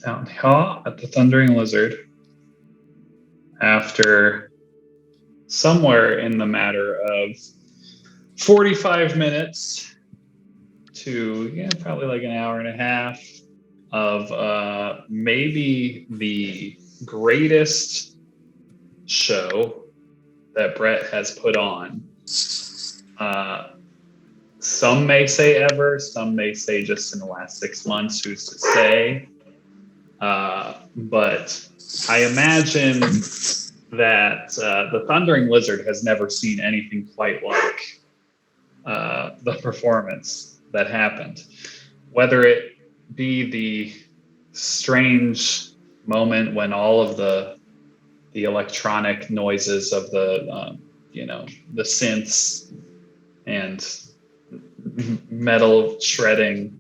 down at the Thundering Lizard after somewhere in the matter of 45 minutes to probably like an hour and a half of maybe the greatest show that Brett has put on. Some may say ever, some may say just in the last 6 months, who's to say. But I imagine that the Thundering Lizard has never seen anything quite like the performance that happened. Whether it be the strange moment when all of the electronic noises of the the synths and metal shredding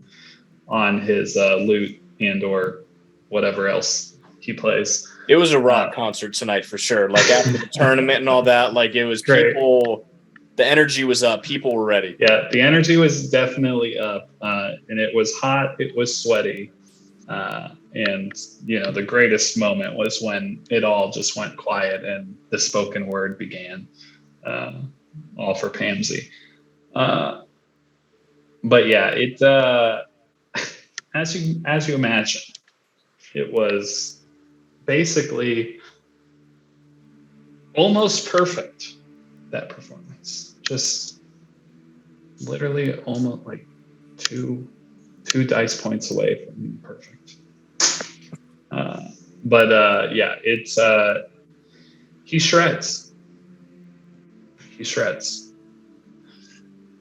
on his lute and or whatever else he plays. It was a rock concert tonight for sure. Like after the tournament and all that, like it was great. People, the energy was up. People were ready. Yeah, the energy was definitely up, and it was hot. It was sweaty, and the greatest moment was when it all just went quiet and the spoken word began, all for Pamsy. But yeah, it as you imagine, it was basically almost perfect, that performance. Just literally almost like two dice points away from being perfect. But it's he shreds.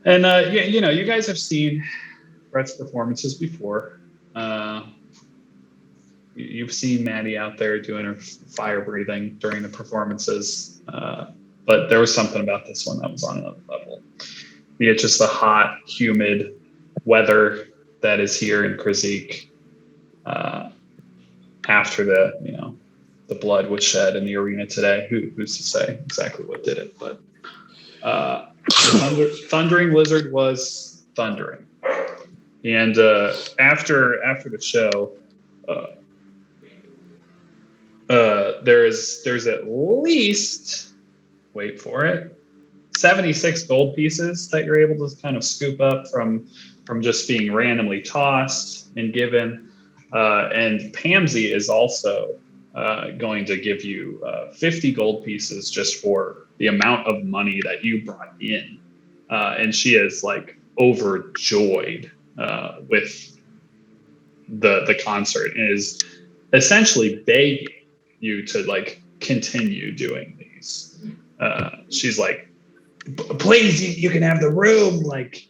And you guys have seen Brett's performances before. You've seen Maddie out there doing her fire breathing during the performances, but there was something about this one that was on another level. Be it just the hot, humid weather that is here in Krizik after the blood was shed in the arena today. Who's to say exactly what did it? But Thundering Lizard was thundering, and after the show. There's at least, wait for it, 76 gold pieces that you're able to kind of scoop up from just being randomly tossed and given. And Pamsy is also going to give you 50 gold pieces just for the amount of money that you brought in. And she is like overjoyed with the concert and is essentially begging you to like continue doing these. She's like, please, you can have the room, like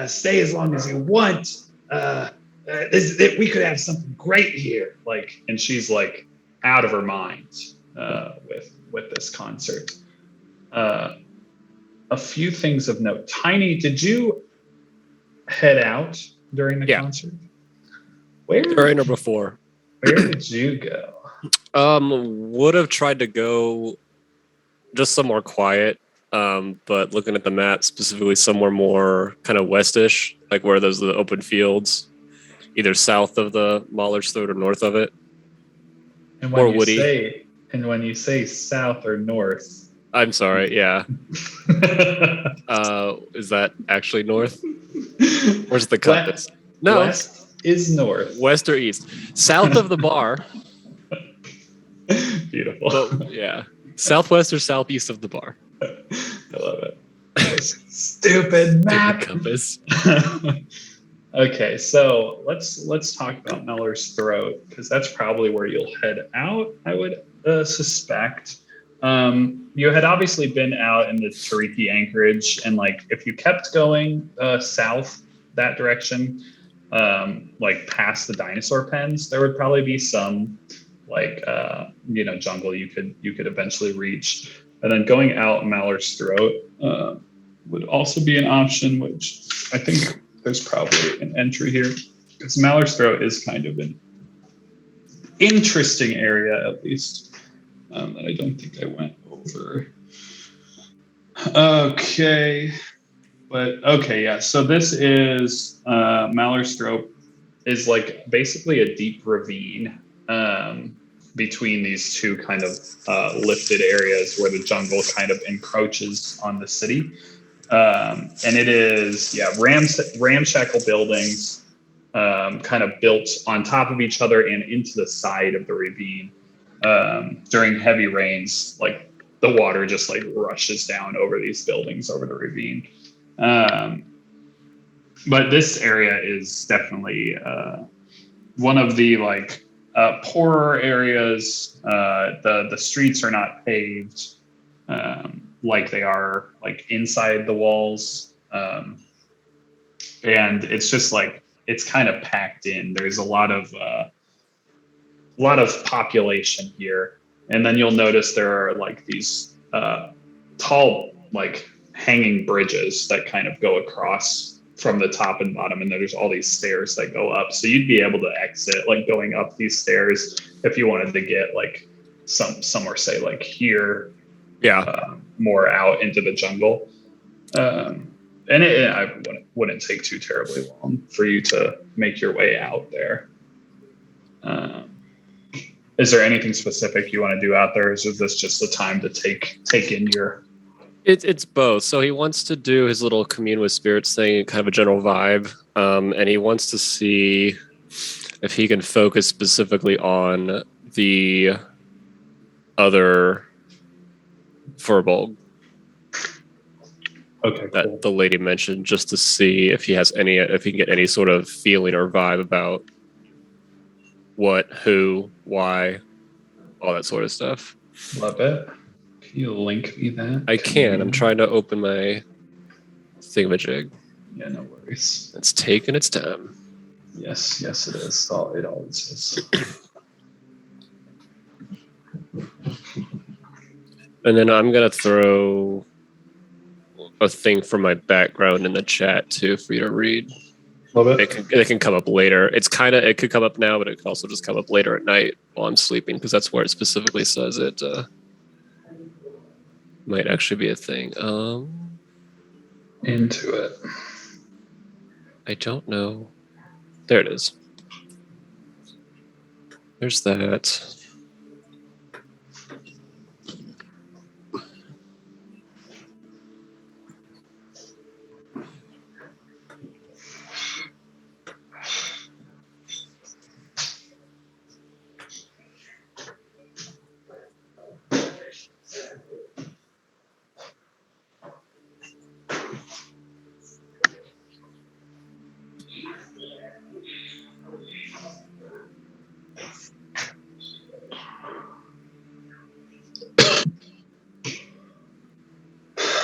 stay as long as you want. We could have something great here. Like, and she's like out of her mind with this concert. A few things of note. Tiny, did you head out during the concert? Where? During or before? Where did you go? Would have tried to go just somewhere quiet, but looking at the map, specifically somewhere more kind of westish, like where there's the open fields, either south of the Mahler's Throat or north of it, and or woody. When you say south or north, I'm sorry, yeah. Is that actually north? Where's the compass? No. West is north. West or east. South of the bar. Beautiful. But, yeah. Southwest or southeast of the bar. I love it. Stupid map. Compass. Okay, so let's talk about Mahler's Throat, because that's probably where you'll head out, I would suspect. You had obviously been out in the Tariki anchorage, and like if you kept going south that direction, like past the dinosaur pens, there would probably be some like jungle you could eventually reach. And then going out Mahler's Throat would also be an option, which I think there's probably an entry here, because Mahler's Throat is kind of an interesting area, at least, that I don't think I went over. Okay. But okay, yeah. So this is Mahler's Throat is like basically a deep ravine between these two kind of lifted areas where the jungle kind of encroaches on the city. And it is, ramshackle buildings, kind of built on top of each other and into the side of the ravine. During heavy rains, like the water just like rushes down over these buildings, over the ravine. But this area is definitely one of the like poorer areas. The streets are not paved like they are like inside the walls, and it's just like it's kind of packed in. There's a lot of population here, and then you'll notice there are like these tall like hanging bridges that kind of go across from the top and bottom, and then there's all these stairs that go up, so you'd be able to exit like going up these stairs if you wanted to get like somewhere, say like here, more out into the jungle. And I wouldn't take too terribly long for you to make your way out there. Is there anything specific you want to do out there? Or is this just the time to take in your... It's both. So he wants to do his little commune with spirits thing, kind of a general vibe, and he wants to see if he can focus specifically on the other Furbolg that the lady mentioned, just to see if he can get any sort of feeling or vibe about what, who, why, all that sort of stuff. Love it. Can you link me that? I can. I'm trying to open my thingamajig. Yeah, no worries. It's taking its time. Yes, it is. It always is. And then I'm gonna throw a thing for my background in the chat too for you to read. Love it. It can come up later. It could come up now, but it could also just come up later at night while I'm sleeping, because that's where it specifically says it might actually be a thing. Into it. I don't know. There it is. There's that.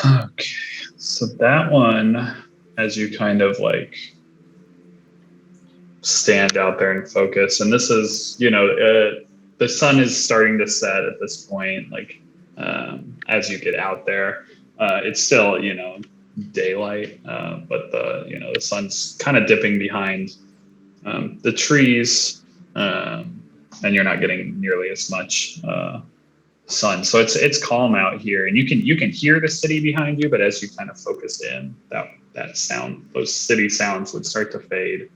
Okay, so that one, as you kind of like stand out there and focus, and this is, the sun is starting to set at this point, like as you get out there. It's still, daylight, but the sun's kind of dipping behind the trees, and you're not getting nearly as much sun. So it's calm out here, and you can hear the city behind you, but as you kind of focus in, that sound, those city sounds would start to fade,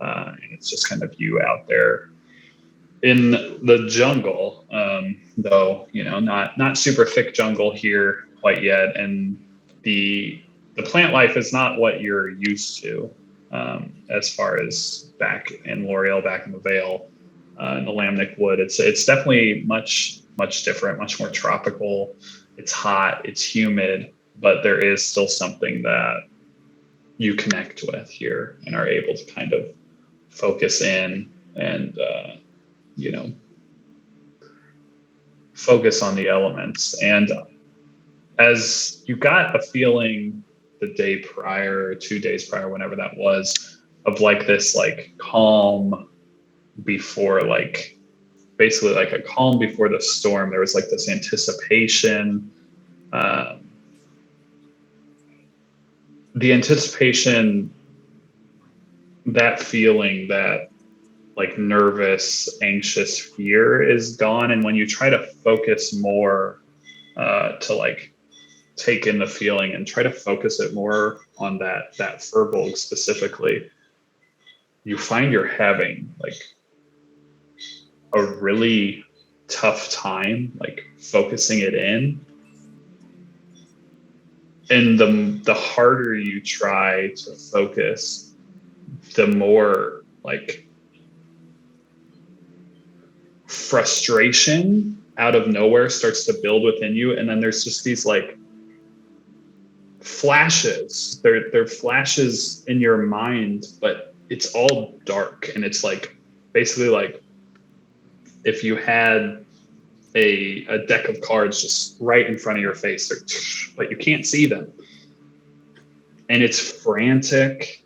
and it's just kind of you out there in the jungle, though not super thick jungle here quite yet, and the plant life is not what you're used to, as far as back in L'Oreal, back in the Vale, in the Lamnic Wood. It's definitely much different, much more tropical. It's hot, it's humid, but there is still something that you connect with here and are able to kind of focus in and, focus on the elements. And as you got a feeling the day prior, or 2 days prior, whenever that was, of like this like calm before, like basically like a calm before the storm. There was like this anticipation, the anticipation, that feeling, that like nervous, anxious fear is gone. And when you try to focus more, to like take in the feeling and try to focus it more on that Furbolg specifically, you find you're having like a really tough time like focusing it in. And the harder you try to focus, the more like frustration out of nowhere starts to build within you. And then there's just these like flashes. They're flashes in your mind, but it's all dark. And it's like basically like if you had a deck of cards just right in front of your face, but you can't see them. And it's frantic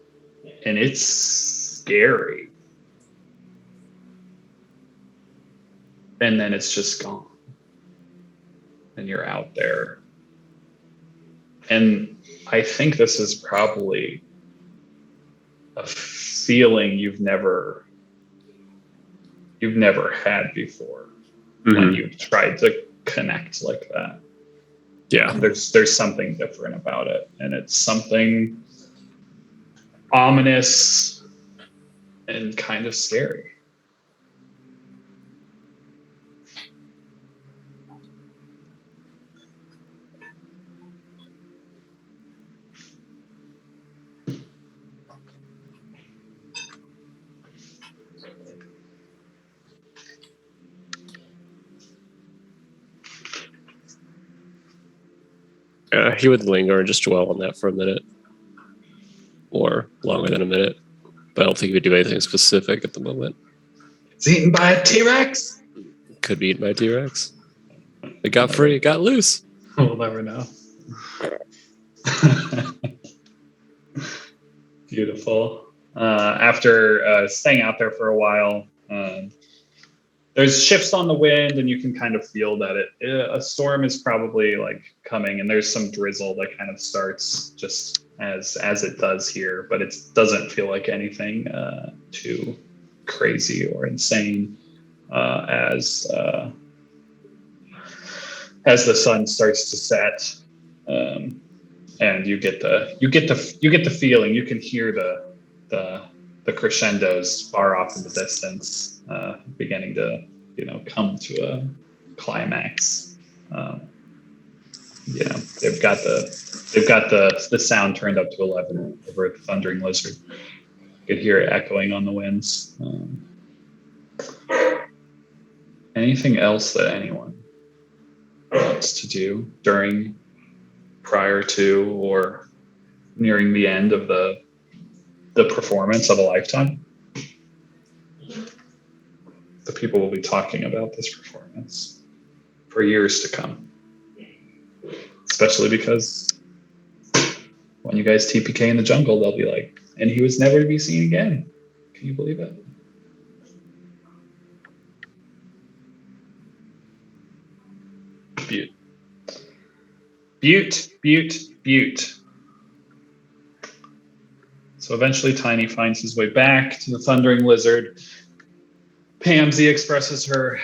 and it's scary. And then it's just gone. And you're out there. And I think this is probably a feeling you've never had before. When you've tried to connect like that. Yeah. There's something different about it. And it's something ominous and kind of scary. He would linger and just dwell on that for a minute or longer than a minute. But I don't think he would do anything specific at the moment. It's eaten by a T-Rex. Could be eaten by a T-Rex. It got free. It got loose. We'll never know. Beautiful. After staying out there for a while, there's shifts on the wind, and you can kind of feel that a storm is probably like coming, and there's some drizzle that kind of starts just as it does here, but it doesn't feel like anything too crazy or insane as the sun starts to set, and you get the feeling. You can hear the crescendos far off in the distance, beginning to come to a climax. They've got the sound turned up to 11 over at the Thundering Lizard. You could hear it echoing on the winds. Anything else that anyone wants to do prior to or nearing the end of the performance of a lifetime? The people will be talking about this performance for years to come, especially because when you guys TPK in the jungle, they'll be like, and he was never to be seen again. Can you believe it? Butte. So eventually Tiny finds his way back to the Thundering Lizard. Pamsy expresses her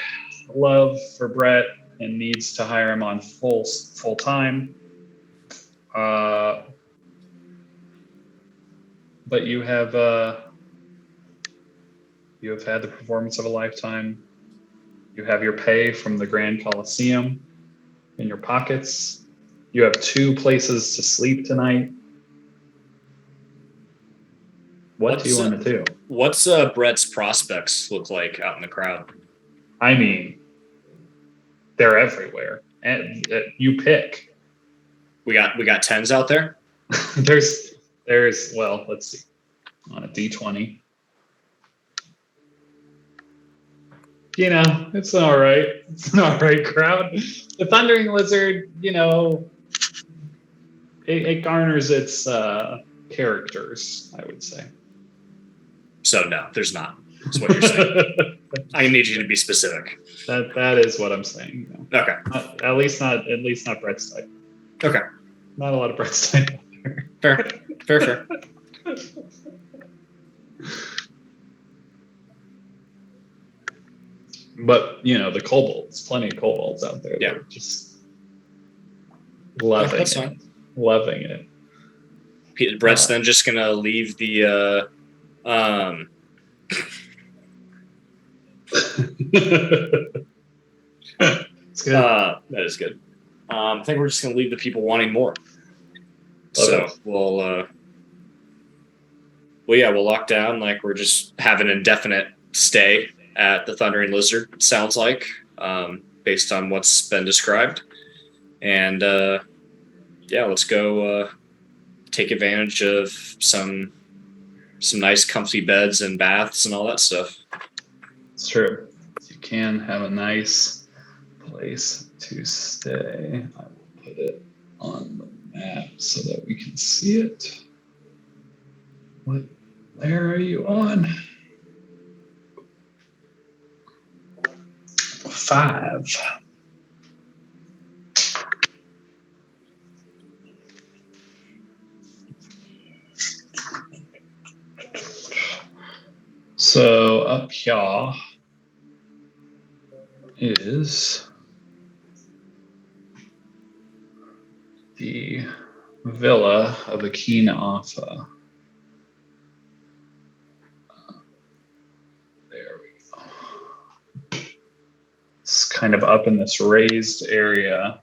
love for Brett and needs to hire him on full time. But you have had the performance of a lifetime. You have your pay from the Grand Coliseum in your pockets. You have 2 places to sleep tonight. What do you want to do? What's Brett's prospects look like out in the crowd? I mean, they're everywhere, and you pick. We got tens out there. there's well, let's see, on a D20. It's an all right. It's an all right crowd. The Thundering Lizard, it garners its characters, I would say. So no, there's not. That's what you're saying. I need you to be specific. That is what I'm saying. Okay. At least not Brett's type. Okay. Not a lot of Brett's type out there. Fair. But the kobolds, plenty of kobolds out there. Yeah. They're just loving That's it. fine. Loving it. Brett's then just gonna leave the It's good. That is good. I think we're just going to leave the people wanting more. Love So it. we'll lock down. Like we're just having an indefinite stay at the Thundering Lizard. Sounds like, based on what's been described. And let's go take advantage of some nice, comfy beds and baths and all that stuff. It's true. You can have a nice place to stay. I will put it on the map so that we can see it. What layer are you on? 5. So up here is the villa of Akina Alpha. There we go. It's kind of up in this raised area.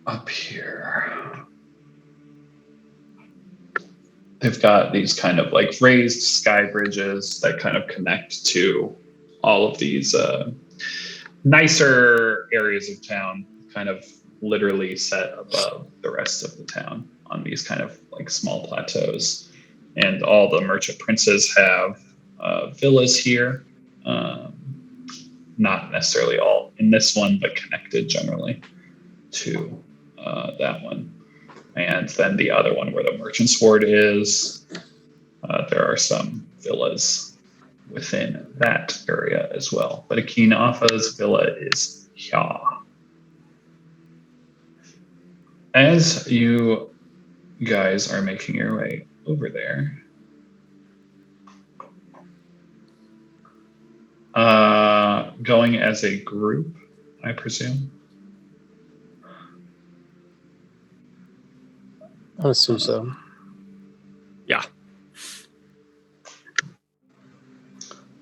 Up here. They've got these kind of like raised sky bridges that kind of connect to all of these nicer areas of town, kind of literally set above the rest of the town on these kind of like small plateaus. And all the merchant princes have villas here. Not necessarily all in this one, but connected generally to that one. And then the other one where the merchant's ward is, there are some villas within that area as well. But Akina Alpha's villa is here. As you guys are making your way over there, going as a group, I presume. I assume so. Yeah.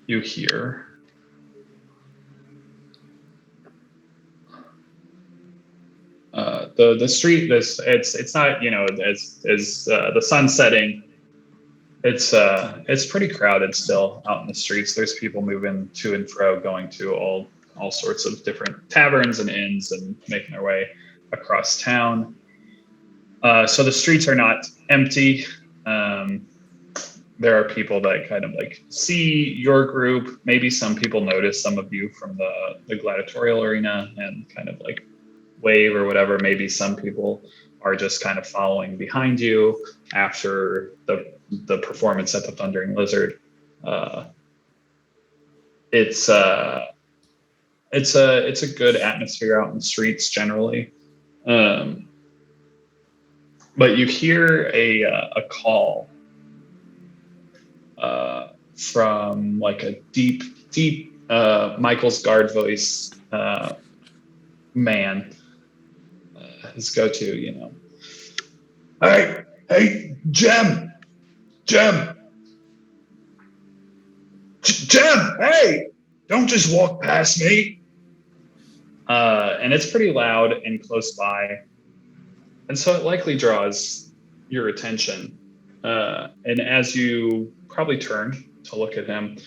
You hear the street. It's not, you know, as the sun's setting. It's pretty crowded still out in the streets. There's people moving to and fro, going to all sorts of different taverns and inns and making their way across town. So the streets are not empty. There are people that kind of like see your group. Maybe some people notice some of you from the gladiatorial arena and kind of like wave or whatever. Maybe some people are just kind of following behind you after the performance at the Thundering Lizard. It's a good atmosphere out in the streets generally. But you hear a call from like a deep Michael's guard voice man. His go-to, you know. Hey, Jem, hey, don't just walk past me. And it's pretty loud and close by. And so it likely draws your attention. And as you probably turn to look at him,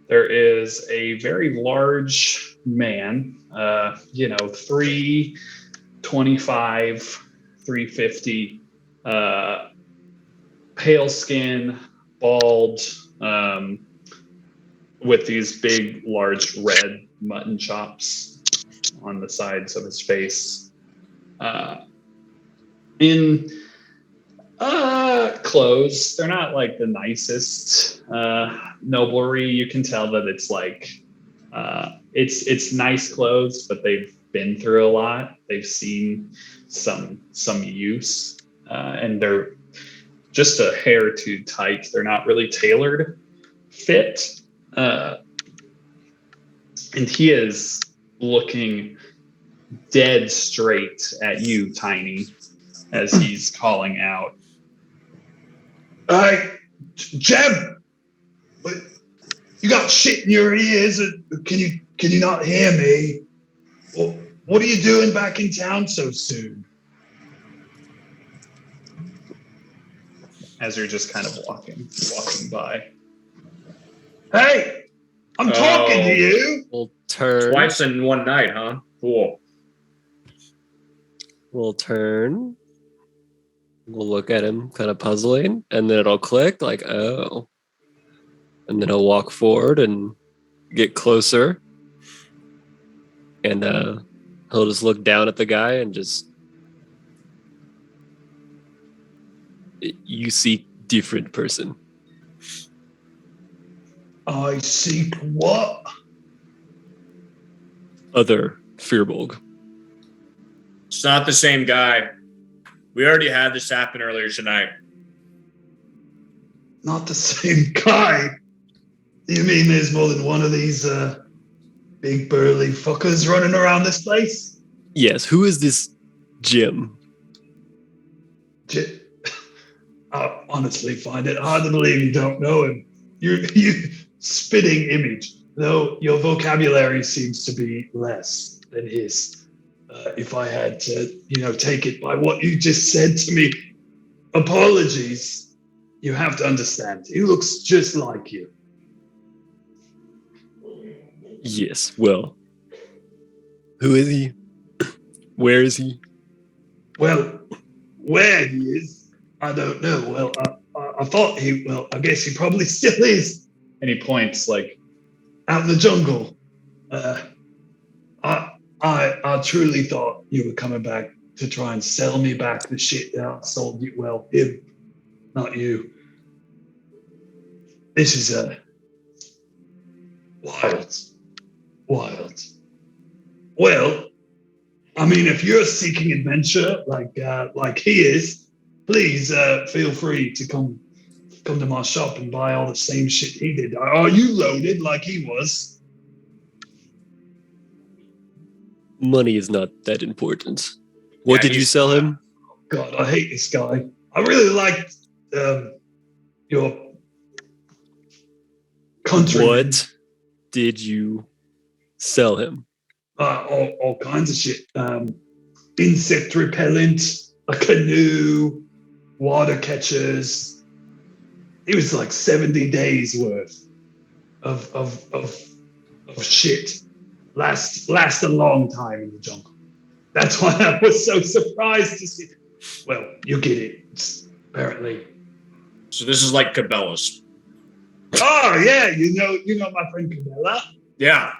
there is a very large man, 325, 350, pale skin, bald, with these big, large red mutton chops on the sides of his face. In clothes, they're not like the nicest noblery. You can tell that it's like it's nice clothes, but they've been through a lot. They've seen some use, and they're just a hair too tight. They're not really tailored fit. And he is looking dead straight at you, Tiny. as he's calling out. Hey, Jem, you got shit in your ears. Can you not hear me? What are you doing back in town so soon? As you're just kind of walking by. Hey, I'm talking to you. We'll turn. Twice in one night, huh? Cool. We'll turn. We'll look at him, kind of puzzling, and then it'll click, like, oh. And then he'll walk forward and get closer. And he'll just look down at the guy and just... You see different person. I seek what? Other Firbolg. It's not the same guy. We already had this happen earlier tonight. Not the same guy. You mean there's more than one of these big burly fuckers running around this place? Yes, who is this Jim? I honestly find it hard to believe you don't know him. You spitting image, though your vocabulary seems to be less than his. If I had to, take it by what you just said to me, apologies. You have to understand. He looks just like you. Yes, well, who is he? Where is he? Well, where he is, I don't know. Well, I thought I guess he probably still is. And he points out in the jungle. I truly thought you were coming back to try and sell me back the shit that I sold you. Well, him, not you. This is wild. Well, I mean, if you're seeking adventure like he is, please feel free to come to my shop and buy all the same shit he did. Are you loaded like he was? Money is not that important. What did you sell him? God, I hate this guy. I really liked your country. What did you sell him? All kinds of shit. Insect repellent, a canoe, water catchers. It was like 70 days worth of shit. Last a long time in the jungle. That's why I was so surprised to see. Well, you get it, apparently. So this is like Cabela's. Oh yeah, you know my friend Cabela. Yeah.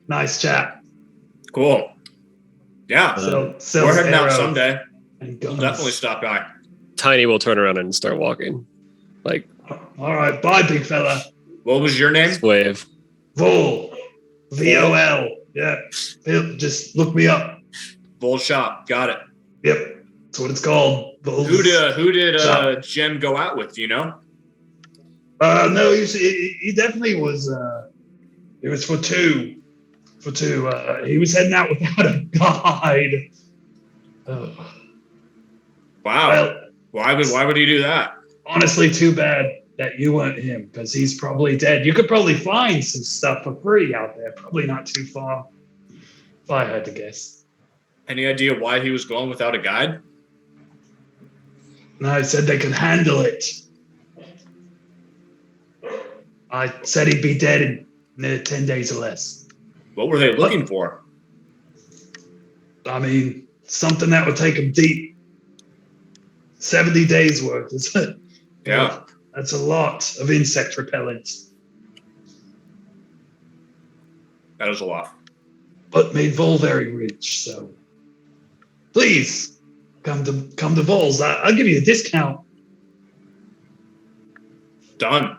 Nice chap. Cool. Yeah. So we're heading out someday. And We'll guns. definitely stop by. Tiny will turn around and start walking. Like, All right, bye, big fella. What was your name? wave. Vol. VOL. Yeah. Just look me up. Bull Shop. Got it. Yep. That's what it's called. Vol's Who did Shop. Jim go out with? Do you know? No, he definitely was. It was for two. He was heading out without a guide. Oh. Wow. Well, Why would he do that? honestly, too bad that you weren't him, because he's probably dead. You could probably find some stuff for free out there. Probably not too far, if I had to guess. Any idea why he was going without a guide? And I said they could handle it. I said he'd be dead in 10 days or less. What were they looking for? I mean, something that would take him deep. 70 days worth, isn't it? Yeah. That's a lot of insect repellent. That is a lot. But made Vol very rich, so please come to Vol's. I'll give you a discount. Done.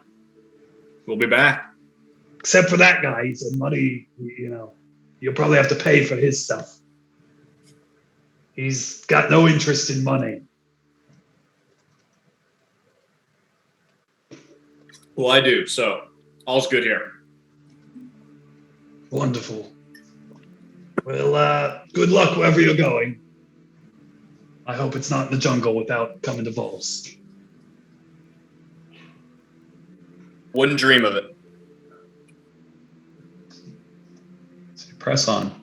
We'll be back. Except for that guy, he's a money, you'll probably have to pay for his stuff. He's got no interest in money. Well, I do. So all's good here. Wonderful. Well, good luck wherever you're going. I hope it's not in the jungle without coming to Vols. Wouldn't dream of it. So you press on.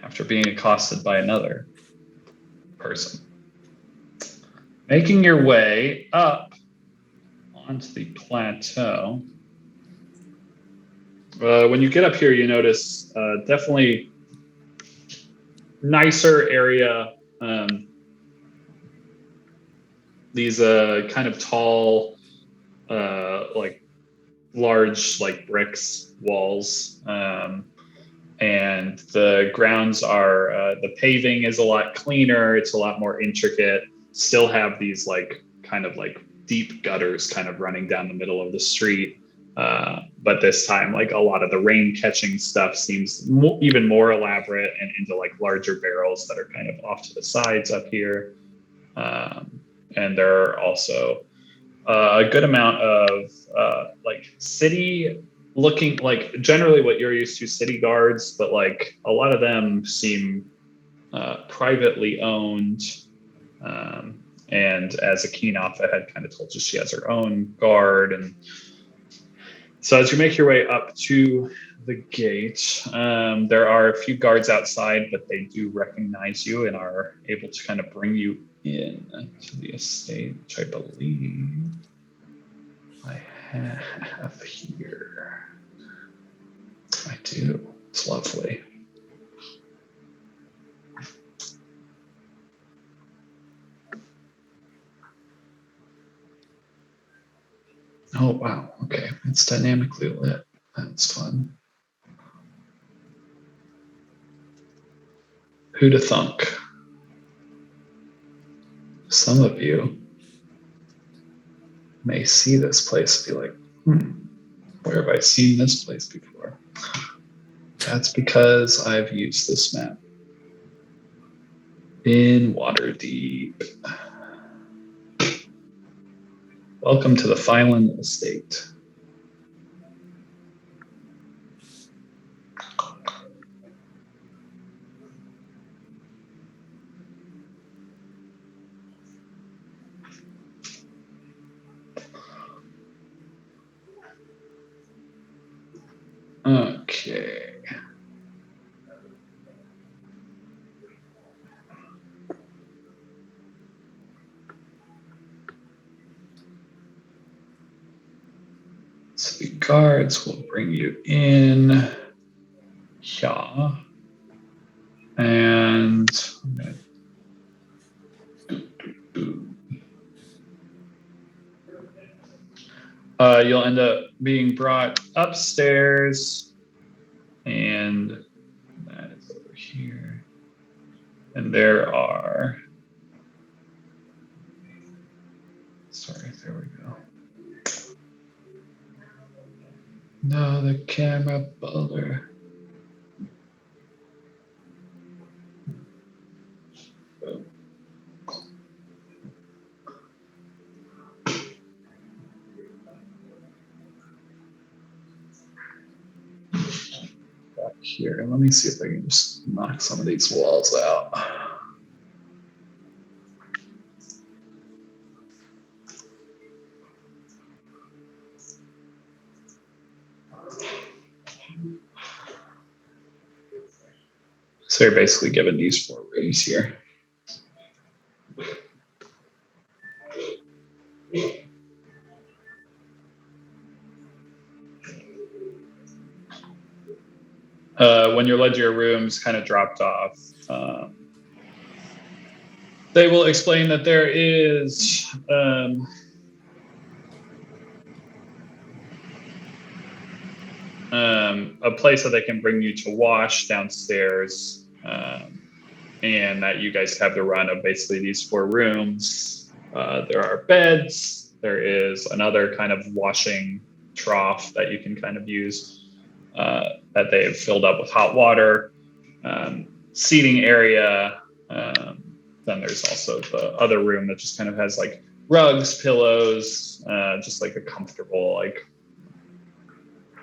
After being accosted by another person. Making your way up onto the plateau. When you get up here, you notice definitely nicer area. These kind of tall, like large, like bricks walls. And the grounds are, the paving is a lot cleaner. It's a lot more intricate. Still have these like kind of like deep gutters kind of running down the middle of the street. But this time, like a lot of the rain catching stuff seems even more elaborate and into like larger barrels that are kind of off to the sides up here. And there are also a good amount of like city looking, like generally what you're used to, city guards, but like a lot of them seem privately owned. And as Akinoff had kind of told you, she has her own guard. And so as you make your way up to the gate, there are a few guards outside, but they do recognize you and are able to kind of bring you in to the estate, which I believe I have here. I do. It's lovely. Oh, wow. Okay. It's dynamically lit. That's fun. Who'da thunk? Some of you may see this place and be like, where have I seen this place before? That's because I've used this map in Waterdeep. Welcome to the Phylan Estate. Okay. So the guards will bring you in. Yeah. And you'll end up being brought upstairs, and that is over here. And there are, sorry, there we go. No, the camera builder. Back here, let me see if I can just knock some of these walls out. So you're basically given these 4 rooms here. When you're led to your rooms, kind of dropped off, they will explain that there is a place that they can bring you to wash downstairs, and that you guys have the run of basically these 4 rooms. There are beds. There is another kind of washing trough that you can kind of use, that they've filled up with hot water, seating area. Then there's also the other room that just kind of has like rugs, pillows, just like a comfortable like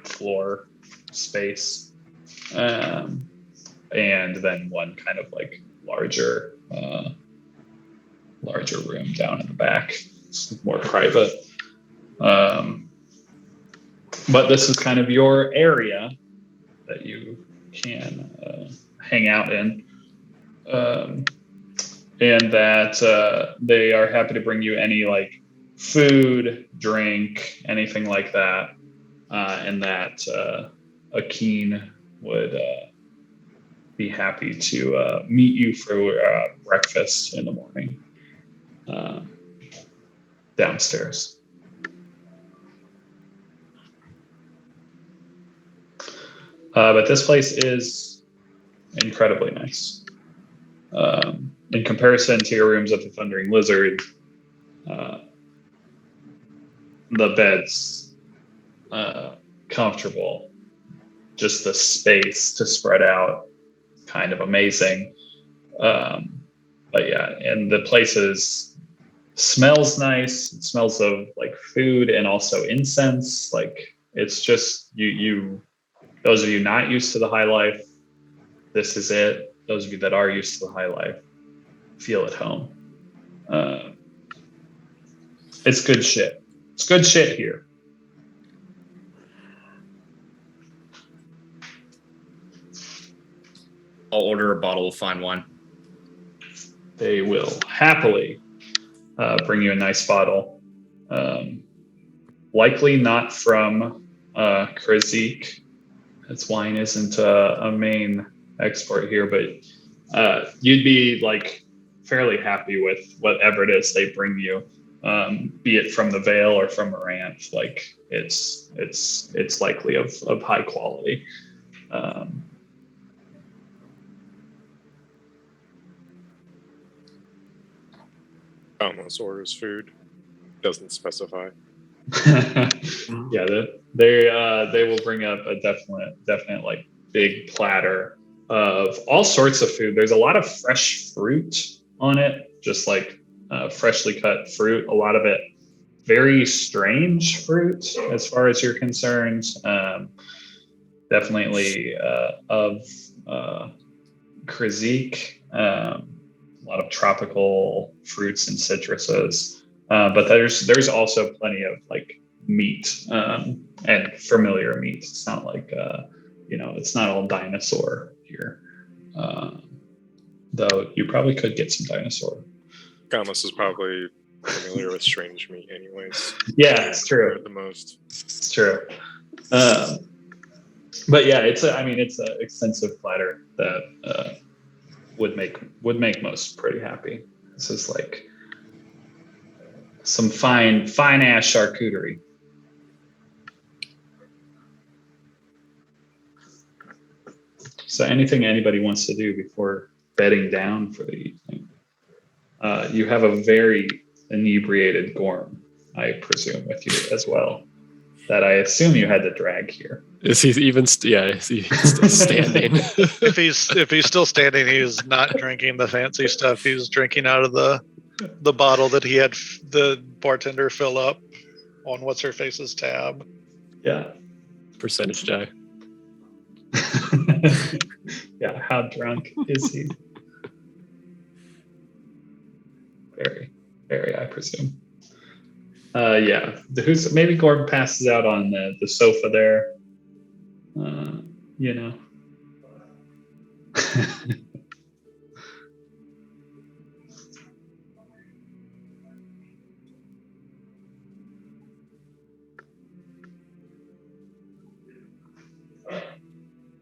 floor space. And then one kind of like larger larger room down in the back. It's more private. But this is kind of your area that you can hang out in. And that they are happy to bring you any like food, drink, anything like that. And that Akeen would be happy to meet you for breakfast in the morning downstairs. But this place is incredibly nice. In comparison to your rooms at the Thundering Lizard, the bed's comfortable. Just the space to spread out, kind of amazing. But yeah, and the place smells nice. It smells of like food and also incense. Like it's just you. Those of you not used to the high life, this is it. Those of you that are used to the high life, feel at home. It's good shit. It's good shit here. I'll order a bottle of fine wine. They will happily bring you a nice bottle. Likely not from Krzik. Its wine isn't a main export here, but you'd be like fairly happy with whatever it is they bring you, be it from the Vale or from Morant. Like it's likely of high quality. Almost orders food. Doesn't specify. Yeah, they will bring up a definite like big platter of all sorts of food. There's a lot of fresh fruit on it, just like freshly cut fruit. A lot of it very strange fruit as far as you're concerned. Definitely of Krzik. A lot of tropical fruits and citruses. But there's also plenty of like meat and familiar meat. It's not like it's not all dinosaur here. Though you probably could get some dinosaur. Gamos is probably familiar with strange meat, anyways. Yeah, it's true. The most. It's true. But yeah, it's an extensive platter that would make most pretty happy. This is like some fine ass charcuterie. So anything anybody wants to do before bedding down for the evening? You have a very inebriated Gorm, I presume, with you as well, that I assume you had to drag here. Is he even? Is he still standing? If he's still standing, he's not drinking the fancy stuff. He's drinking out of the bottle that he had the bartender fill up on what's her face's tab. Yeah. Percentage die. Yeah. How drunk is he? Very, very, I presume. Yeah. Maybe Gordon passes out on the sofa there.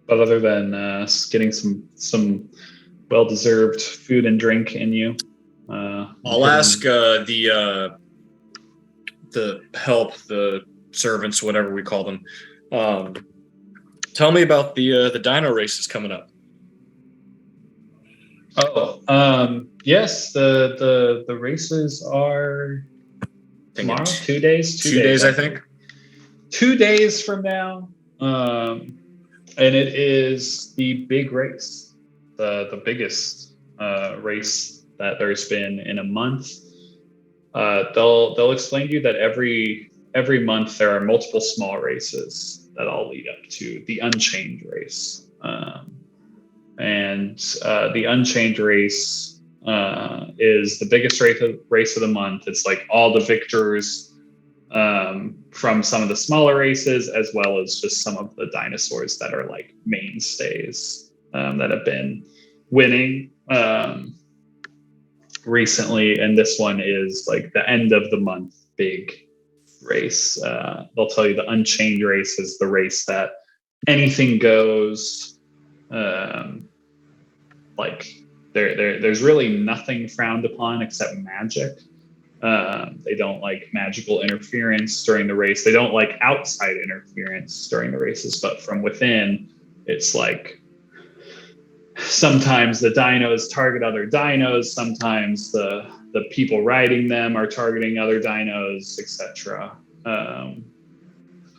But other than getting some well-deserved food and drink in you, I'll ask the help, the servants, whatever we call them. Tell me about the dino races coming up. Yes, the races are tomorrow. 2 days. 2 days, I think. 2 days from now, and it is the big race, the biggest race that there's been in a month. They'll explain to you that every month there are multiple small races that all lead up to the Unchained race. and the Unchained race is the biggest race of the month. It's like all the victors from some of the smaller races, as well as just some of the dinosaurs that are like mainstays that have been winning recently. And this one is like the end of the month big race. They'll tell you the Unchained race is the race that anything goes. Like there's really nothing frowned upon except magic. They don't like magical interference during the race. They don't like outside interference during the races, but from within, it's like sometimes the dinos target other dinos, sometimes the people riding them are targeting other dinos, etc.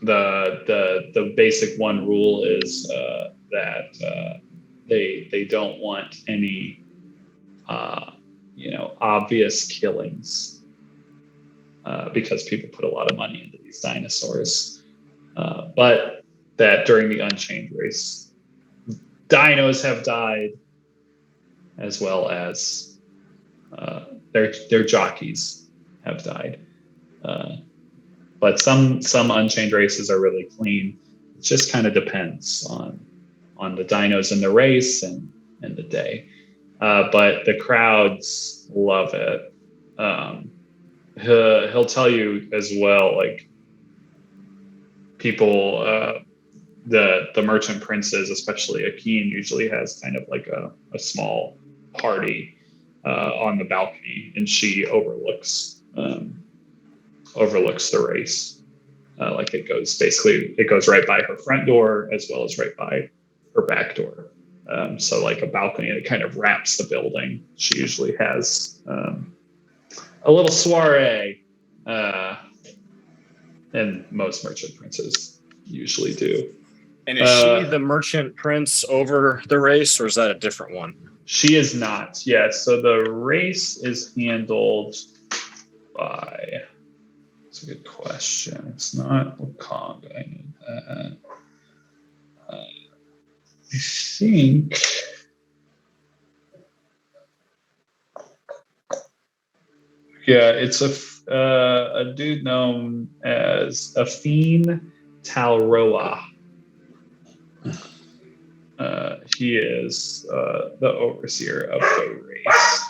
The basic one rule is that they don't want any obvious killings because people put a lot of money into these dinosaurs. But that during the Unchained race, dinos have died, as well as their jockeys have died. But some Unchained races are really clean. It just kind of depends on the dinos in the race and the day. But the crowds love it. He'll tell you as well, like people, the merchant princes, especially Akin, usually has kind of like a small party on the balcony, and she overlooks the race. Like it goes right by her front door as well as right by her back door. So like a balcony that kind of wraps the building. She usually has a little soiree, and most merchant princes usually do. And is she the merchant prince over the race, or is that a different one? She is not. Yeah. So the race is handled by. That's a good question. It's not Wukong. I need that. I think. Yeah, it's a dude known as Afin Talroa. He is the overseer of the race.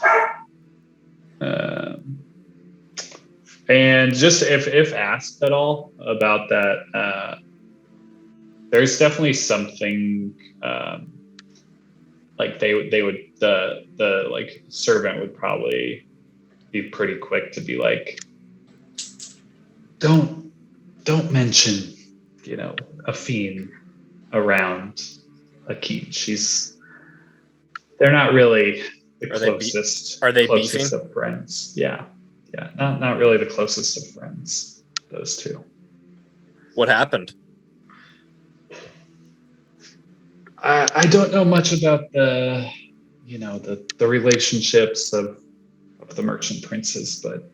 And just if asked at all about that, there's definitely something like they would the like servant would probably be pretty quick to be like, don't mention Afin around Akin. They're not really the closest. Are they closest beefing? of friends? Yeah, not really the closest of friends. Those two. What happened? I don't know much about the relationships of the merchant princes, but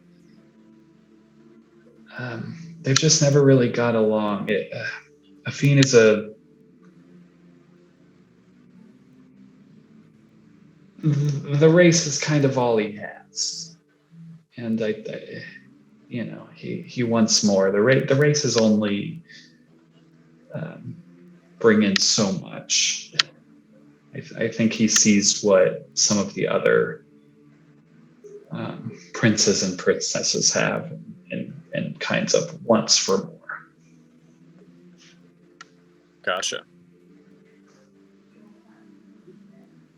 they've just never really got along. Afin is the race is kind of all he has, and he wants more. The race is only bring in so much. I think he sees what some of the other princes and princesses have, and kinds of wants for more. Gotcha.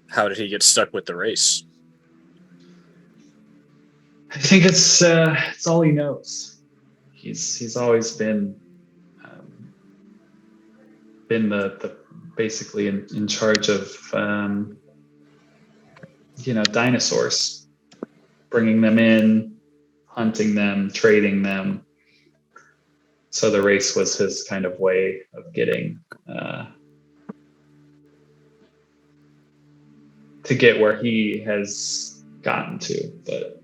How did he get stuck with the race? I think it's all he knows. He's always been the basically in charge of dinosaurs, bringing them in, hunting them, trading them. So the race was his kind of way of getting to get where he has gotten to, but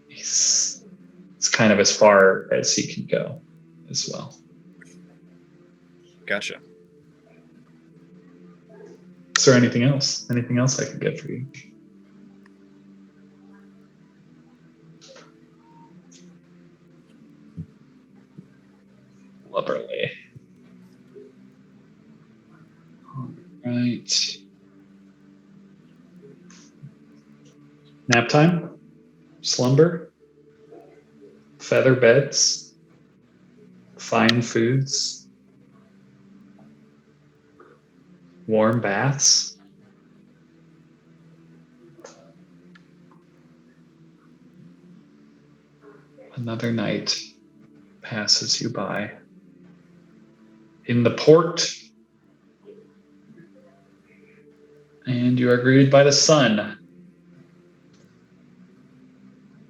it's kind of as far as he can go as well. Gotcha. Is there anything else? Anything else I could get for you? Lovely. All right. Nap time? Slumber? Feather beds? Fine foods? Warm baths? Another night passes you by. In the port, and you are greeted by the sun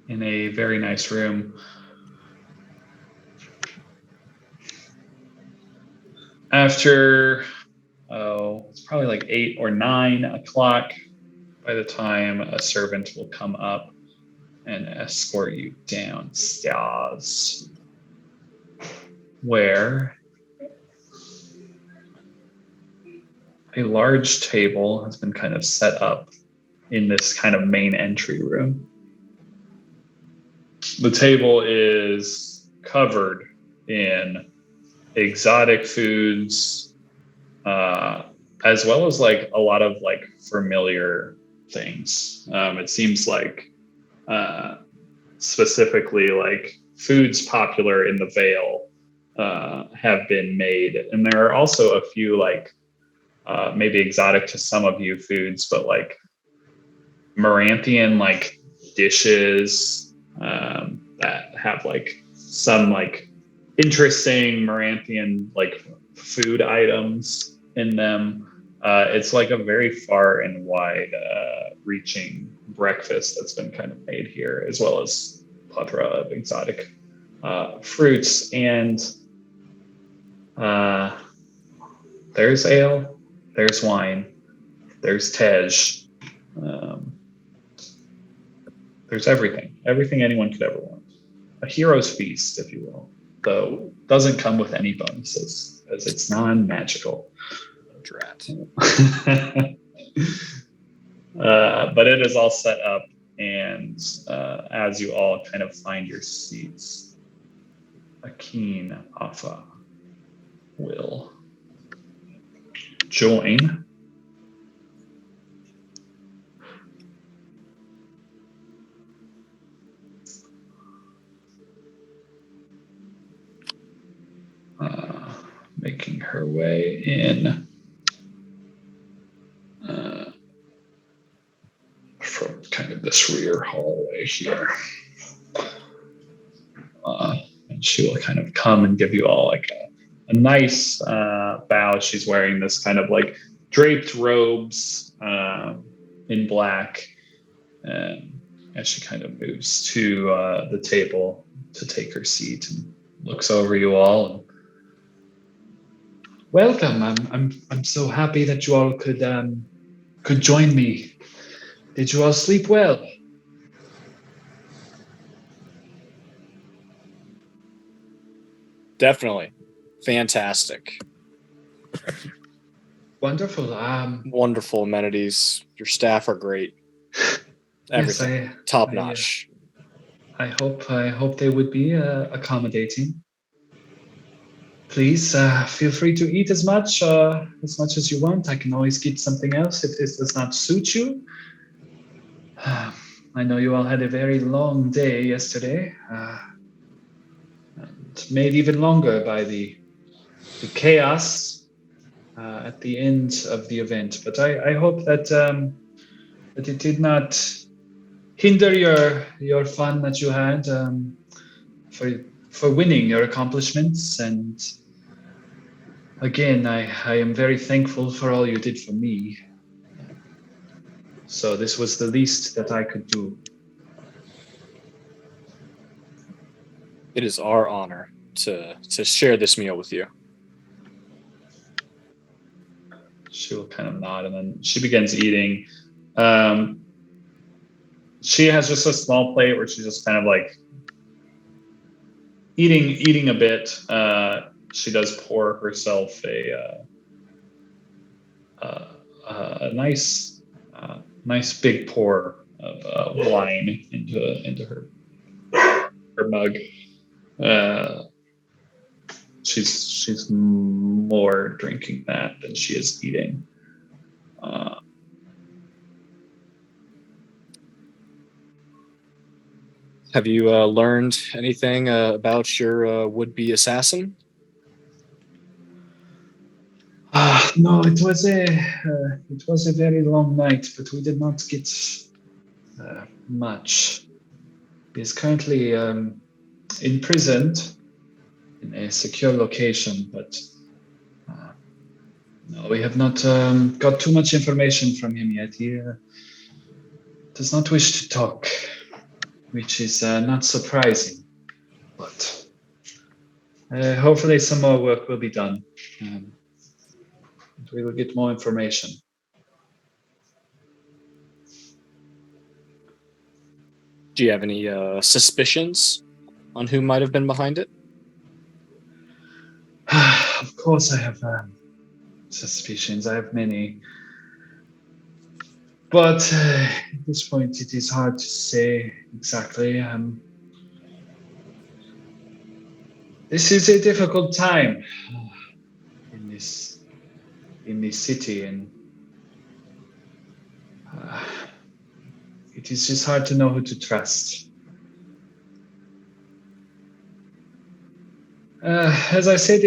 in a very nice room. After, it's probably like 8 or 9 o'clock by the time a servant will come up and escort you downstairs, where a large table has been kind of set up in this kind of main entry room. The table is covered in exotic foods, as well as like a lot of like familiar things. It seems like specifically like foods popular in the Vale have been made, and there are also a few like maybe exotic to some of you foods, but like Maranthian like dishes that have like some like interesting Maranthian like food items in them. It's like a very far and wide reaching breakfast that's been kind of made here, as well as plethora of exotic fruits. And there's ale, there's wine, there's tej, there's everything anyone could ever want. A hero's feast, if you will, though doesn't come with any bonuses as it's non-magical. Drat. But it is all set up, and as you all kind of find your seats, Akin Afa will join. Making her way in from kind of this rear hallway here. And she will kind of come and give you all like a nice bow. She's wearing this kind of like draped robes in black. And as she kind of moves to the table to take her seat and looks over you all and welcome. I'm so happy that you all could join me. Did you all sleep well? Definitely. Fantastic. Wonderful. Wonderful amenities. Your staff are great. Everything. Yes, Top notch. I hope they would be accommodating. Please feel free to eat as much as you want. I can always get something else if this does not suit you. I know you all had a very long day yesterday, and made even longer by the chaos at the end of the event. But I hope that that it did not hinder your fun that you had for winning your accomplishments. And again, I am very thankful for all you did for me. So this was the least that I could do. It is our honor to share this meal with you. She will kind of nod, and then she begins eating. She has just a small plate where she's just kind of like eating a bit. She does pour herself a a nice big pour of wine into her mug. She's more drinking that than she is eating. Have you learned anything about your would-be assassin? No, it was a very long night, but we did not get much. He is currently imprisoned in a secure location, but no, we have not got too much information from him yet. He does not wish to talk, which is not surprising, but hopefully some more work will be done. We will get more information. Do you have any suspicions on who might have been behind it? Of course, I have suspicions. I have many. But at this point, it is hard to say exactly. This is a difficult time in this city, and it is just hard to know who to trust. As I said,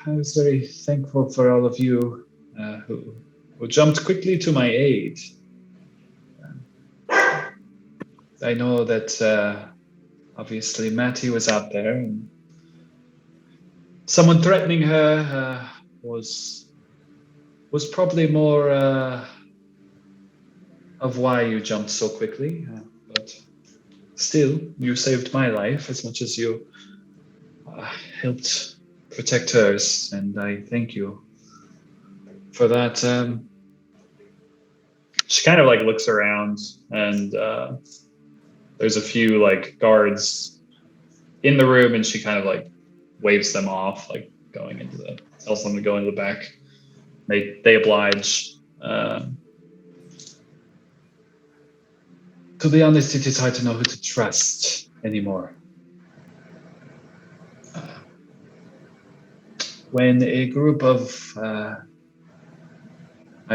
I was very thankful for all of you who jumped quickly to my aid. I know that obviously Mattie was out there, and someone threatening her was probably more of why you jumped so quickly. But still, you saved my life as much as you helped protect hers, and I thank you for that. She kind of like looks around, and there's a few like guards in the room, and she kind of like waves them off, like tells them to go into the back. They oblige. To be honest, it is hard to know who to trust anymore. When a group of, I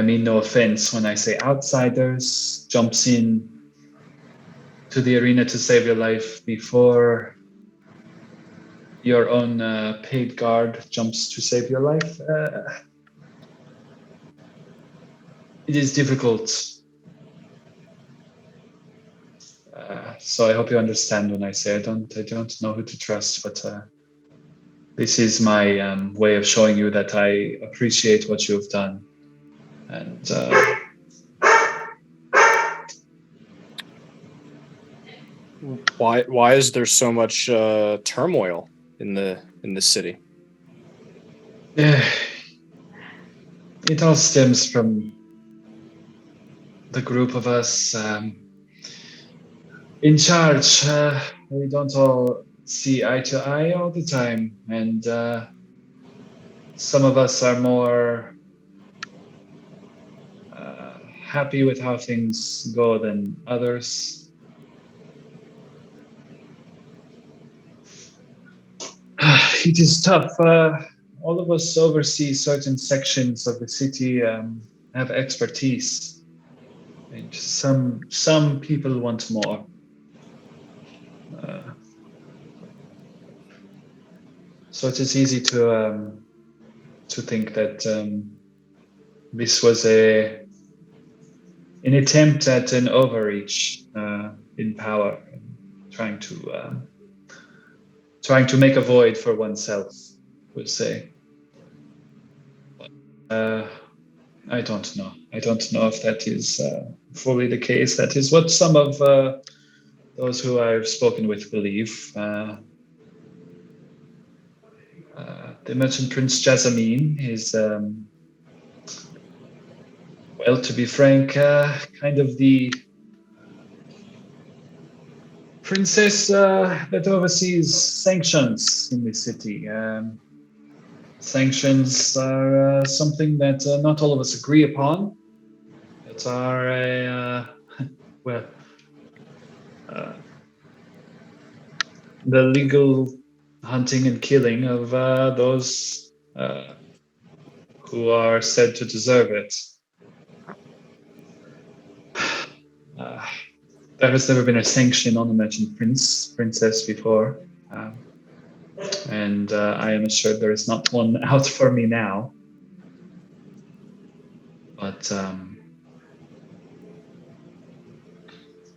mean no offense when I say outsiders, jumps in to the arena to save your life before your own paid guard jumps to save your life, it is difficult. So I hope you understand when I say I don't know who to trust, but this is my way of showing you that I appreciate what you have done. And why is there so much turmoil in the city? It all stems from the group of us in charge. We don't all see eye to eye all the time, and some of us are more happy with how things go than others. It is tough. All of us oversee certain sections of the city, have expertise, and some people want more. So it is easy to think that this was an attempt at an overreach in power, trying to make a void for oneself, would say. I don't know. I don't know if that is fully the case. That is what some of those who I've spoken with believe. The merchant Prince Jasmine is, well, to be frank, kind of the princess that oversees sanctions in the city. Sanctions are something that not all of us agree upon, that are well, uh, the legal hunting and killing of those who are said to deserve it. Uh, there has never been a sanction on the merchant princess before, and I am assured there is not one out for me now. But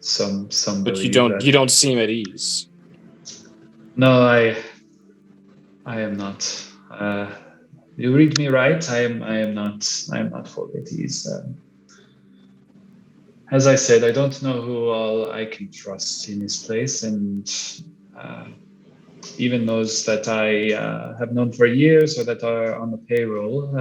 some But believe you don't seem at ease. No, I am not. You read me right. I am not fully at ease. As I said, I don't know who all I can trust in this place, and even those that I have known for years or that are on the payroll.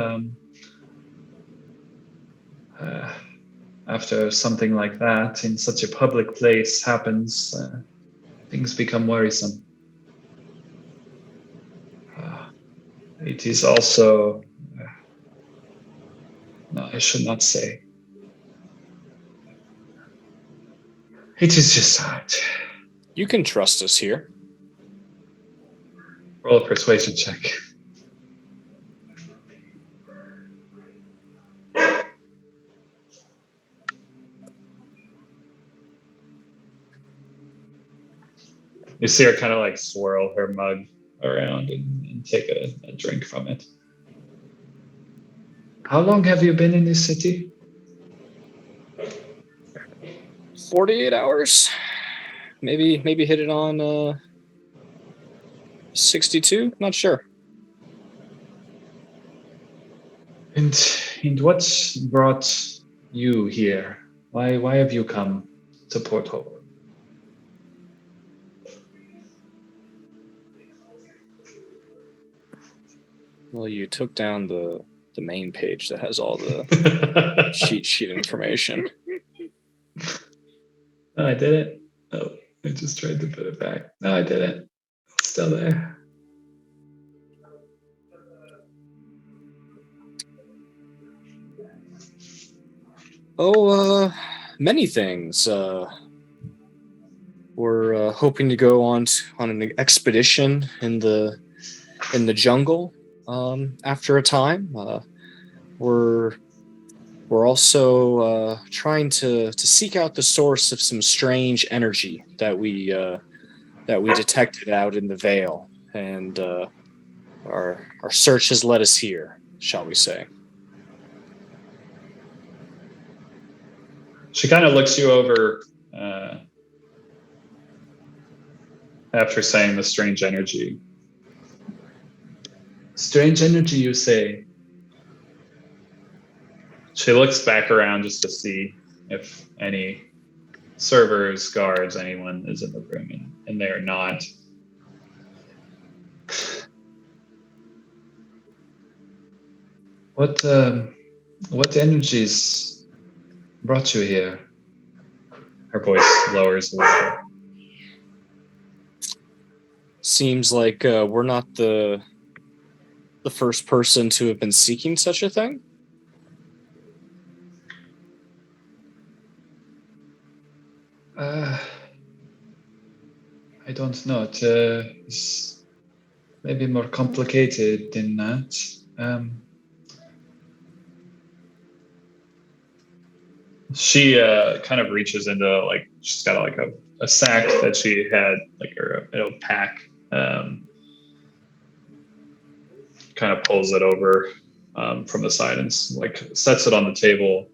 After something like that in such a public place happens, things become worrisome. It is also, no, I should not say. It is just hard. You can trust us here. Roll a persuasion check. You see her kind of like swirl her mug around and take a drink from it. How long have you been in this city? 48 hours. Maybe hit it on 62. Not sure. And what brought you here? Why have you come to Port Hope? Well, you took down the main page that has all the cheat sheet information. No, I didn't. Oh, I just tried to put it back. No, I didn't. It's still there. Oh, many things. We're hoping to go on an expedition in the jungle. After a time, we're also trying to seek out the source of some strange energy that we detected out in the Vale, and our search has led us here, shall we say? She kind of looks you over after saying the strange energy. Strange energy, you say? She looks back around just to see if any servers, guards, anyone is in the room, and they are not. What energies brought you here? Her voice lowers a little bit. Seems like we're not the first person to have been seeking such a thing. I don't know. It's maybe more complicated than that. She kind of reaches into she's got like a sack that she had or a pack. Kind of pulls it over from the side and sets it on the table.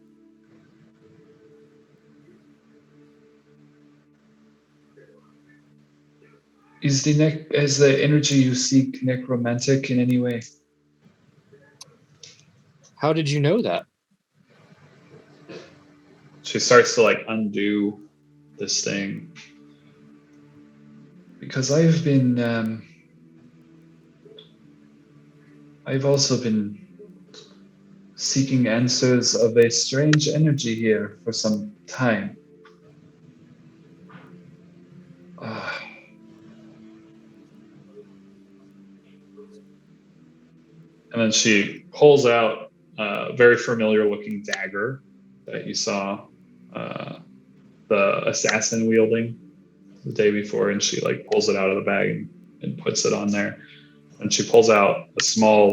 Is the energy you seek necromantic in any way? How did you know that? She starts to undo this thing. Because I've also been seeking answers of a strange energy here for some time. And then she pulls out a very familiar looking dagger that you saw the assassin wielding the day before, and she like pulls it out of the bag and puts it on there. And she pulls out a small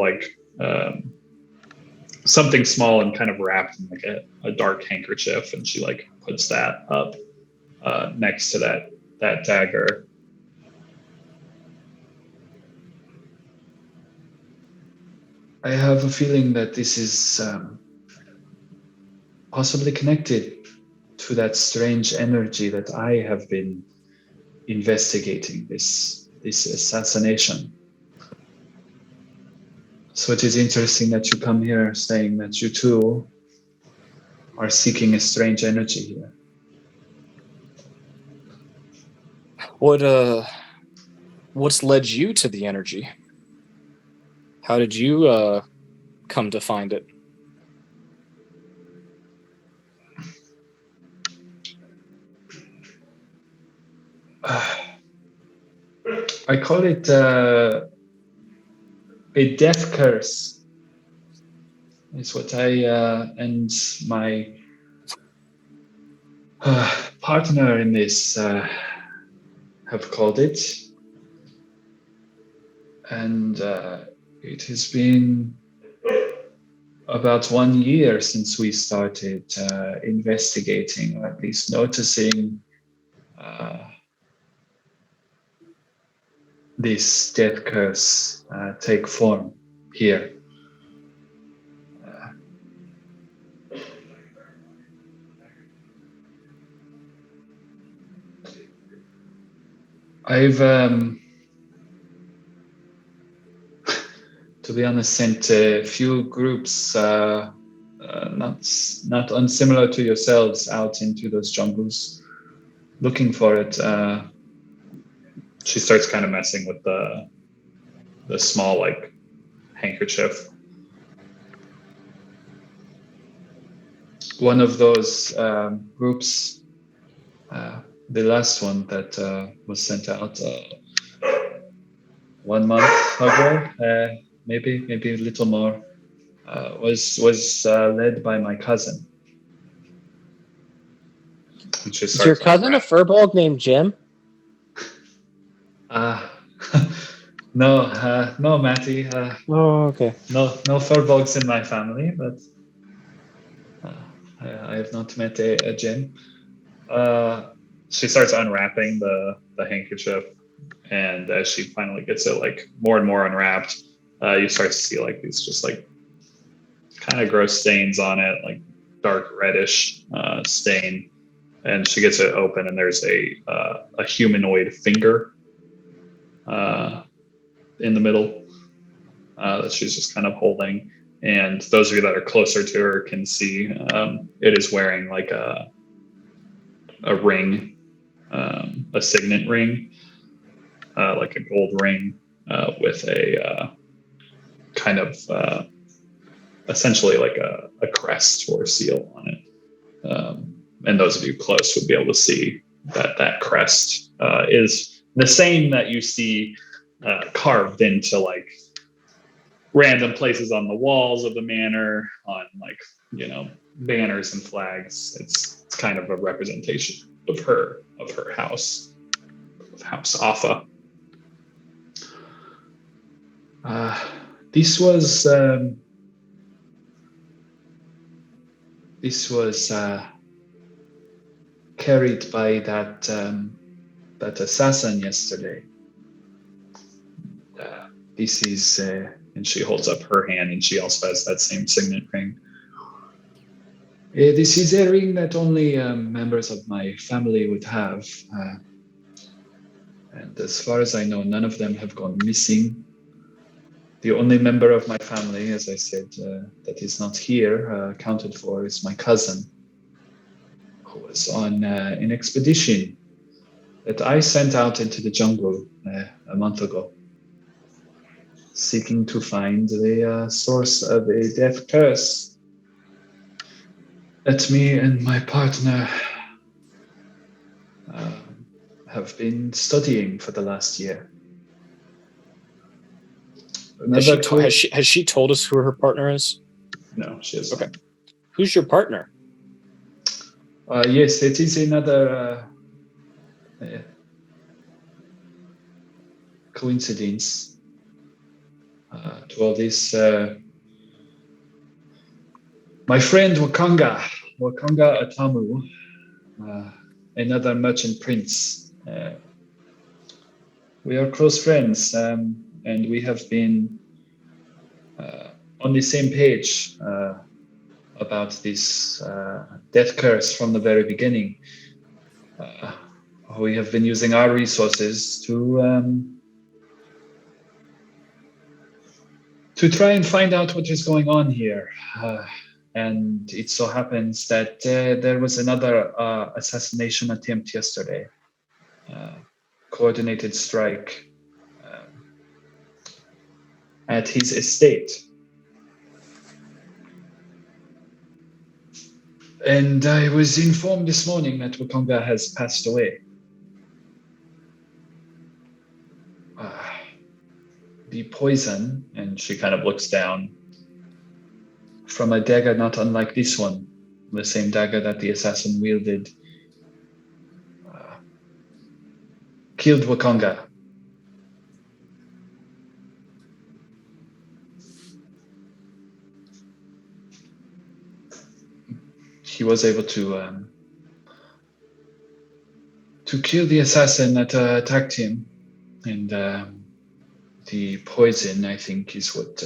something small and kind of wrapped in like a dark handkerchief, and she like puts that up next to that dagger. I have a feeling that this is possibly connected to that strange energy that I have been investigating, this assassination. So it is interesting that you come here saying that you too are seeking a strange energy here. What's led you to the energy? How did you come to find it? I call it a death curse. It's what I and my partner in this have called it. And it has been about 1 year since we started investigating, or at least noticing this death curse take form here. I've, to be honest, sent a few groups, not unsimilar to yourselves, out into those jungles, looking for it. She starts kind of messing with the small like handkerchief. One of those groups, the last one that was sent out 1 month ago, maybe a little more, was led by my cousin. Is your cousin a furbolg named Jim? No, Matty. Oh, okay. No furbolgs in my family, but I have not met a Jim. She starts unwrapping the handkerchief, and as she finally gets it like more and more unwrapped, you start to see like these just like kind of gross stains on it, like dark reddish stain. And she gets it open, and there's a humanoid finger in the middle that she's just kind of holding. And those of you that are closer to her can see it is wearing like a ring, a signet ring, like a gold ring with a kind of essentially like a crest or seal on it. And those of you close would be able to see that crest is the same that you see carved into like random places on the walls of the manor, on like, banners and flags. It's kind of a representation of her house, of House Alpha. This was carried by that assassin yesterday. This is, and she holds up her hand, and she also has that same signet ring. This is a ring that only members of my family would have. And as far as I know, none of them have gone missing. The only member of my family, as I said, that is not here, accounted for, is my cousin, who was on an expedition that I sent out into the jungle a month ago, seeking to find the source of a death curse that me and my partner have been studying for the last year. Has she told us who her partner is? No, she is. Okay. Who's your partner? Yes, it is another coincidence to all this. My friend Wakanga Atamu, another merchant prince. We are close friends, and we have been on the same page about this death curse from the very beginning. We have been using our resources to try and find out what is going on here. And it so happens that there was another assassination attempt yesterday. Coordinated strike at his estate. And I was informed this morning that Wakanga has passed away. The poison, and she kind of looks down, from a dagger not unlike this one, the same dagger that the assassin wielded, killed Wakanga. He was able to kill the assassin that attacked him, and the poison, I think, is what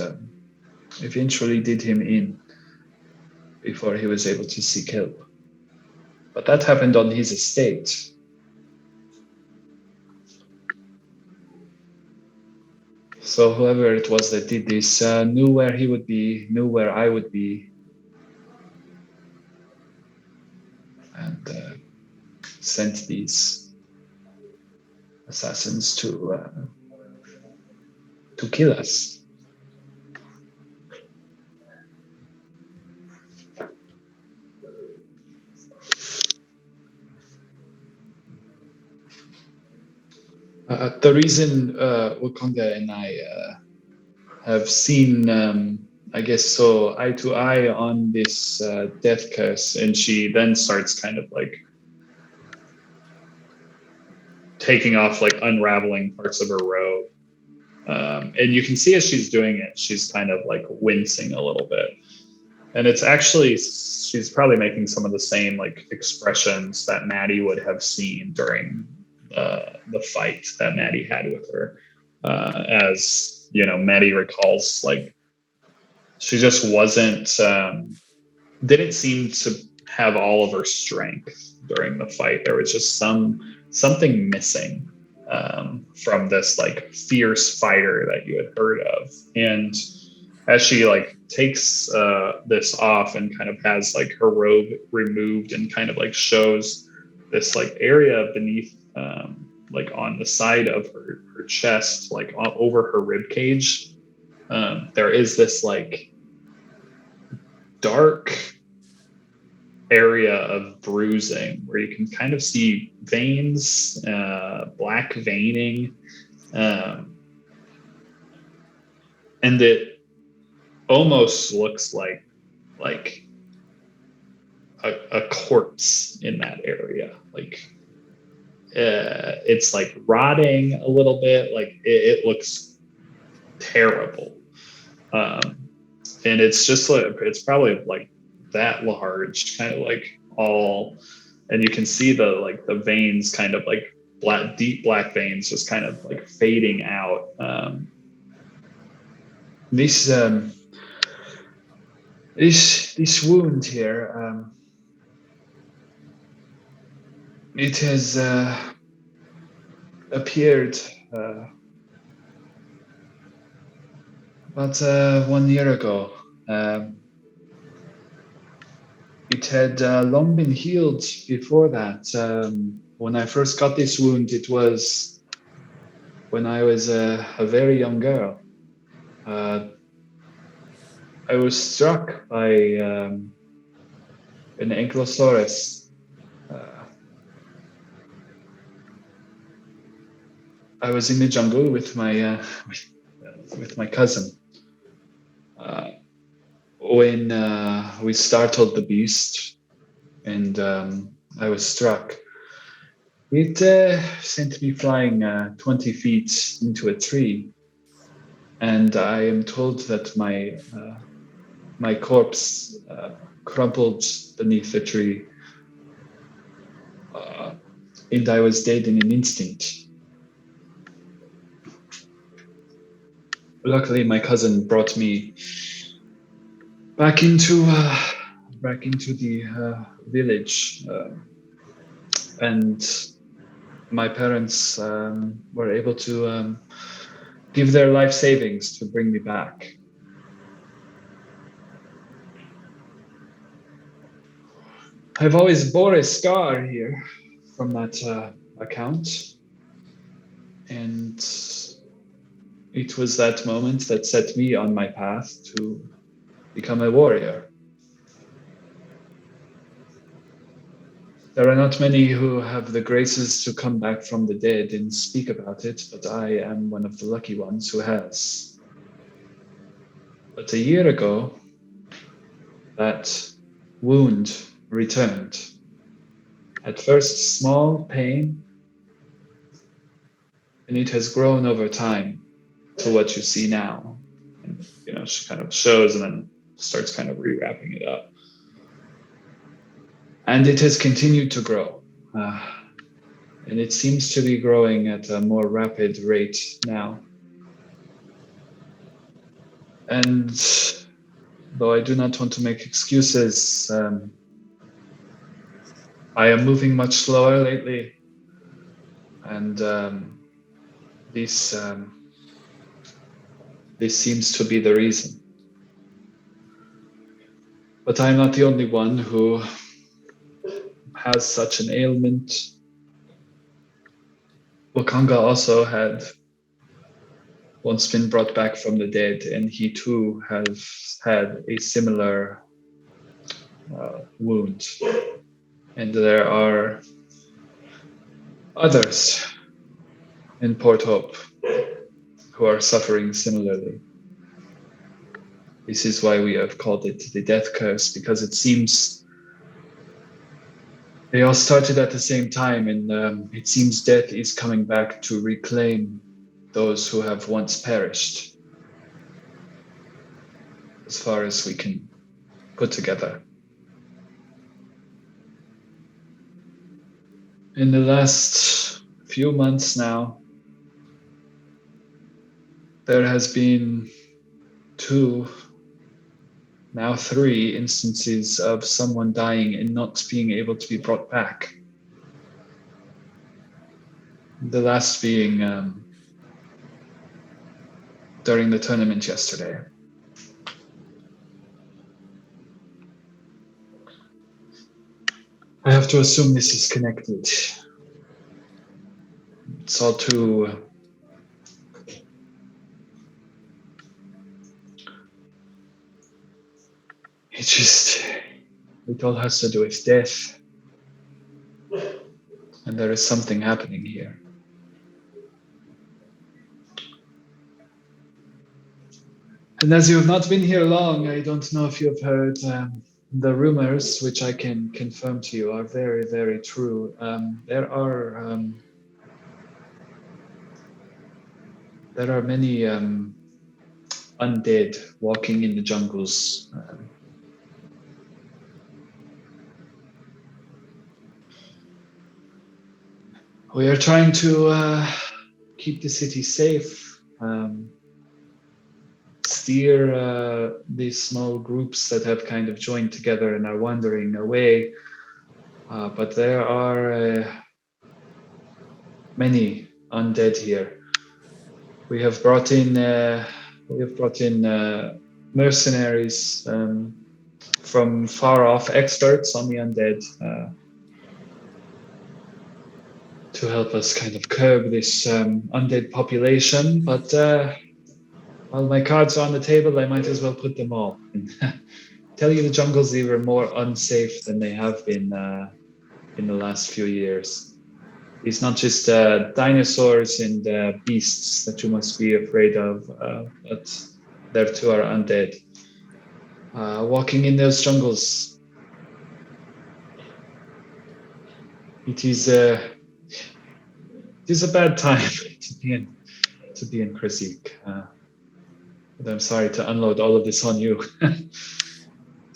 eventually did him in before he was able to seek help. But that happened on his estate. So whoever it was that did this knew where he would be, knew where I would be, and sent these assassins to kill us. The reason Wakanga and I have seen, I guess, so eye to eye on this death curse, and she then starts kind of like taking off, like unraveling parts of her robe. And you can see as she's doing it, she's kind of like wincing a little bit. And it's actually, she's probably making some of the same like expressions that Maddie would have seen during the fight that Maddie had with her. As, you know, Maddie recalls, like, she just wasn't, didn't seem to have all of her strength during the fight. There was just something missing from this like fierce fighter that you had heard of. And as she like takes this off and kind of has like her robe removed and kind of like shows this like area beneath, like on the side of her chest, like over her rib cage, there is this like dark area of bruising where you can kind of see veins, black veining, and it almost looks like a corpse in that area. Like it's like rotting a little bit. Like it looks terrible, and it's just like, it's probably like that large, kind of like all, and you can see the veins kind of like deep black veins just kind of like fading out. This wound here, it has appeared about 1 year ago. It had long been healed before that. When I first got this wound, it was when I was a very young girl. I was struck by an ankylosaurus. I was in the jungle with my cousin when we startled the beast, and I was struck. It sent me flying 20 feet into a tree, and I am told that my corpse crumpled beneath the tree, and I was dead in an instant. Luckily, my cousin brought me back into the village, and my parents were able to give their life savings to bring me back. I've always bore a scar here from that account, and it was that moment that set me on my path to become a warrior. There are not many who have the graces to come back from the dead and speak about it, but I am one of the lucky ones who has. But a year ago, that wound returned. At first, small pain, and it has grown over time to what you see now. And, she kind of shows and then starts kind of rewrapping it up. And it has continued to grow. And it seems to be growing at a more rapid rate now. And though I do not want to make excuses, I am moving much slower lately. And this seems to be the reason. But I'm not the only one who has such an ailment. Wakanga also had once been brought back from the dead, and he too has had a similar wound. And there are others in Port Hope who are suffering similarly. This is why we have called it the death curse, because it seems they all started at the same time, and it seems death is coming back to reclaim those who have once perished, as far as we can put together. In the last few months now, there has been 2, now 3 instances of someone dying and not being able to be brought back. The last being during the tournament yesterday. I have to assume this is connected. It's all too it all has to do with death. And there is something happening here. And as you have not been here long, I don't know if you have heard the rumors, which I can confirm to you are very, very true. There are many undead walking in the jungles. We are trying to keep the city safe, steer these small groups that have kind of joined together and are wandering away. But there are many undead here. We have brought in mercenaries from far off, experts on the undead, to help us kind of curb this undead population. But while my cards are on the table, I might as well put them all. Tell you the jungles are even more unsafe than they have been in the last few years. It's not just dinosaurs and beasts that you must be afraid of, but there too are undead walking in those jungles. It is a bad time to be in Krasik. But I'm sorry to unload all of this on you.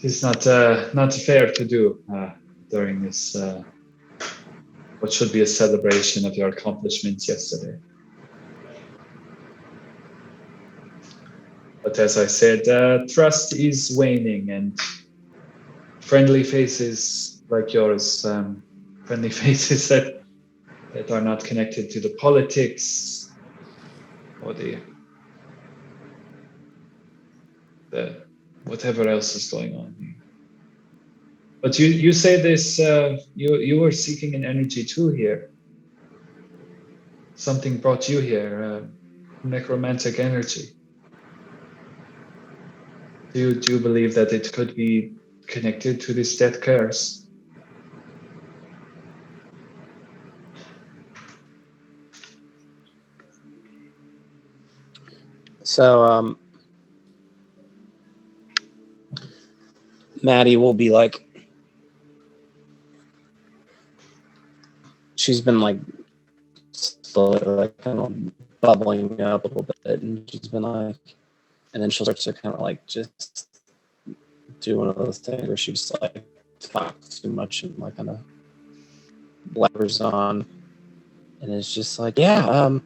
It's not fair to do during this what should be a celebration of your accomplishments yesterday. But as I said, trust is waning, and friendly faces like yours, friendly faces that are not connected to the politics or the whatever else is going on here. But you say this, you were seeking an energy too here. Something brought you here, necromantic energy. Do you believe that it could be connected to this death curse? So, Maddie will be like, she's been like slowly like kind of bubbling up a little bit, and she's been like, and then she'll start to kind of like just do one of those things where she just like talks too much and like kind of blabbers on, and it's just like, yeah,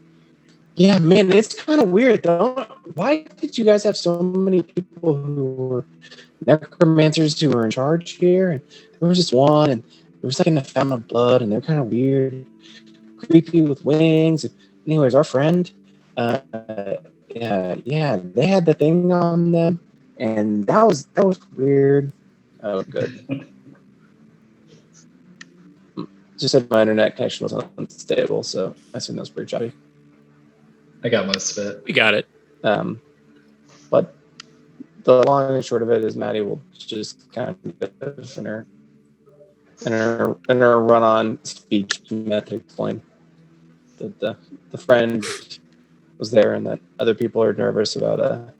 man, it's kind of weird though. Why did you guys have so many people who were necromancers who were in charge here? And there was just one, and it was like in the fountain of blood, and they're kind of weird, creepy with wings. Anyways, our friend, yeah, they had the thing on them, and that was weird. Oh, good. Just said my internet connection was unstable, so I assume that was pretty choppy. I got most of it. We got it. But the long and short of it is Maddie will just kind of in her run-on speech method explain that the friend was there and that other people are nervous about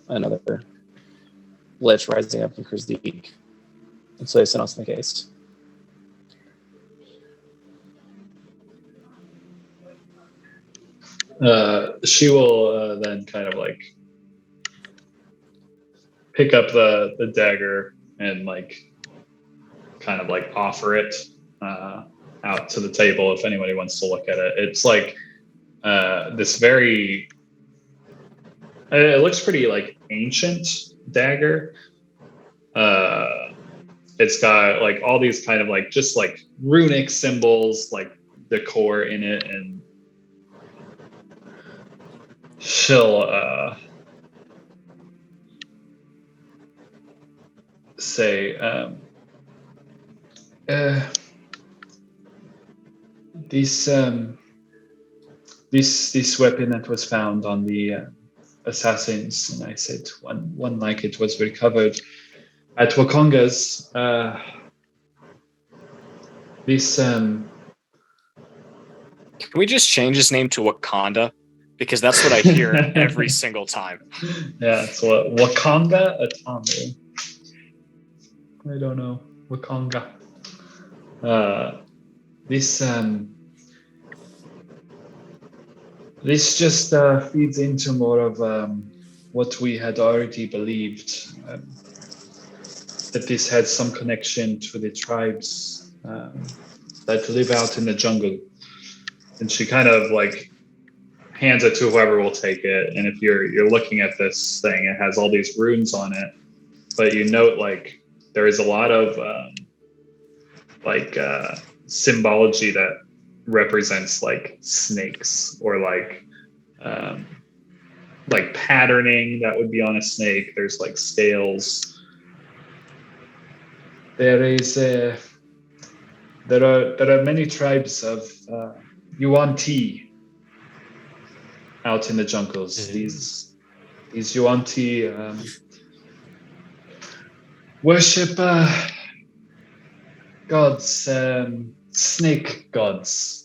another lich rising up in Krasik. And so they sent us the case. She will then kind of like pick up the dagger and like kind of like offer it out to the table if anybody wants to look at it. It's like this very it looks pretty like ancient dagger. It's got like all these kind of like just like runic symbols, like decor in it, and she'll say, this weapon that was found on the assassins, and I said one like it was recovered at Wakonga's. Can we just change his name to Wakanda? Because that's what I hear every single time. Yeah, it's what Wakanga Atami. I don't know. Wakanga. This just feeds into more of what we had already believed, that this had some connection to the tribes that live out in the jungle. And she kind of like hands it to whoever will take it. And if you're looking at this thing, it has all these runes on it, but you note like there is a lot of symbology that represents like snakes or like patterning that would be on a snake. There's like scales. There are many tribes of Yuan-Ti out in the jungles. Mm-hmm. These Yuan-Ti worship gods, snake gods.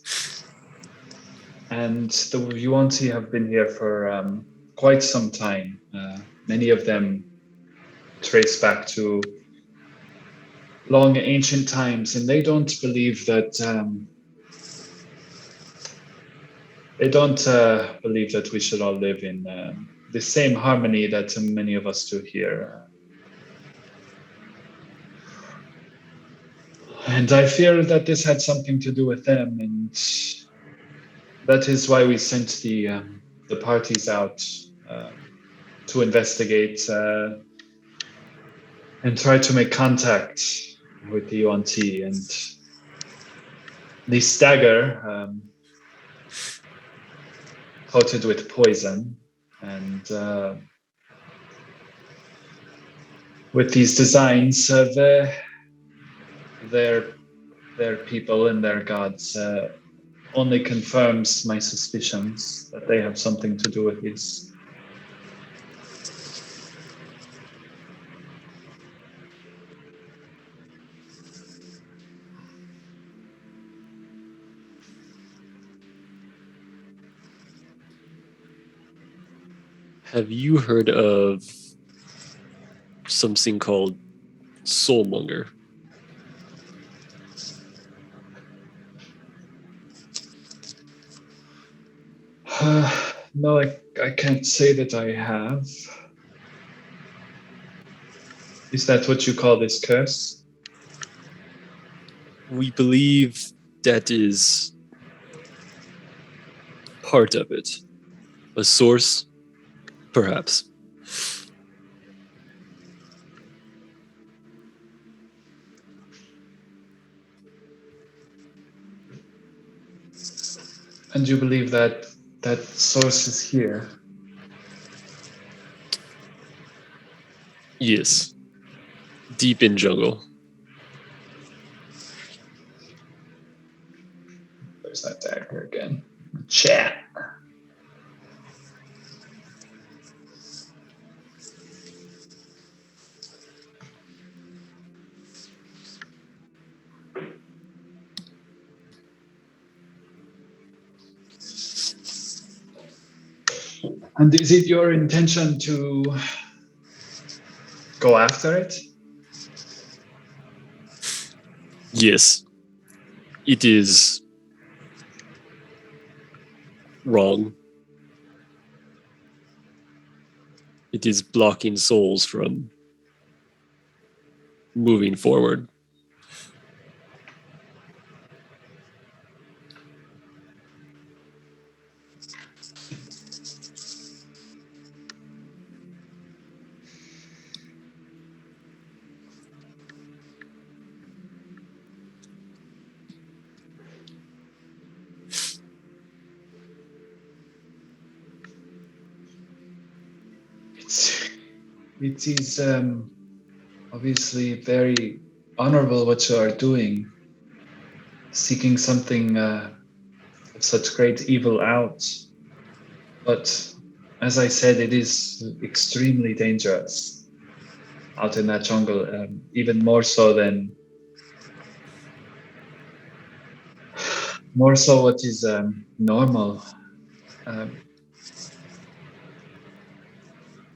And the Yuan-Ti have been here for quite some time. Many of them trace back to long ancient times, and they don't believe that. They don't believe that we should all live in the same harmony that many of us do here. And I fear that this had something to do with them, and that is why we sent the parties out to investigate and try to make contact with the UNT. And the stagger, coated with poison, and with these designs of their people and their gods, only confirms my suspicions that they have something to do with this. Have you heard of something called Soulmonger? No, I can't say that I have. Is that what you call this curse? We believe that is part of it. A source, perhaps. And you believe that that source is here? Yes. Deep in jungle. There's that dagger again. Chat. And is it your intention to go after it? Yes. It is wrong. It is blocking souls from moving forward. It is obviously very honorable what you are doing, seeking something of such great evil out. But as I said, it is extremely dangerous out in that jungle, even more so what is normal.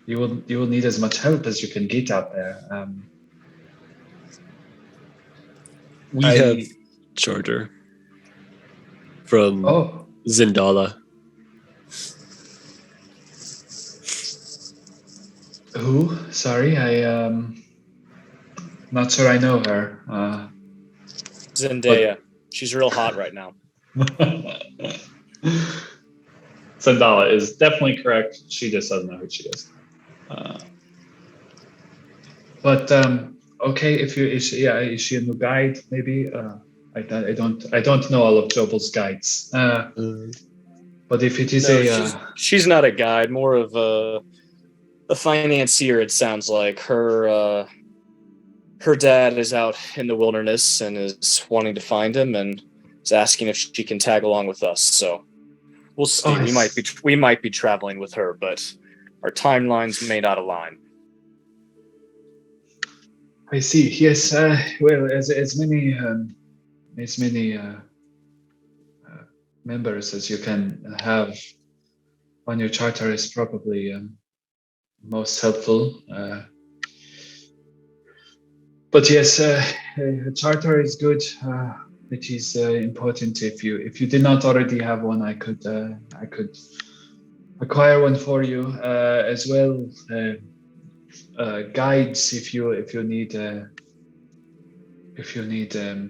You will need as much help as you can get out there. We have charter from Zindala. Who? Sorry, not sure I know her. Zendaya. She's real hot right now. Zendala is definitely correct. She just doesn't know who she is. But okay, is she a new guide? Maybe I don't know all of Jovel's guides. But if it is she's not a guide, more of a financier. It sounds like her dad is out in the wilderness and is wanting to find him and is asking if she can tag along with us. So we'll see. We might be traveling with her, but our timelines may not align. I see. Yes. Well, as many members as you can have on your charter is probably most helpful. But yes, a charter is good. It is important. If you did not already have one, I could acquire one for you as well. Guides if you need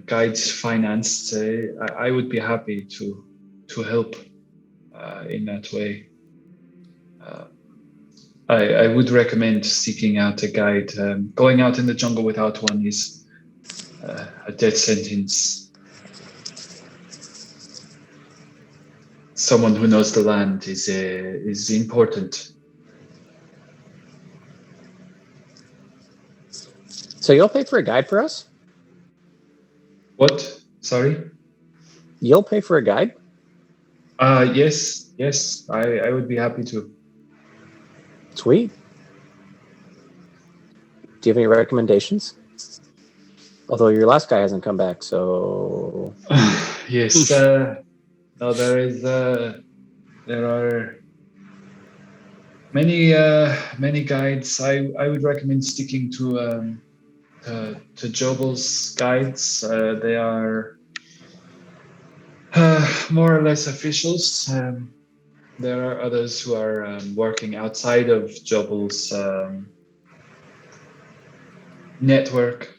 guides financed. I would be happy to help in that way. I would recommend seeking out a guide. Going out in the jungle without one is a death sentence. Someone who knows the land is important. So you'll pay for a guide for us? What? Sorry? You'll pay for a guide? Yes, I would be happy to. Sweet. Do you have any recommendations? Although your last guy hasn't come back, so Yes, no, there are many guides. I would recommend sticking to Jobel's guides. They are more or less officials. There are others who are working outside of Jobel's network.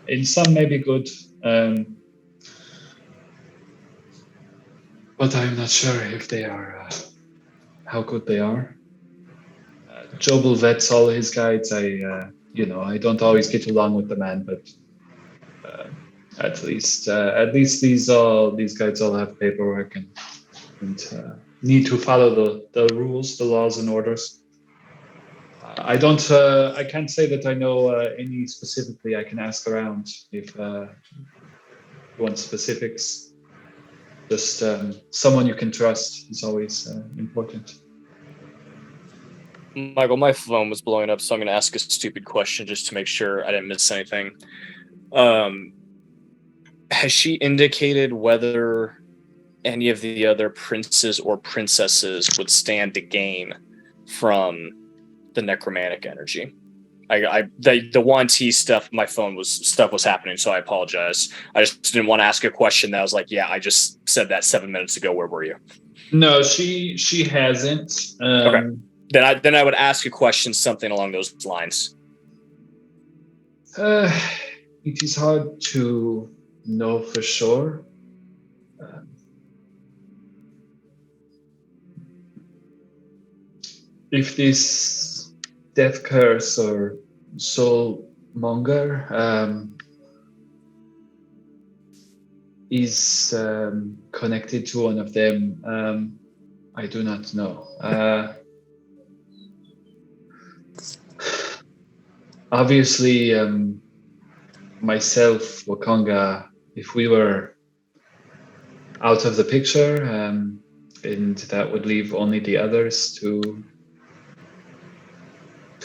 In some may be good, but I'm not sure if they are how good they are. Jobel vets all his guides. I don't always get along with the man, but at least these guides all have paperwork and need to follow the rules, the laws and orders. I can't say that I know any specifically. I can ask around if you want specifics. Just someone you can trust is always important. Michael, my phone was blowing up, so I'm going to ask a stupid question just to make sure I didn't miss anything. Has she indicated whether any of the other princes or princesses would stand to gain from the necromantic energy? The Yuan Ti stuff, my phone was happening, so I apologize. I just didn't want to ask a question that was like, yeah, I just said that 7 minutes ago. Where were you? No, she hasn't. Okay. Then I would ask a question something along those lines. It is hard to know for sure. If this death curse or soul monger is connected to one of them, I do not know. Obviously, myself, Wakanga, if we were out of the picture, and that would leave only the others to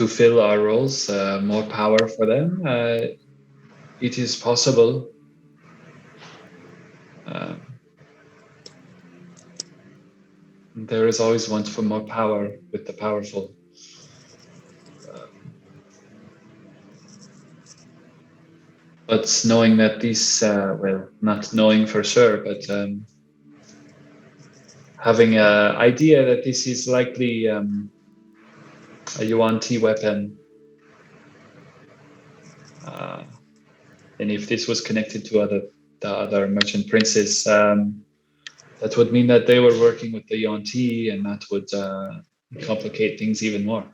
fill our roles, more power for them. It is possible. There is always want for more power with the powerful. But knowing that these, not knowing for sure, but having an idea that this is likely a Yuan Ti weapon, and if this was connected to the other merchant princes, that would mean that they were working with the Yuan Ti, and that would complicate things even more.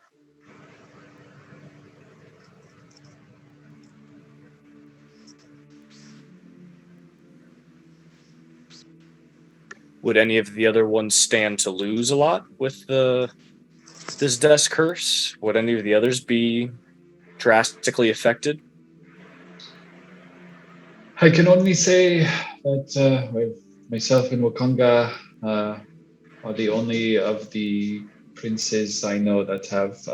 Would any of the other ones stand to lose a lot with this death curse? Would any of the others be drastically affected? I can only say that myself and Wakanga are the only of the princes I know that have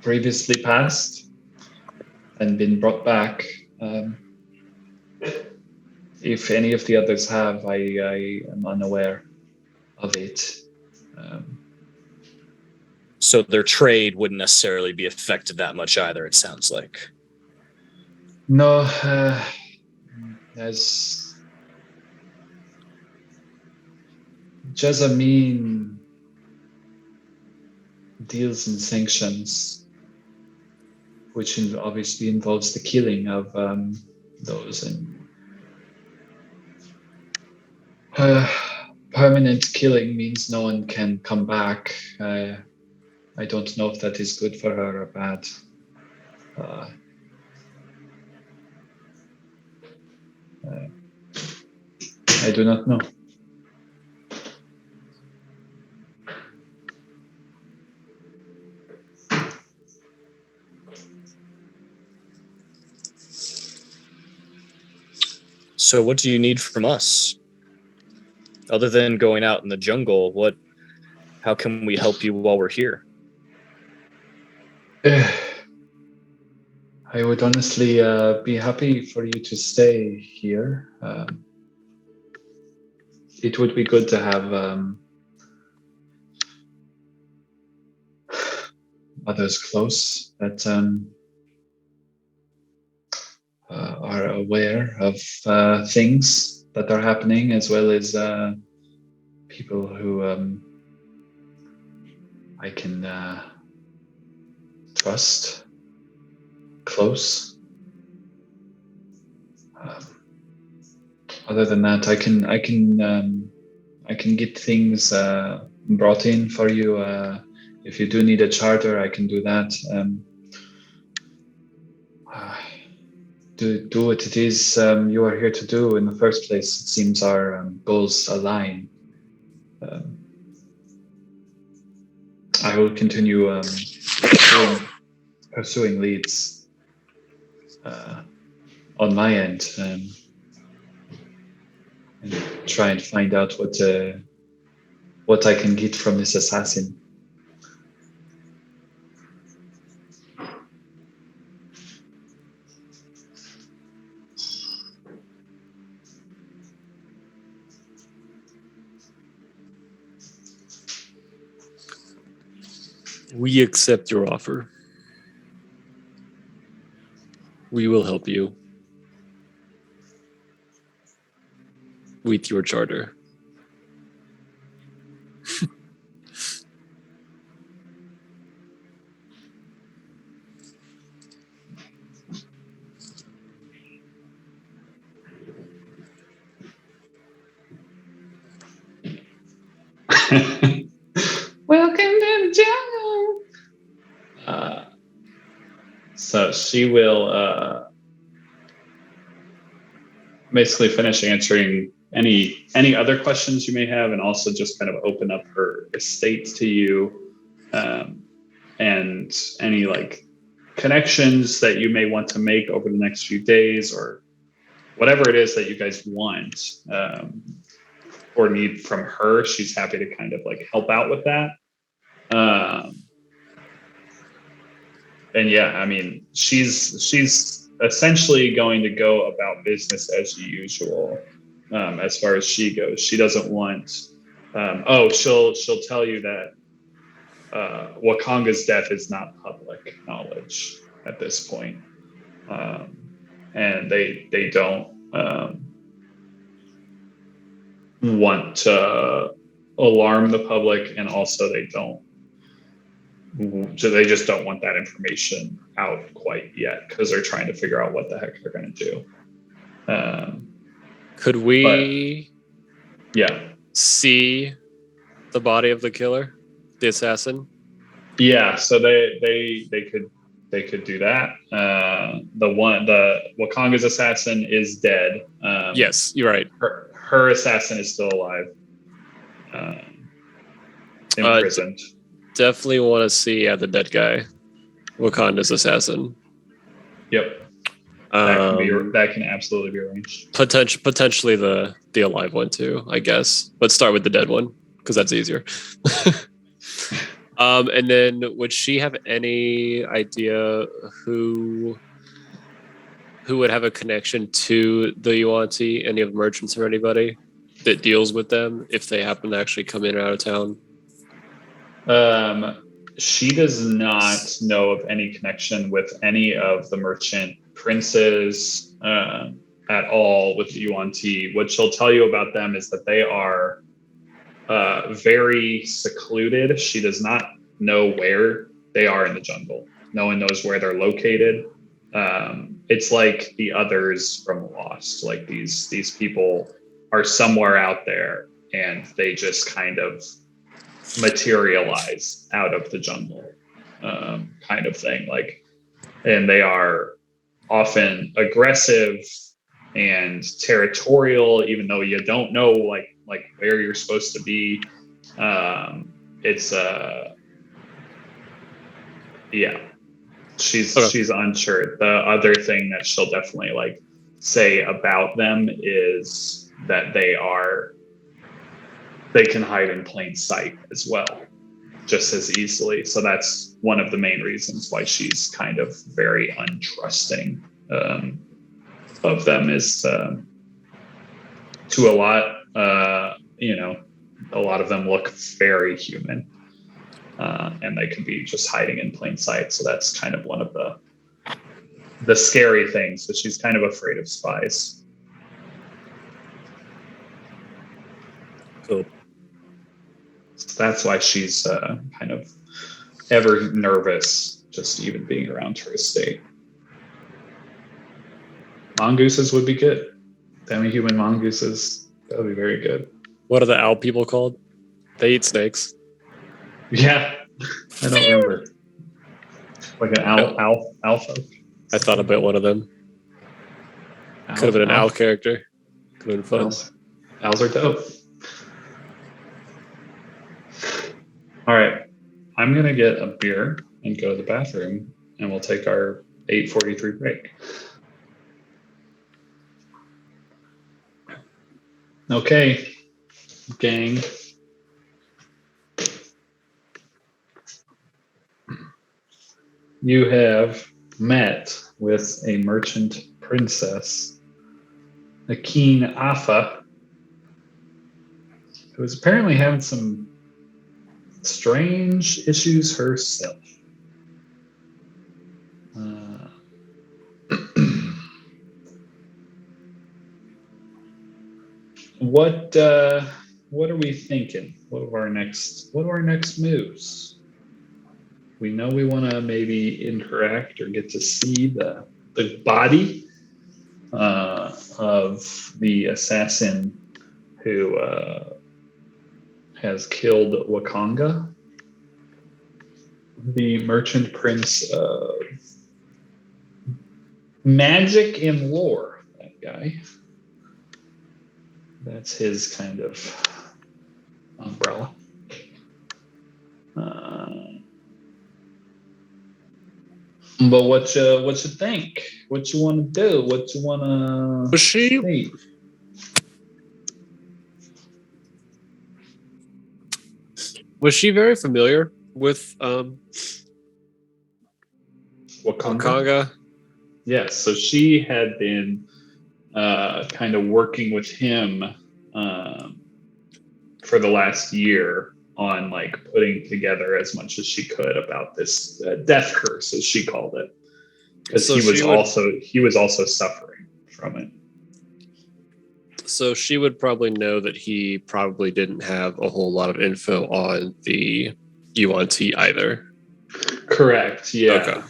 previously passed and been brought back. If any of the others have, I am unaware of it. So their trade wouldn't necessarily be affected that much either, it sounds like. No, as Jessamine deals in sanctions, which obviously involves the killing of those and permanent killing means no one can come back. I don't know if that is good for her or bad. I do not know. So, what do you need from us? Other than going out in the jungle, how can we help you while we're here? I would honestly be happy for you to stay here. It would be good to have others close that are aware of things that are happening, as well as people who I can trust close. Other than that, I can get things brought in for you. If you do need a charter, I can do that. Do what it is you are here to do in the first place. It seems our goals align. I will continue pursuing leads on my end and try and find out what I can get from this assassin. We accept your offer. We will help you with your charter. Welcome to the jungle. So she will basically finish answering any other questions you may have, and also just kind of open up her estate to you, and any like connections that you may want to make over the next few days, or whatever it is that you guys want or need from her. She's happy to kind of like help out with that. And yeah, I mean, she's essentially going to go about business as usual, as far as she goes. She doesn't want. She'll tell you that Wakonga's death is not public knowledge at this point, and they don't want to alarm the public, and also they just don't want that information out quite yet because they're trying to figure out what the heck they're going to do. Could we see the body of the killer, the assassin? Yeah, so they could do that. The Wakonga's assassin is dead. Yes, you're right. Her assassin is still alive, imprisoned. Definitely want to see the dead guy, Wakanda's assassin. Yep. That can absolutely be arranged. Potentially the alive one too, I guess. Let's start with the dead one because that's easier. And then would she have any idea who would have a connection to the Yuan-Ti, any of the merchants or anybody that deals with them if they happen to actually come in or out of town? She does not know of any connection with any of the merchant princes at all with the Yuan Ti. What she'll tell you about them is that they are very secluded. She does not know where they are in the jungle. No one knows where they're located. It's like the others from Lost. Like these people are somewhere out there, and they just kind of materialize out of the jungle, kind of thing. Like, and they are often aggressive and territorial, even though you don't know like where you're supposed to be. It's yeah. She's unsure. The other thing that she'll definitely like say about them is that they can hide in plain sight as well, just as easily. So that's one of the main reasons why she's kind of very untrusting of them, is to a lot, a lot of them look very human. And they could be just hiding in plain sight. So that's kind of one of the scary things. So she's kind of afraid of spies. Cool. So that's why she's kind of ever nervous, just even being around her estate. Mongooses would be good. Demi-human mongooses, that would be very good. What are the owl people called? They eat snakes. Yeah, I don't remember. Like an alpha. I thought about one of them. Could have been an owl character. Could have been fun. Owls are dope. All right, I'm gonna get a beer and go to the bathroom, and we'll take our 8:43 break. Okay, gang. You have met with a merchant princess, Akin Afa, who is apparently having some strange issues herself. What are we thinking? What are our next moves? We know we want to maybe interact or get to see the body of the assassin who has killed Wakanga, the merchant prince of magic and lore. That guy. That's his kind of umbrella. But what you think? What you want to do? What you want to? Was she? See? Was she very familiar with Wakanga? Yes. So she had been kind of working with him for the last year on like putting together as much as she could about this death curse, as she called it, because So he was also suffering from it. So she would probably know that he probably didn't have a whole lot of info on the Yuan Ti either. Correct. Yeah.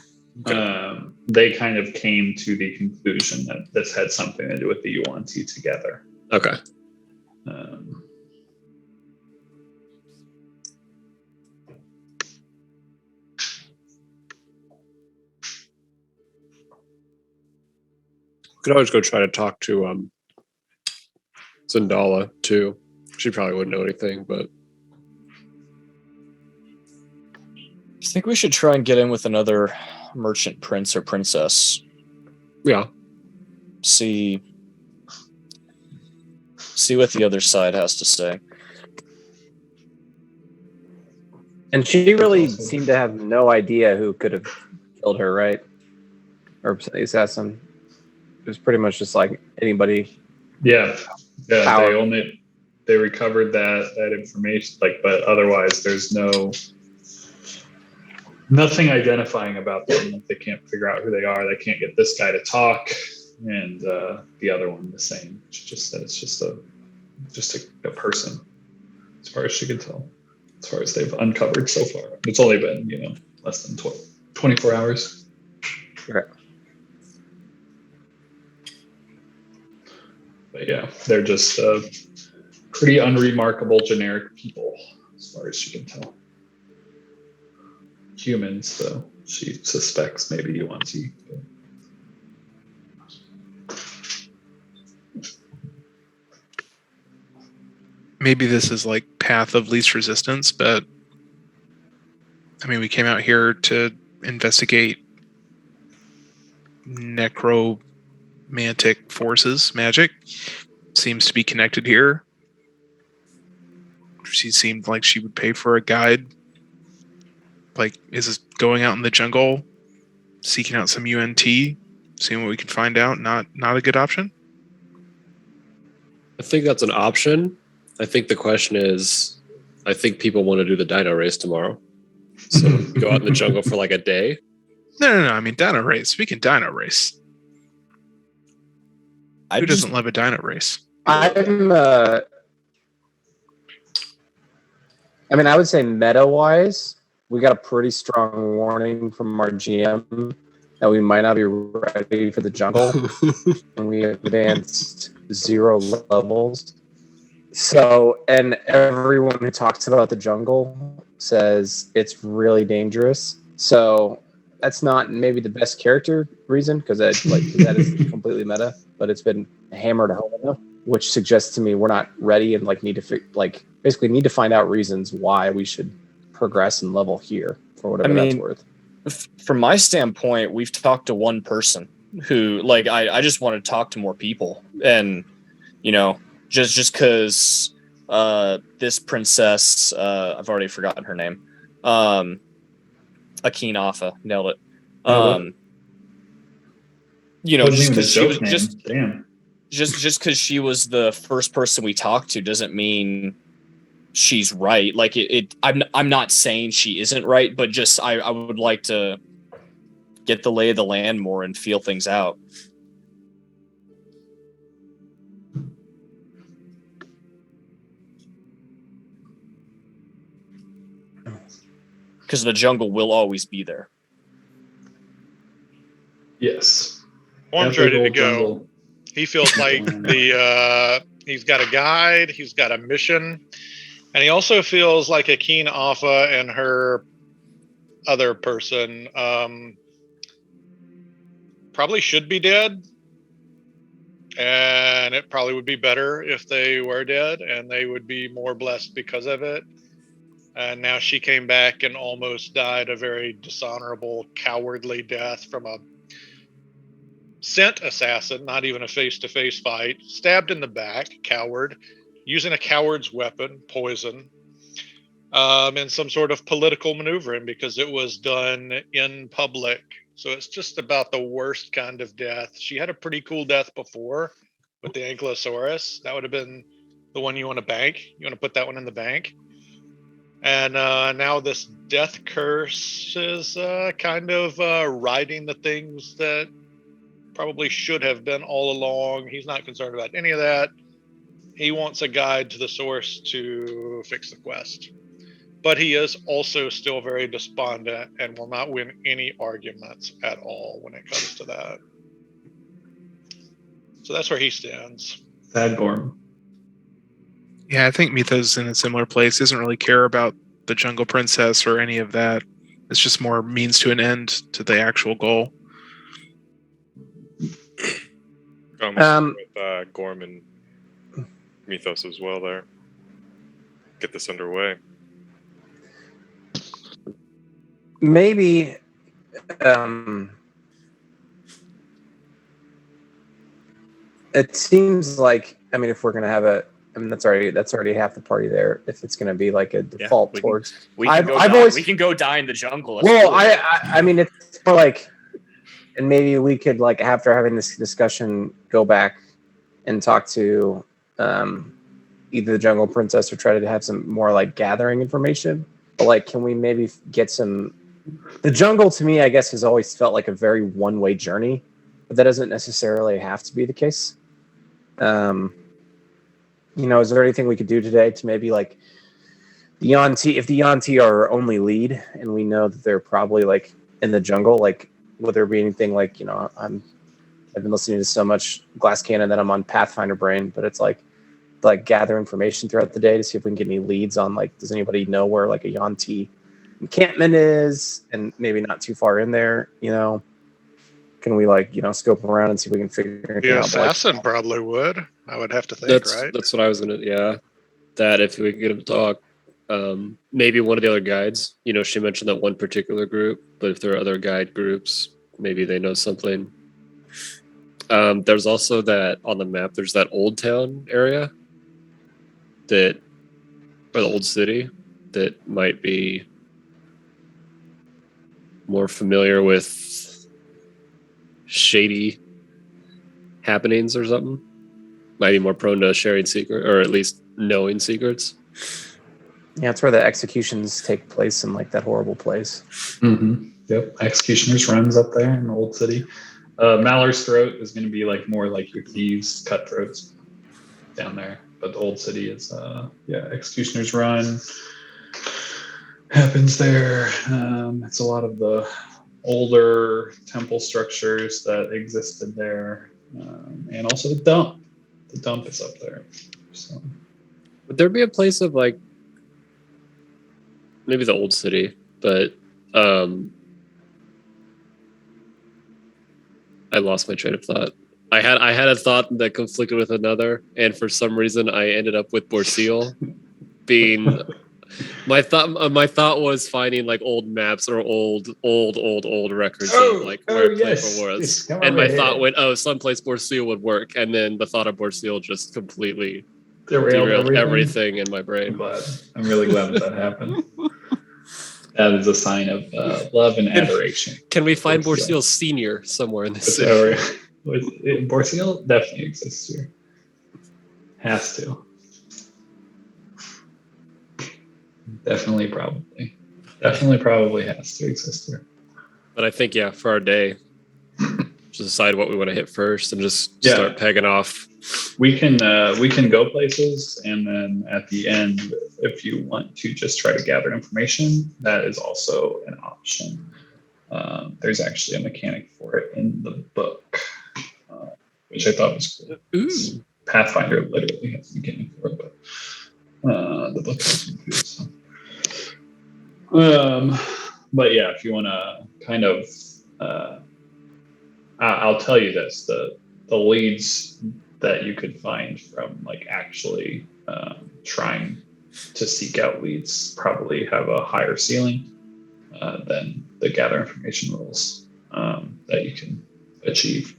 Okay. They kind of came to the conclusion that this had something to do with the Yuan Ti together. Okay. Could always go try to talk to Zendala too. She probably wouldn't know anything, but I think we should try and get in with another merchant prince or princess. yeah. See what the other side has to say. And she really seemed to have no idea who could have killed her, right? Or the assassin. It was pretty much just like anybody. Yeah. Power. They recovered that information, like, but otherwise there's no nothing identifying about them. Like they can't figure out who they are. They can't get this guy to talk, and the other one the same. She just said it's just a person, as far as she can tell, as far as they've uncovered so far. It's only been less than 24 hours. Right. But yeah, they're just pretty unremarkable generic people, as far as she can tell. Humans, though, she suspects maybe Yuan-Ti. Maybe this is like path of least resistance, but I mean, we came out here to investigate necromantic forces. Magic seems to be connected here. She seemed like she would pay for a guide. Like, is this going out in the jungle, seeking out some UNT, seeing what we can find out? Not a good option? I think that's an option. I think the question is, I think people want to do the dino race tomorrow. So go out in the jungle for like a day. No. I mean, dino race. We can dino race. Who doesn't love a dino race? I mean, I would say meta-wise, we got a pretty strong warning from our GM that we might not be ready for the jungle, and we advanced 0 levels. So, and everyone who talks about the jungle says it's really dangerous. So that's not maybe the best character reason, because that is completely meta, but it's been hammered home enough, which suggests to me we're not ready and need to find out reasons why we should progress and level here for whatever that's worth. From my standpoint, we've talked to one person who, I just want to talk to more people, and just because this princess, I've already forgotten her name, Akin Alpha, nailed it. Just because she was just because she was the first person we talked to doesn't mean she's right. I'm not saying she isn't right, but just I would like to get the lay of the land more and feel things out. Because the jungle will always be there. Yes. Orm's ready to go. He feels like he's got a guide, he's got a mission, and he also feels like Akin Alpha and her other person probably should be dead, and it probably would be better if they were dead, and they would be more blessed because of it. And now she came back and almost died a very dishonorable, cowardly death from a scent assassin, not even a face-to-face fight, stabbed in the back, coward, using a coward's weapon, poison, and some sort of political maneuvering because it was done in public. So it's just about the worst kind of death. She had a pretty cool death before with the Ankylosaurus. That would have been the one you want to bank. You want to put that one in the bank. And now this death curse is kind of riding the things that probably should have been all along. He's not concerned about any of that. He wants a guide to the source to fix the quest. But he is also still very despondent and will not win any arguments at all when it comes to that. So that's where he stands. Sad Gorm. Yeah, I think Mitha's in a similar place. Doesn't really care about the Jungle Princess or any of that. It's just more means to an end to the actual goal. With Gorm and Mythos as well there. Get this underway. Maybe it seems like, I mean, if we're gonna have that's already half the party there. If it's gonna be like a default towards, we can go die in the jungle. Well, I mean, it's for like, and maybe we could, like, after having this discussion, go back and talk to either the Jungle Princess or try to have some more like gathering information. But like, can we maybe get some the jungle to me, I guess, has always felt like a very one-way journey, but that doesn't necessarily have to be the case. Is there anything we could do today to maybe like the Yanti, if the Yanti are our only lead, and we know that they're probably like in the jungle, like would there be anything like I've been listening to so much Glass Cannon that I'm on Pathfinder brain, but it's like gather information throughout the day to see if we can get any leads on like does anybody know where like a Yanti encampment is, and maybe not too far in there, can we scope around and see if we can figure anything The out? assassin probably would. I would have to think, That's right? that's what I was gonna. Yeah, that if we could get him to talk, maybe one of the other guides. She mentioned that one particular group, but if there are other guide groups, maybe they know something. There's also that on the map. There's that old town area or the old city that might be more familiar with shady happenings or something. Might be more prone to sharing secret, or at least knowing secrets. Yeah, it's where the executions take place in like that horrible place. Mm-hmm. Yep. Executioner's runs up there in the old city. Mallar's Throat is going to be like more like your thieves, cutthroats down there. But the old city is, Executioner's Run happens there. It's a lot of the older temple structures that existed there, and also the dump. The dump is up there. So. Would there be a place of like maybe the old city, but I lost my train of thought. I had a thought that conflicted with another, and for some reason I ended up with Borseal being my thought was finding like old maps or old records of like where Playful was. And my thought went, someplace Borseal would work, and then the thought of Borseal just completely derailed everything in my brain. I'm really glad that happened. That is a sign of love and adoration. Can we find Borseal Senior somewhere in this area? Borseal definitely exists here. Has to. Definitely, probably has to exist here. But I think, for our day, just decide what we want to hit first and just start pegging off. We can go places, and then at the end, if you want to just try to gather information, that is also an option. There's actually a mechanic for it in the book, which I thought was cool. Ooh. Pathfinder literally has a mechanic for it, but the book doesn't do so. But yeah, if you want to kind of, I'll tell you this: the leads that you could find from like actually trying to seek out leads probably have a higher ceiling than the gather information rules that you can achieve.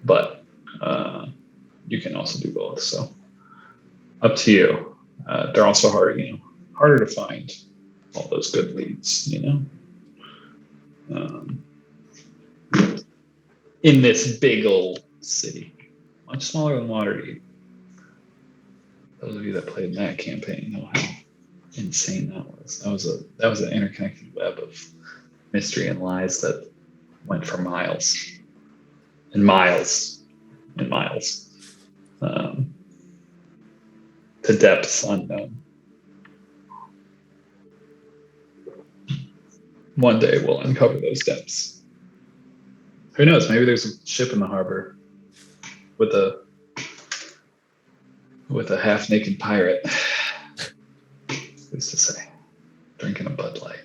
But you can also do both. So up to you. They're also harder to find all those good leads, in this big old city, much smaller than Waterdeep. Those of you that played in that campaign know how insane that was. That was an interconnected web of mystery and lies that went for miles and miles and miles to depths unknown. One day we'll uncover those depths. Who knows? Maybe there's a ship in the harbor with a half-naked pirate. Who's to say? Drinking a Bud Light.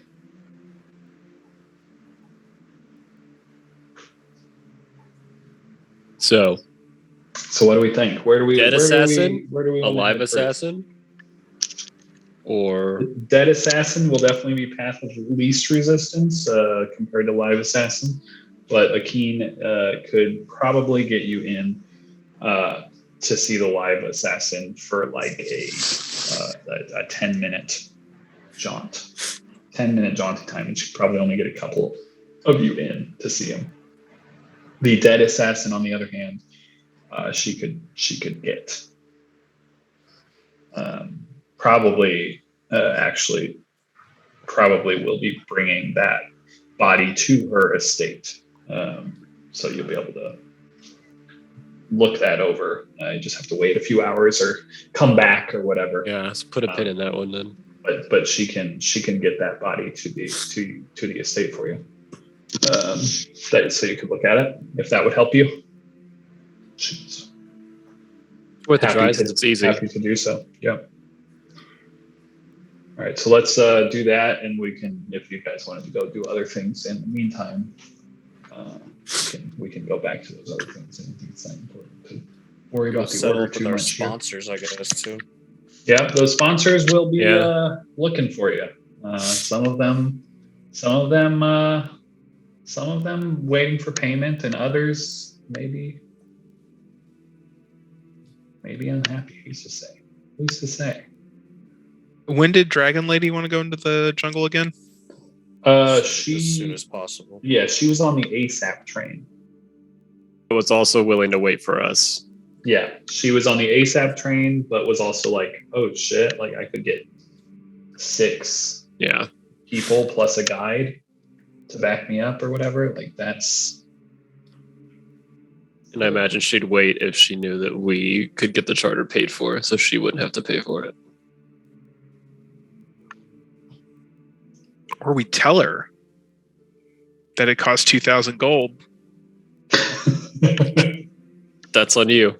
So what do we think? Where do we? Dead assassin? Where do we? Alive assassin? Or Dead assassin will definitely be path of least resistance compared to live assassin, but Akeen could probably get you in to see the live assassin for like a 10-minute jaunt. 10-minute jaunty time, and she'd probably only get a couple of you in to see him. The dead assassin, on the other hand, she could get probably will be bringing that body to her estate. So you'll be able to look that over. You just have to wait a few hours or come back or whatever. Yeah, let's put a pin in that one then. But she can get that body to the estate for you. So you could look at it if that would help you. She's Worth a happy try to- since it's easy. Happy to do so. Yeah. All right, so let's do that, and we can, if you guys wanted to go do other things in the meantime, we can go back to those other things. I don't think it's that important to worry about the Settle order up with too our much here. sponsors, I guess, too. Yeah, those sponsors will be Yeah. looking for you. Some of them waiting for payment, and others maybe unhappy. Who's to say? When did Dragon Lady want to go into the jungle again? As soon as possible. Yeah, she was on the ASAP train. It was also willing to wait for us. Yeah, she was on the ASAP train, but was also like, oh shit, like I could get 6 Yeah. people plus a guide to back me up or whatever. Like that's And I imagine she'd wait if she knew that we could get the charter paid for, so she wouldn't have to pay for it. Or we tell her that it costs 2,000 gold. That's on you.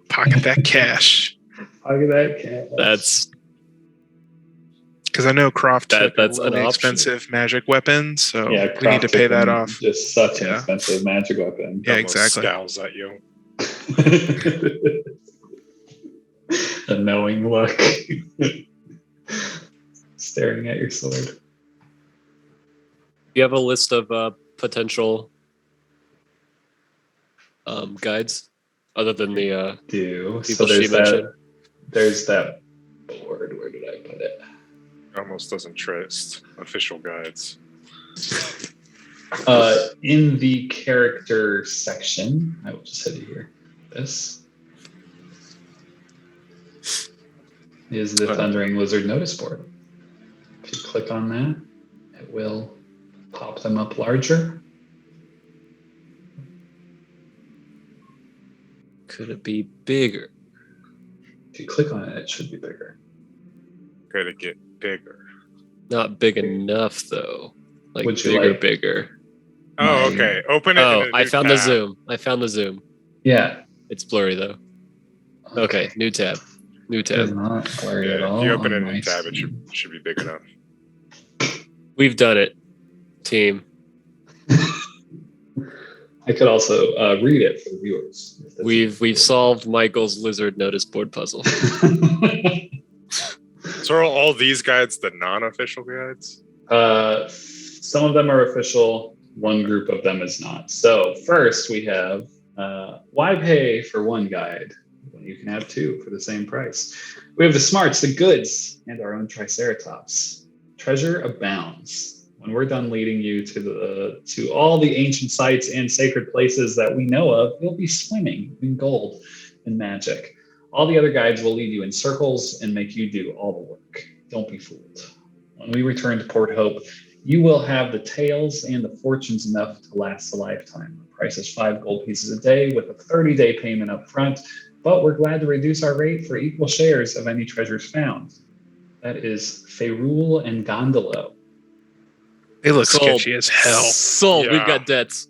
Pocket that cash. Look at that cat. That's Because I know Croft took that's a an really option. expensive magic weapon, so Yeah, we need to pay that off. Just such an Yeah. expensive magic weapon. Yeah, Almost exactly. Scowls at you. A knowing look. Staring at your sword. you have a list of potential guides other than the Do people so she mentioned. there's that board. Where did I put it? Almost doesn't trust official guides. In the character section, I will just hit it here. This is the Thundering Lizard notice board. If you click on that, it will pop them up larger. Could it be bigger? If you click on it, it should be bigger. Got to get bigger. Not big enough though. Like Would you bigger, like- bigger. Oh, Mine. okay. Open it. Oh, in a I new found the tab. zoom. I found the zoom. Yeah. It's blurry though. Okay, new tab. New It's tab. not blurry Yeah, at all. if you open it on in my a tab, it screen. should be big enough. We've done it, team. I could also read it for the viewers. if that's We've solved Michael's lizard notice board puzzle. So are all these guides the non-official guides? Some of them are official. One group of them is not. So first we have why pay for one guide when you can have 2 for the same price? We have the smarts, the goods, and our own Triceratops. Treasure abounds. When we're done leading you to all the ancient sites and sacred places that we know of, you'll be swimming in gold and magic. All the other guides will lead you in circles and make you do all the work. Don't be fooled. When we return to Port Hope, you will have the tales and the fortunes enough to last a lifetime. The price is 5 gold pieces a day with a 30-day payment up front, but we're glad to reduce our rate for equal shares of any treasures found. That is Ferul and Gondolo. They look Sold. sketchy as hell. Sold. We've Yeah. got debts.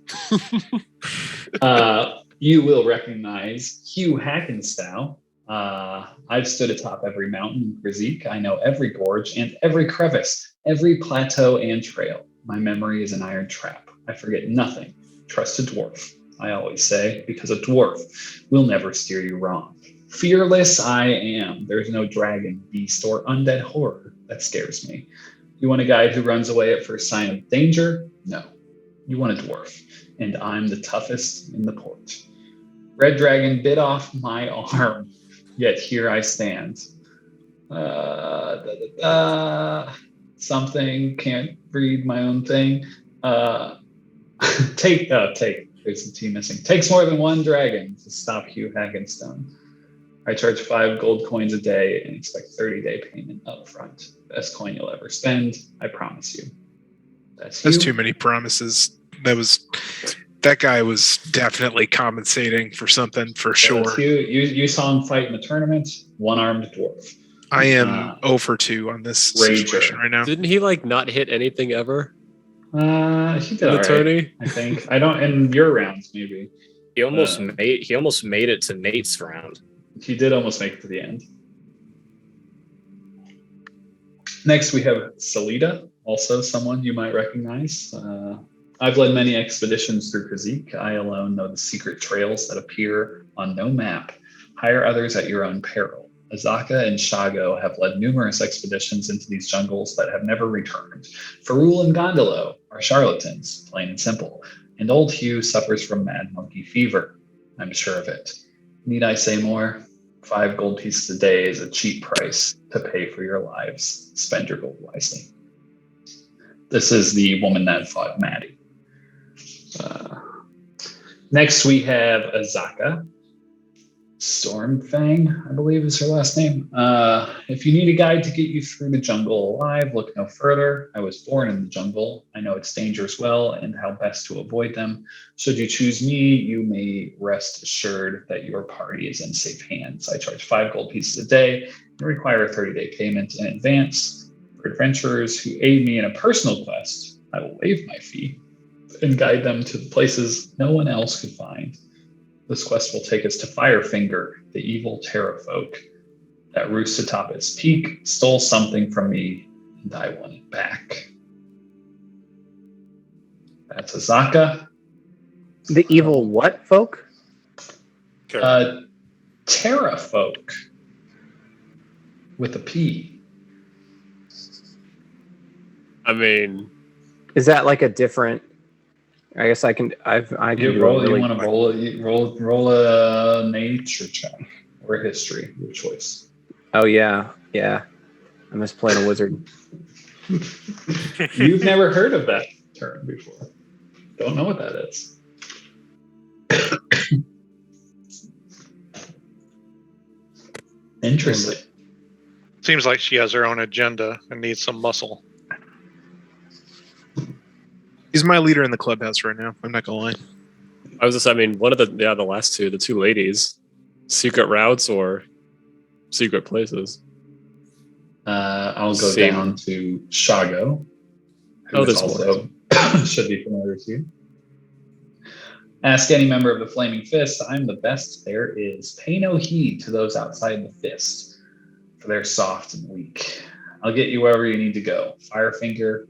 You will recognize Hugh Hackenstow. I've stood atop every mountain in Krizik. I know every gorge and every crevice, every plateau and trail. My memory is an iron trap. I forget nothing. Trust a dwarf, I always say, because a dwarf will never steer you wrong. Fearless I am. There's no dragon, beast, or undead horror that scares me. You want a guide who runs away at first sign of danger? No. You want a dwarf, and I'm the toughest in the port. Red Dragon bit off my arm, yet here I stand. Something, can't read my own thing. Take. There's a T missing. Takes more than one dragon to stop Hugh Haggenstone. I charge 5 gold coins a day and expect 30-day payment up front. Best coin you'll ever spend, I promise you. That's That's you. too many promises. That guy was definitely compensating for something for That's sure. you saw him fight in the tournament. One-armed dwarf. I am 0 for 2 on this Rager. situation right now. Didn't he like not hit anything ever He did in the all right, tourney? I think. I don't in your rounds maybe. He almost Uh, made it to Nate's round. He did almost make it to the end. Next, we have Salida, also someone you might recognize. I've led many expeditions through Kazik. I alone know the secret trails that appear on no map. Hire others at your own peril. Azaka and Shago have led numerous expeditions into these jungles that have never returned. Farul and Gondolo are charlatans, plain and simple. And old Hugh suffers from mad monkey fever. I'm sure of it. Need I say more? 5 gold pieces a day is a cheap price to pay for your lives. Spend your gold wisely. This is the woman that fought Maddie. Next, we have Azaka. Stormfang, I believe is her last name. If you need a guide to get you through the jungle alive, look no further. I was born in the jungle. I know its dangers well and how best to avoid them. Should you choose me, you may rest assured that your party is in safe hands. I charge 5 gold pieces a day and require a 30-day payment in advance. For adventurers who aid me in a personal quest, I will waive my fee and guide them to the places no one else could find. This quest will take us to Firefinger, the evil terrafolk that roosts atop its peak, stole something from me, and I want it back. That's Azaka. The evil what folk? Terrafolk with a P. I mean, Is that like a different? I guess I can. I can You do a really want to roll a nature check or a history, your choice. Oh yeah. I miss playing a wizard. You've never heard of that term before. Don't know what that is. Interesting. Seems like she has her own agenda and needs some muscle. He's my leader in the clubhouse right now. I'm not gonna lie. I was just, I mean, one of the last two, the two ladies, secret routes or secret places. I'll go Same. down to Shago, who Oh, is there's also should be familiar to you. Ask any member of the Flaming Fist. I'm the best there is. Pay no heed to those outside the fist, for they're soft and weak. I'll get you wherever you need to go. Firefinger,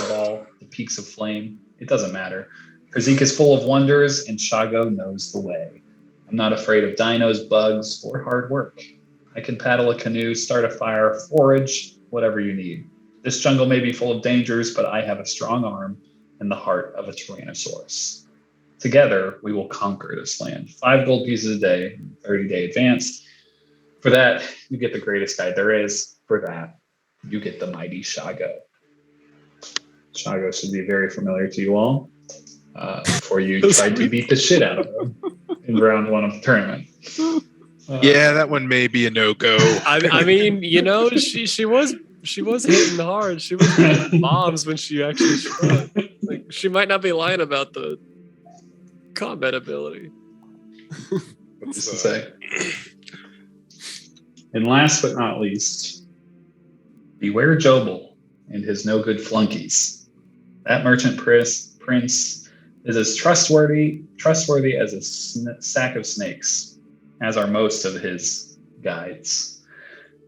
Wall, the Peaks of Flame. It doesn't matter. Kazik is full of wonders, and Shago knows the way. I'm not afraid of dinos, bugs, or hard work. I can paddle a canoe, start a fire, forage, whatever you need. This jungle may be full of dangers, but I have a strong arm and the heart of a Tyrannosaurus. Together, we will conquer this land. 5 gold pieces a day, 30-day advance. For that, you get the greatest guide there is. For that, you get the mighty Shago. Shago should be very familiar to you all. Before you tried to beat the shit out of him in round 1 of the tournament. Yeah, that one may be a no-go. I mean, you know, she was hitting hard. She was hitting bombs when she actually struck. Like, she might not be lying about the combat ability. What's to say? And last but not least, beware Jobel and his no-good flunkies. That merchant prince is as trustworthy as a sack of snakes, as are most of his guides.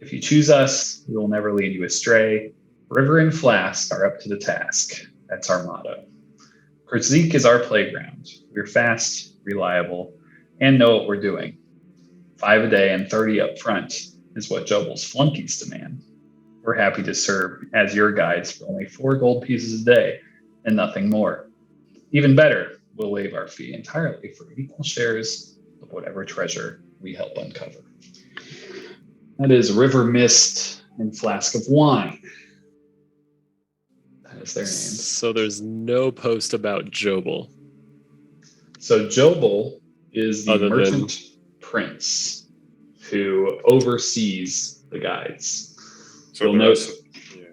If you choose us, we will never lead you astray. River and Flask are up to the task. That's our motto. Kazik is our playground. We're fast, reliable, and know what we're doing. 5 a day and 30 up front is what Jobel's flunkies demand. We're happy to serve as your guides for only 4 gold pieces a day and nothing more. Even better, we'll waive our fee entirely for equal shares of whatever treasure we help uncover. That is River Mist and Flask of Wine. That is their names. So there's no post about Jobel. So Jobel is the Other than- merchant prince who oversees the guides. So You'll the note- rest, yeah.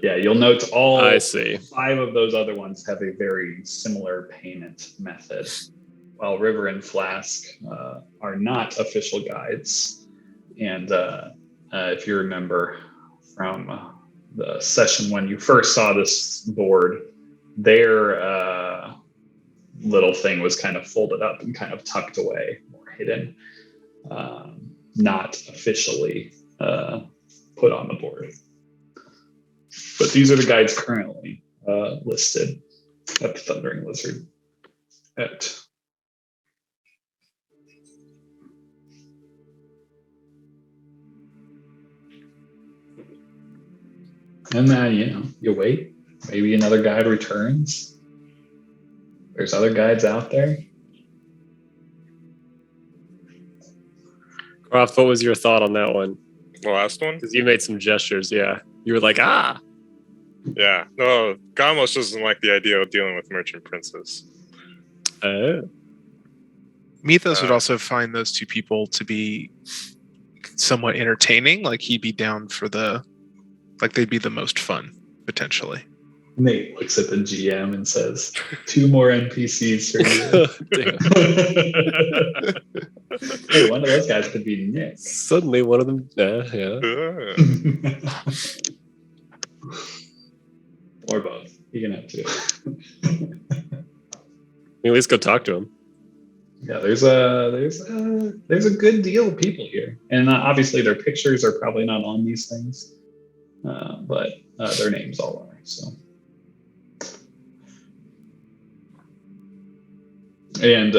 Yeah, you'll note all I see. 5 of those other ones have a very similar payment method, while River and Flask are not official guides. And if you remember from the session when you first saw this board, their little thing was kind of folded up and kind of tucked away or hidden, not officially put on the board. But these are the guides currently listed at the Thundering Lizard. And then, you wait. Maybe another guide returns. There's other guides out there. Croft, what was your thought on that one? The last one? Because you made some gestures, yeah. You were like, ah. Yeah. No, Gamos doesn't like the idea of dealing with merchant princes. Mythos would also find those two people to be somewhat entertaining. Like he'd be down for they'd be the most fun, potentially. Nate looks at the GM and says, 2 more NPCs for you. Hey, one of those guys could be Nick. Suddenly one of them, yeah. Or both. You can have 2. At least go talk to him. Yeah, there's a good deal of people here, and obviously their pictures are probably not on these things, but their names all are. So, and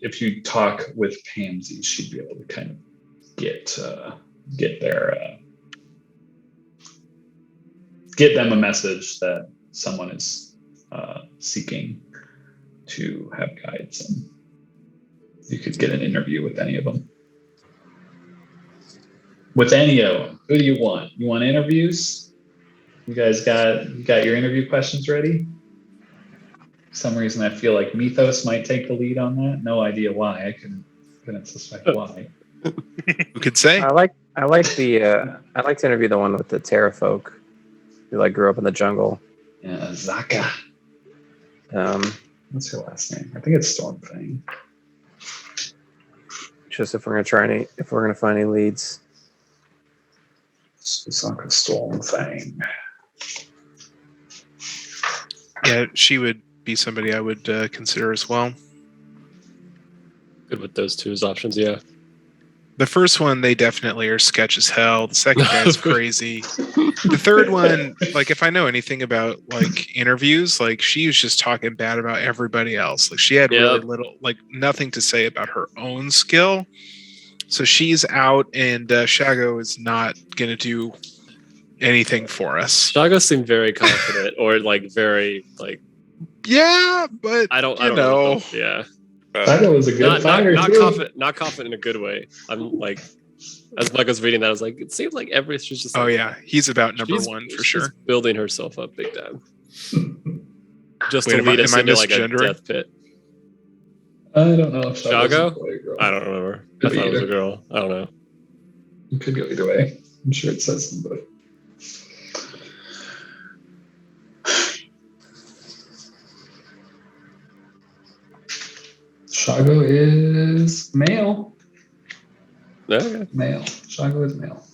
if you talk with Pansy, she'd be able to kind of get them a message that someone is seeking to have guides, and you could get an interview with any of them. With any of them. Who do you want? You want interviews? You guys got your interview questions ready? For some reason I feel like Mythos might take the lead on that. No idea why. I couldn't suspect why. Who could say? I like to interview the one with the Terra folk who grew up in the jungle. Yeah, Zaka. What's her last name? I think it's Stormfang. Just if we're gonna find any leads. Zaka Stormfang. Yeah, she would be somebody I would consider as well. Good with those 2 as options, yeah. The first one, they definitely are sketch as hell. The second guy's crazy. The third one, if I know anything about interviews, she was just talking bad about everybody else. She had really little, nothing to say about her own skill. So she's out, and Shago is not gonna do anything for us. Shago seemed very confident, or very Yeah, but I don't know. Yeah. Shago was a good fighter. Not confident in a good way. I'm as Mike was reading that, I was like, it seems like she's just. Oh yeah, he's about number 1 for sure. She's building herself up big time. Just Wait, to lead us am I into a misgendering? death pit. I don't know if Shago? a boy or girl. I don't remember. Could I be thought it was a either. girl. I don't know. It could go either way. I'm sure it says somebody. Shago is male. Okay. Male. Shago is male.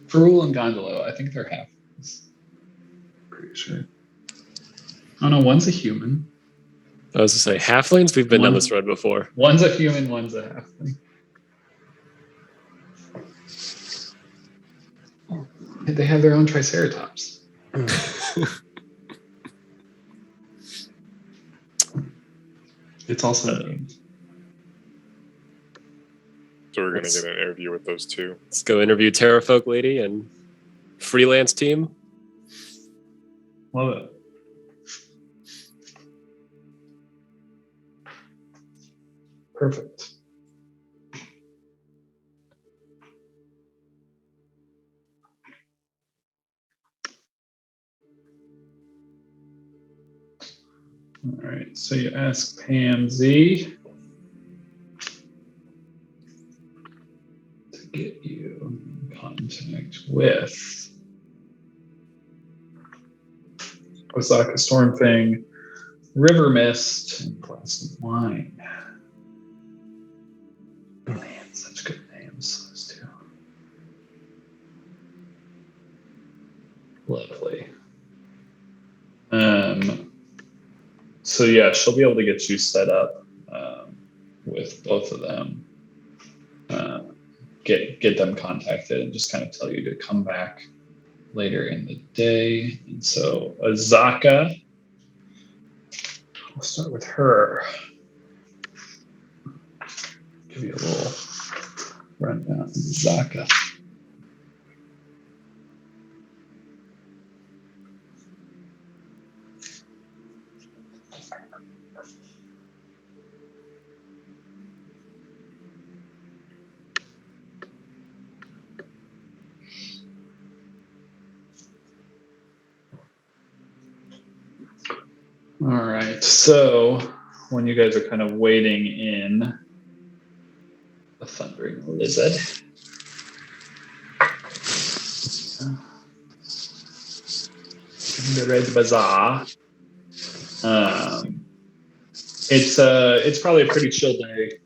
Ferul and Gondolo, I think they're half. Pretty sure. Oh no, one's a human. I was to say halflings. We've been down One- this road before. One's a human, one's a halfling. They have their own Triceratops. It's also named. So we're going to get an interview with those 2. Let's go interview Terrafolk Lady and freelance team. Love it. Perfect. All right, so you ask Pansy. get you in contact with Osaka Stormfang, River Mist, and Glass of Wine. Man, such good names, those two. Lovely. So yeah, she'll be able to get you set up with both of them. Get them contacted and just kind of tell you to come back later in the day. And so Azaka, we'll start with her. Give you a little rundown of Azaka. All right, so when you guys are kind of waiting in the Thundering Lizard, the Red Bazaar, it's probably a pretty chill day.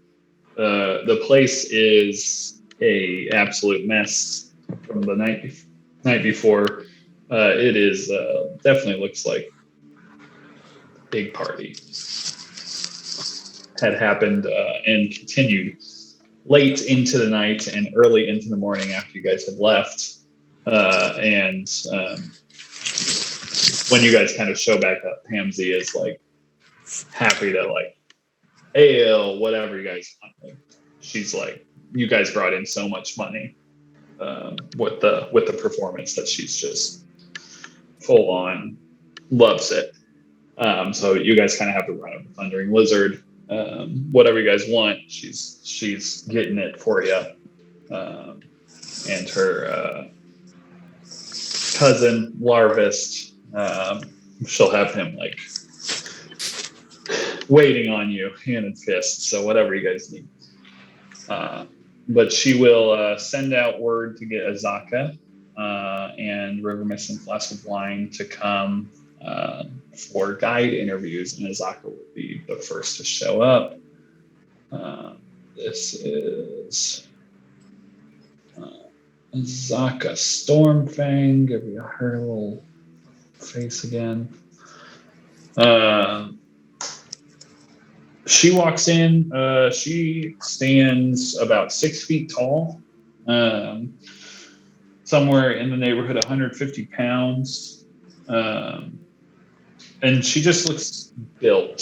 The place is a absolute mess from the night before. It is definitely looks like big party had happened and continued late into the night and early into the morning after you guys had left. And when you guys kind of show back up, Pamsy is like happy to like ale, whatever you guys want. Like, she's like, you guys brought in so much money with the performance that she's just full on loves it. So you guys kind of have to run up the Thundering Lizard. Whatever you guys want, she's getting it for you. And her cousin Larvist, she'll have him like waiting on you, hand and fist. So whatever you guys need. But she will send out word to get Azaka and River Mist and Glass of Wine to come for guide interviews, and Azaka will be the first to show up. This is Azaka Stormfang. Give you her little face again. She walks in. She stands about 6 feet tall, somewhere in the neighborhood of 150 pounds. And she just looks built.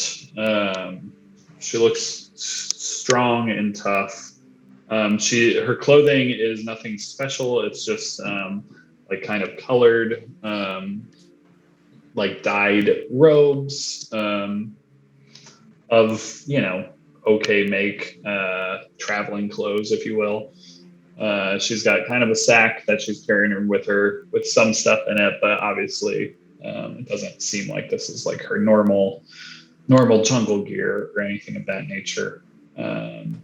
She looks strong and tough. Her clothing is nothing special. It's just like kind of colored, like dyed robes of, okay make, traveling clothes, if you will. She's got kind of a sack that she's carrying with her with some stuff in it, but obviously it doesn't seem like this is like her normal jungle gear or anything of that nature. And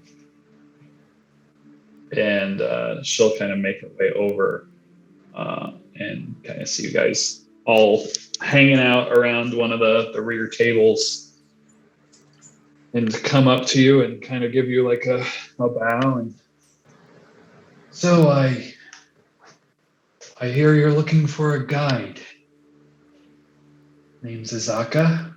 she'll kind of make her way over and kind of see you guys all hanging out around one of the rear tables, and come up to you and kind of give you like a bow. And so I hear you're looking for a guide. Name's Azaka.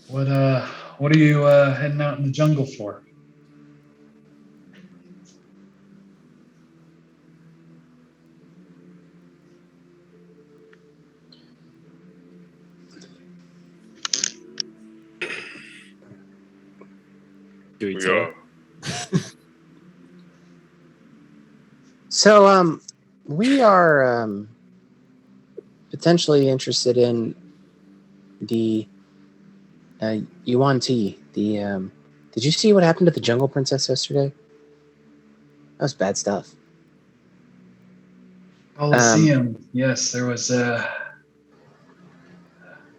What are you heading out in the jungle for? Do we We tell? are. So, we are potentially interested in the Yuan Ti. Did you see what happened to the Jungle Princess yesterday? That was bad stuff. Coliseum. Yes, there was an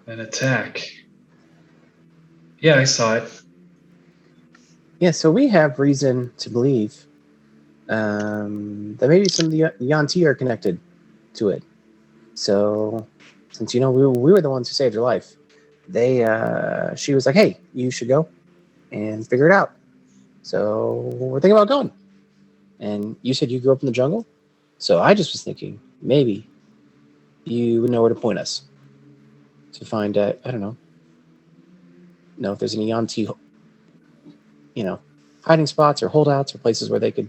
attack. Yeah, I saw it. Yeah, so we have reason to believe that maybe some of the Yanti are connected to it. So, since we were the ones who saved her life, she was like, "Hey, you should go and figure it out." So we're thinking about going. And you said you grew up in the jungle, so I just was thinking maybe you would know where to point us to find I don't know if there's any Yanti, hiding spots or holdouts or places where they could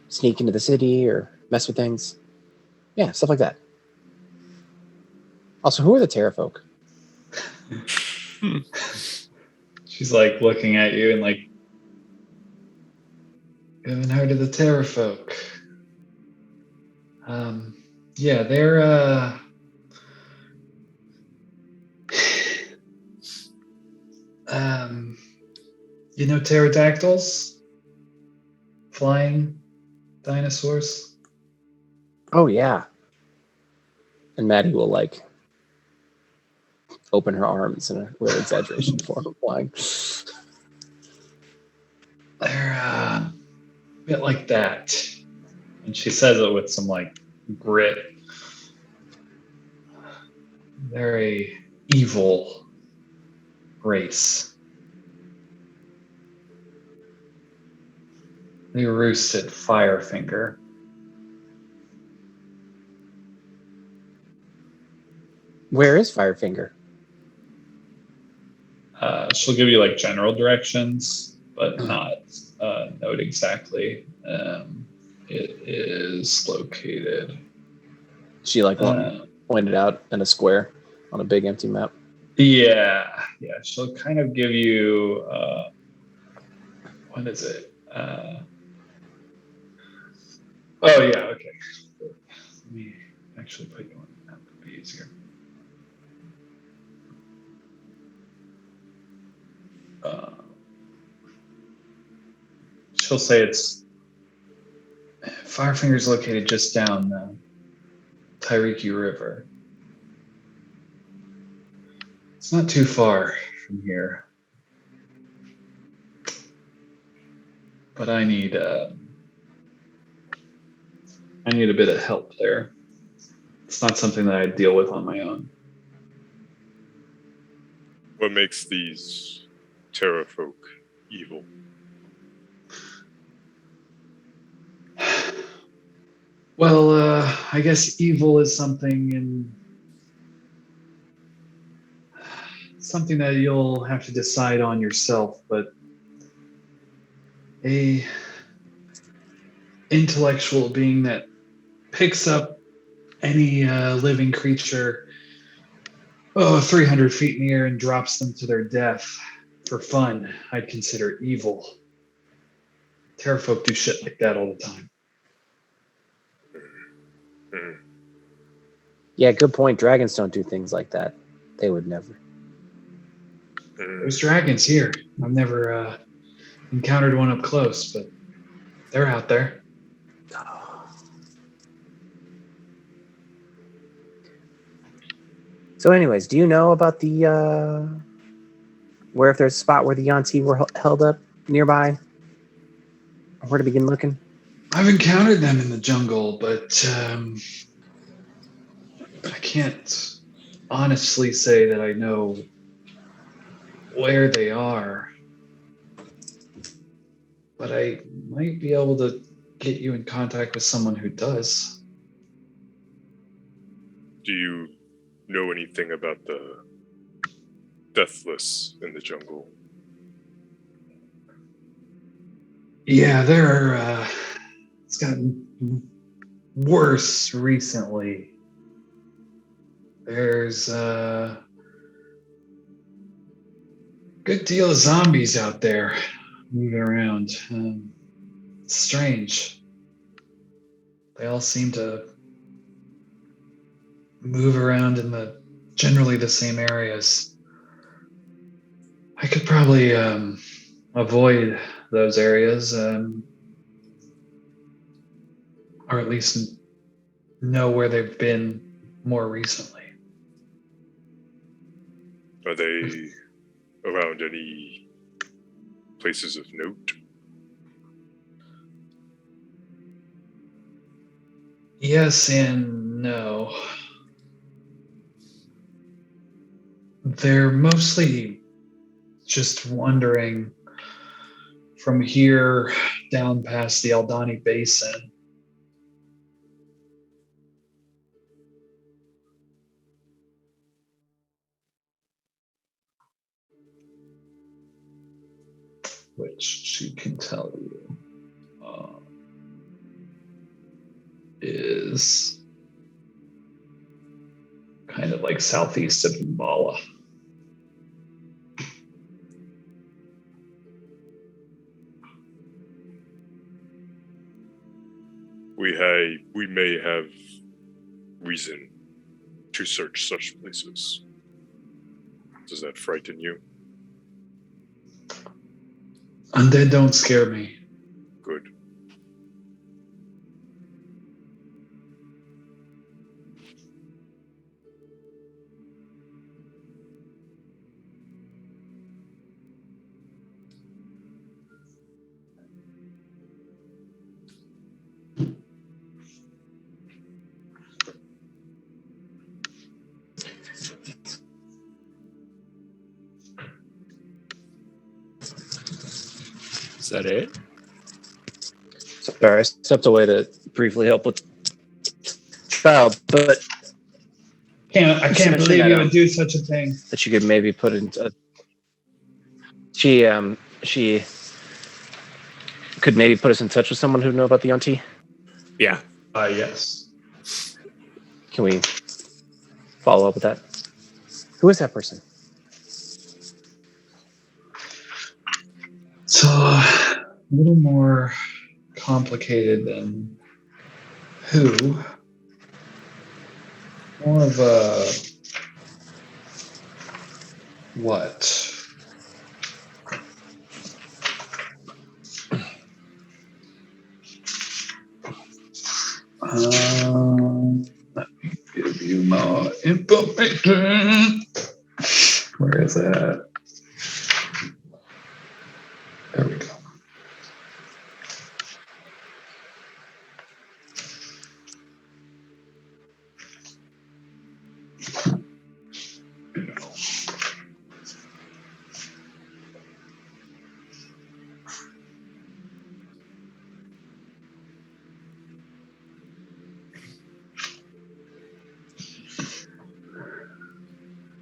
sneak into the city or mess with things. Yeah, stuff like that. Also, who are the Terra folk? She's like looking at you and like, you haven't heard of the Terra folk. Yeah, they're pterodactyls? Flying dinosaurs? Oh yeah. And Maddie will like open her arms in a weird exaggeration for her flying. They're a bit like that. And she says it with some like grit. They're a evil race. They roost at Firefinger. Where is Firefinger? She'll give you like general directions, but not note exactly. It is located. She pointed out in a square on a big empty map. Yeah. She'll kind of give you. What is it? Oh yeah. Okay. Let me actually put you on the map. It'll be easier. She'll say it's Firefinger's located just down the Tairiki River. It's not too far from here, but I need a bit of help there. It's not something that I deal with on my own. What makes these Terra folk evil? Well, I guess evil is something that you'll have to decide on yourself, but a intellectual being that picks up any living creature 300 feet in the air and drops them to their death for fun, I'd consider evil. Terrafolk do shit like that all the time. Yeah, good point. Dragons don't do things like that. They would never. There's dragons here. I've never encountered one up close, but they're out there. So anyways, do you know about the where if there's a spot where the Yanti were held up nearby? Or where to begin looking? I've encountered them in the jungle, but I can't honestly say that I know where they are. But I might be able to get you in contact with someone who does. Do you know anything about the Deathless in the jungle? Yeah, it's gotten worse recently. There's a good deal of zombies out there moving around. It's strange. They all seem to move around in generally the same areas. I could probably avoid those areas, or at least know where they've been more recently. Are they around any places of note? Yes and no. They're mostly just wandering from here down past the Aldani Basin. Which she can tell you is kind of like southeast of Umbala. We may have reason to search such places. Does that frighten you? Undead don't scare me. Good. Is that it? Sorry, I stepped away to briefly help with child, but I can't mentioned believe that, you would do such a thing. that you could maybe put into. She could maybe put us in touch with someone who'd know about the Yonti. Yeah. Yes. Can we follow up with that? Who is that person? So a little more complicated than who. More of a what? Let me give you more information. Where is that? There we go.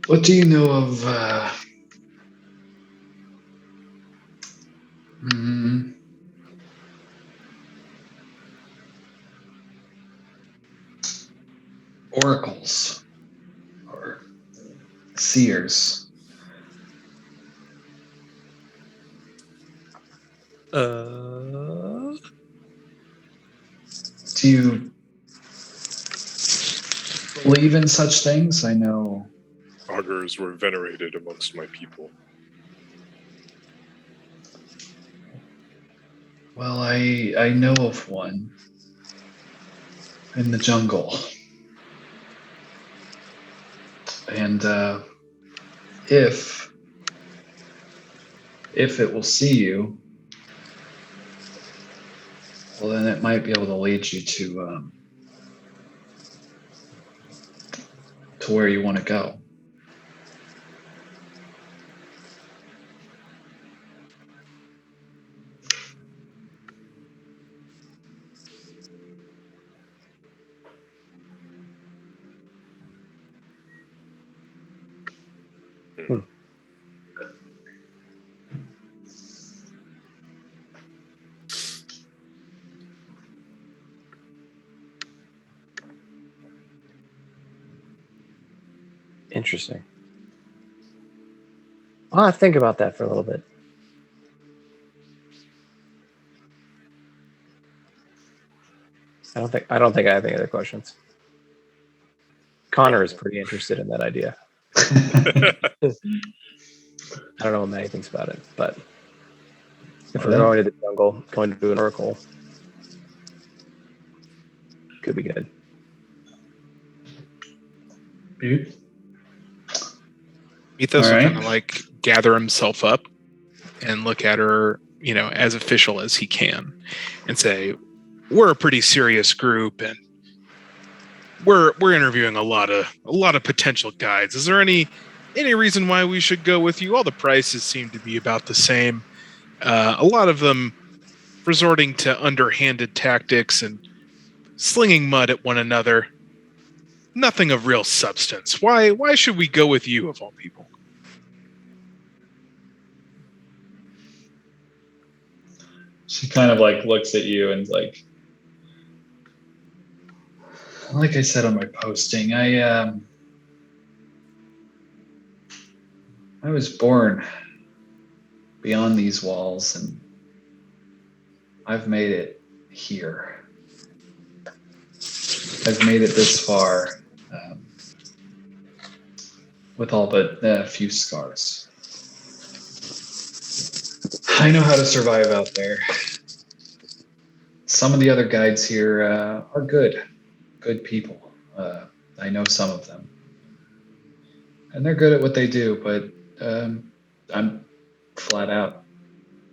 What do you know of oracles or seers? Do you believe in such things? I know. Augurs were venerated amongst my people. Well, I know of one in the jungle. And if it will see you, well, then it might be able to lead you to where you want to go. Interesting. I'll think about that for a little bit. I don't think I have any other questions. Connor is pretty interested in that idea. I don't know what Maddie thinks about it, but if we're going to the jungle, going to do an oracle, could be good. Dude. Mythos All will right. kind of like gather himself up and look at her, as official as he can, and say, "We're a pretty serious group, and we're interviewing a lot of potential guides. Is there any reason why we should go with you? All the prices seem to be about the same. A lot of them resorting to underhanded tactics and slinging mud at one another. Nothing of real substance. Why should we go with you of all people? She kind of like looks at you and like I said on my posting, I was born beyond these walls, and I've made it here. I've made it this far with all but a few scars. I know how to survive out there. Some of the other guides here are good people. I know some of them. And they're good at what they do, but I'm flat out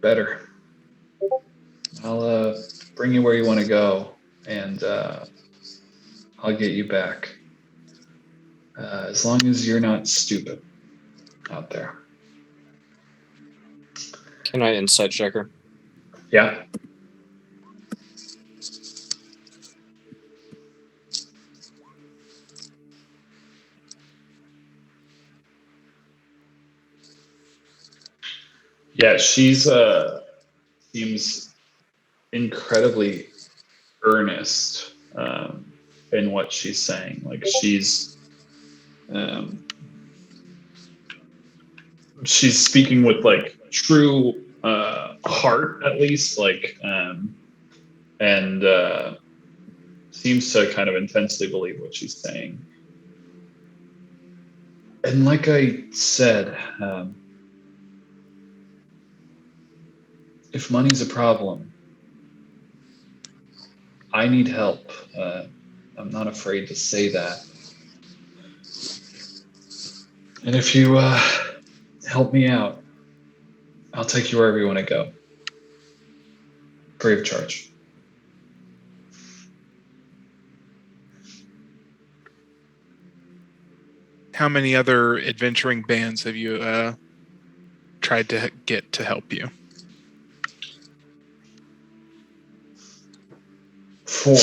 better. I'll bring you where you want to go, and I'll get you back. As long as you're not stupid out there. Can I insight check her? Yeah. Yeah, she's seems incredibly earnest in what she's saying. Like she's speaking with like true heart, at least, like and seems to kind of intensely believe what she's saying. And like I said, if money's a problem, I need help. I'm not afraid to say that. And if you help me out, I'll take you wherever you want to go. Free of charge. How many other adventuring bands have you tried to get to help you? 4.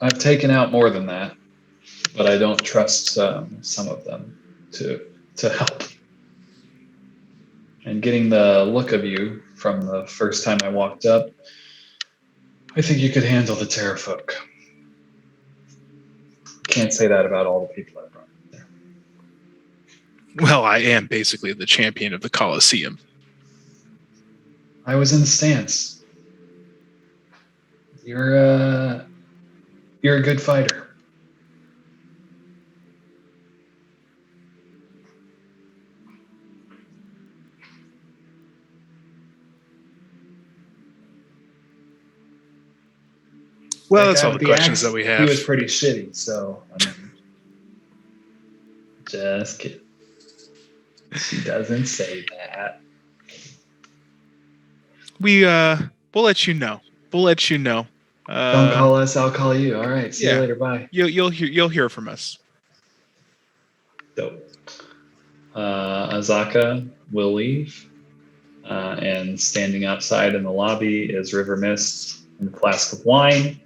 I've taken out more than that, but I don't trust some of them to help. And getting the look of you from the first time I walked up, I think you could handle the Terrafolk. Can't say that about all the people I brought there. Well, I am basically the champion of the Colosseum. I was in the stands. You're a good fighter. Well, Like, that's all the questions axe, that we have. He was pretty shitty, so I mean, just kidding. She doesn't say that. We'll let you know. We'll let you know. Don't call us, I'll call you. All right, see you later. Bye. You'll hear from us. Dope. Azaka will leave, and standing outside in the lobby is River Mist and a flask of wine,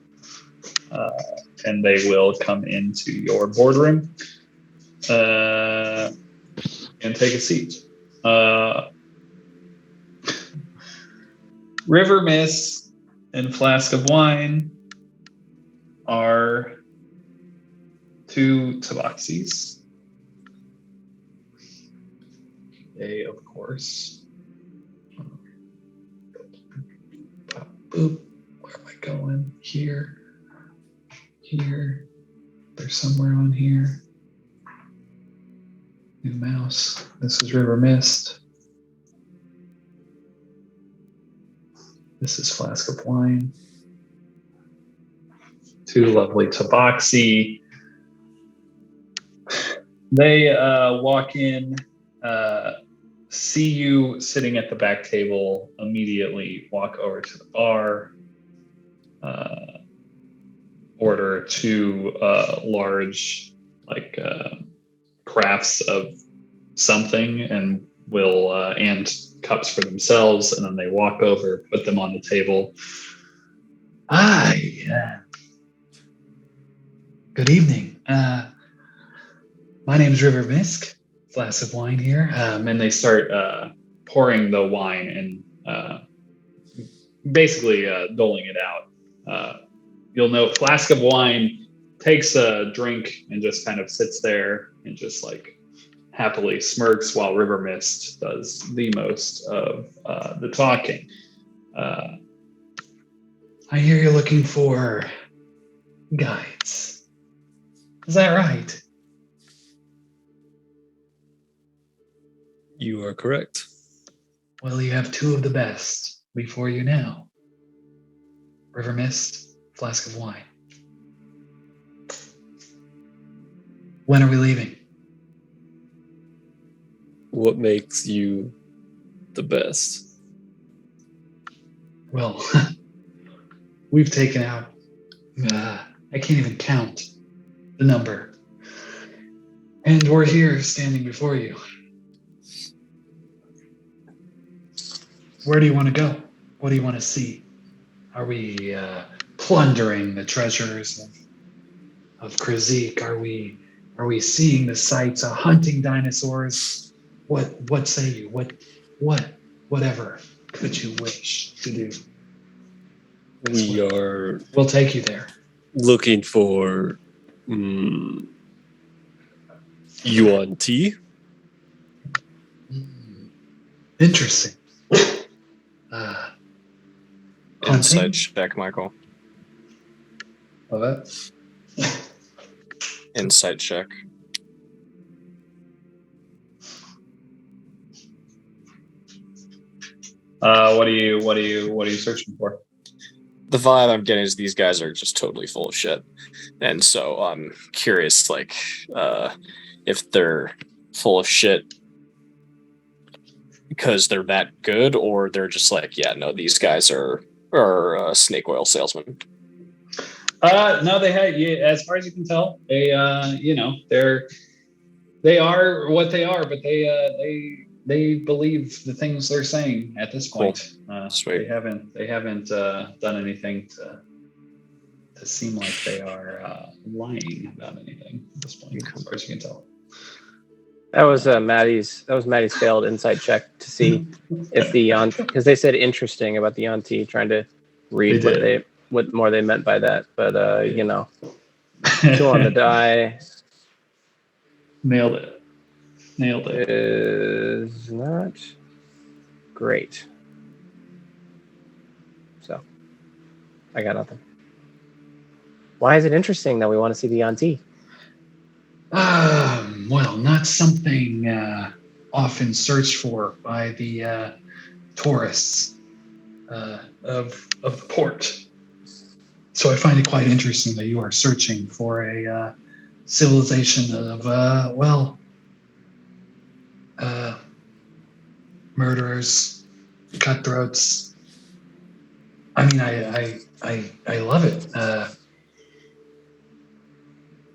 and they will come into your boardroom and take a seat. River Mist and flask of wine are 2 tabaxis. They, of course. Boop. Where am I going? Here. Here. There's somewhere on here. New mouse. This is River Mist. This is flask of wine. 2 lovely tabaxi. They walk in, see you sitting at the back table, immediately walk over to the bar, order 2 large, like crafts of something, and will and cups for themselves, and then they walk over, put them on the table. Hi, good evening. My name's River Misk. Glass of wine here, and they start pouring the wine and basically doling it out. You'll note flask of wine takes a drink and just kind of sits there and just like happily smirks, while River Mist does the most of the talking. I hear you're looking for guides. Is that right? You are correct. Well, you have 2 of the best before you now. River Mist, flask of wine. When are we leaving? What makes you the best? Well, we've taken out, I can't even count the number. And we're here standing before you. Where do you want to go? What do you want to see? Are we plundering the treasures of Krazik? Are we seeing the sights of hunting dinosaurs? What say you? Whatever could you wish to do? We are We'll take you there. looking for Yuan Ti. Interesting. Insight Hunting? check, Michael. Love it. Insight check. What are you searching for? The vibe I'm getting is these guys are just totally full of shit, and so I'm curious, like, if they're full of shit because they're that good, or they're just like, yeah, no, these guys are snake oil salesmen. No, they had. As far as you can tell, they they are what they are, but they believe the things they're saying at this point. Sweet. They haven't done anything to seem like they are lying about anything at this point, as far as you can tell. That was Maddie's failed insight check to see if the because they said interesting about the auntie, trying to read what more they meant by that, but 2 on the die Nailed it. is not great. So I got nothing. Why is it interesting that we want to see the auntie? Well, not something often searched for by the tourists of the port. So I find it quite interesting that you are searching for a civilization of murderers, cutthroats. I mean, I love it.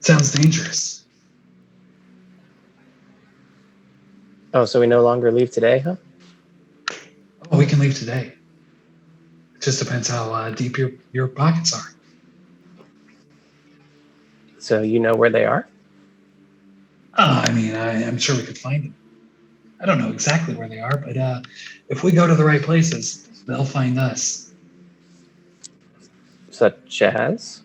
Sounds dangerous. Oh, so we no longer leave today, huh? Oh, we can leave today. It just depends how deep your pockets are. So you know where they are? I mean, I'm sure we could find them. I don't know exactly where they are, but if we go to the right places, they'll find us. Such as?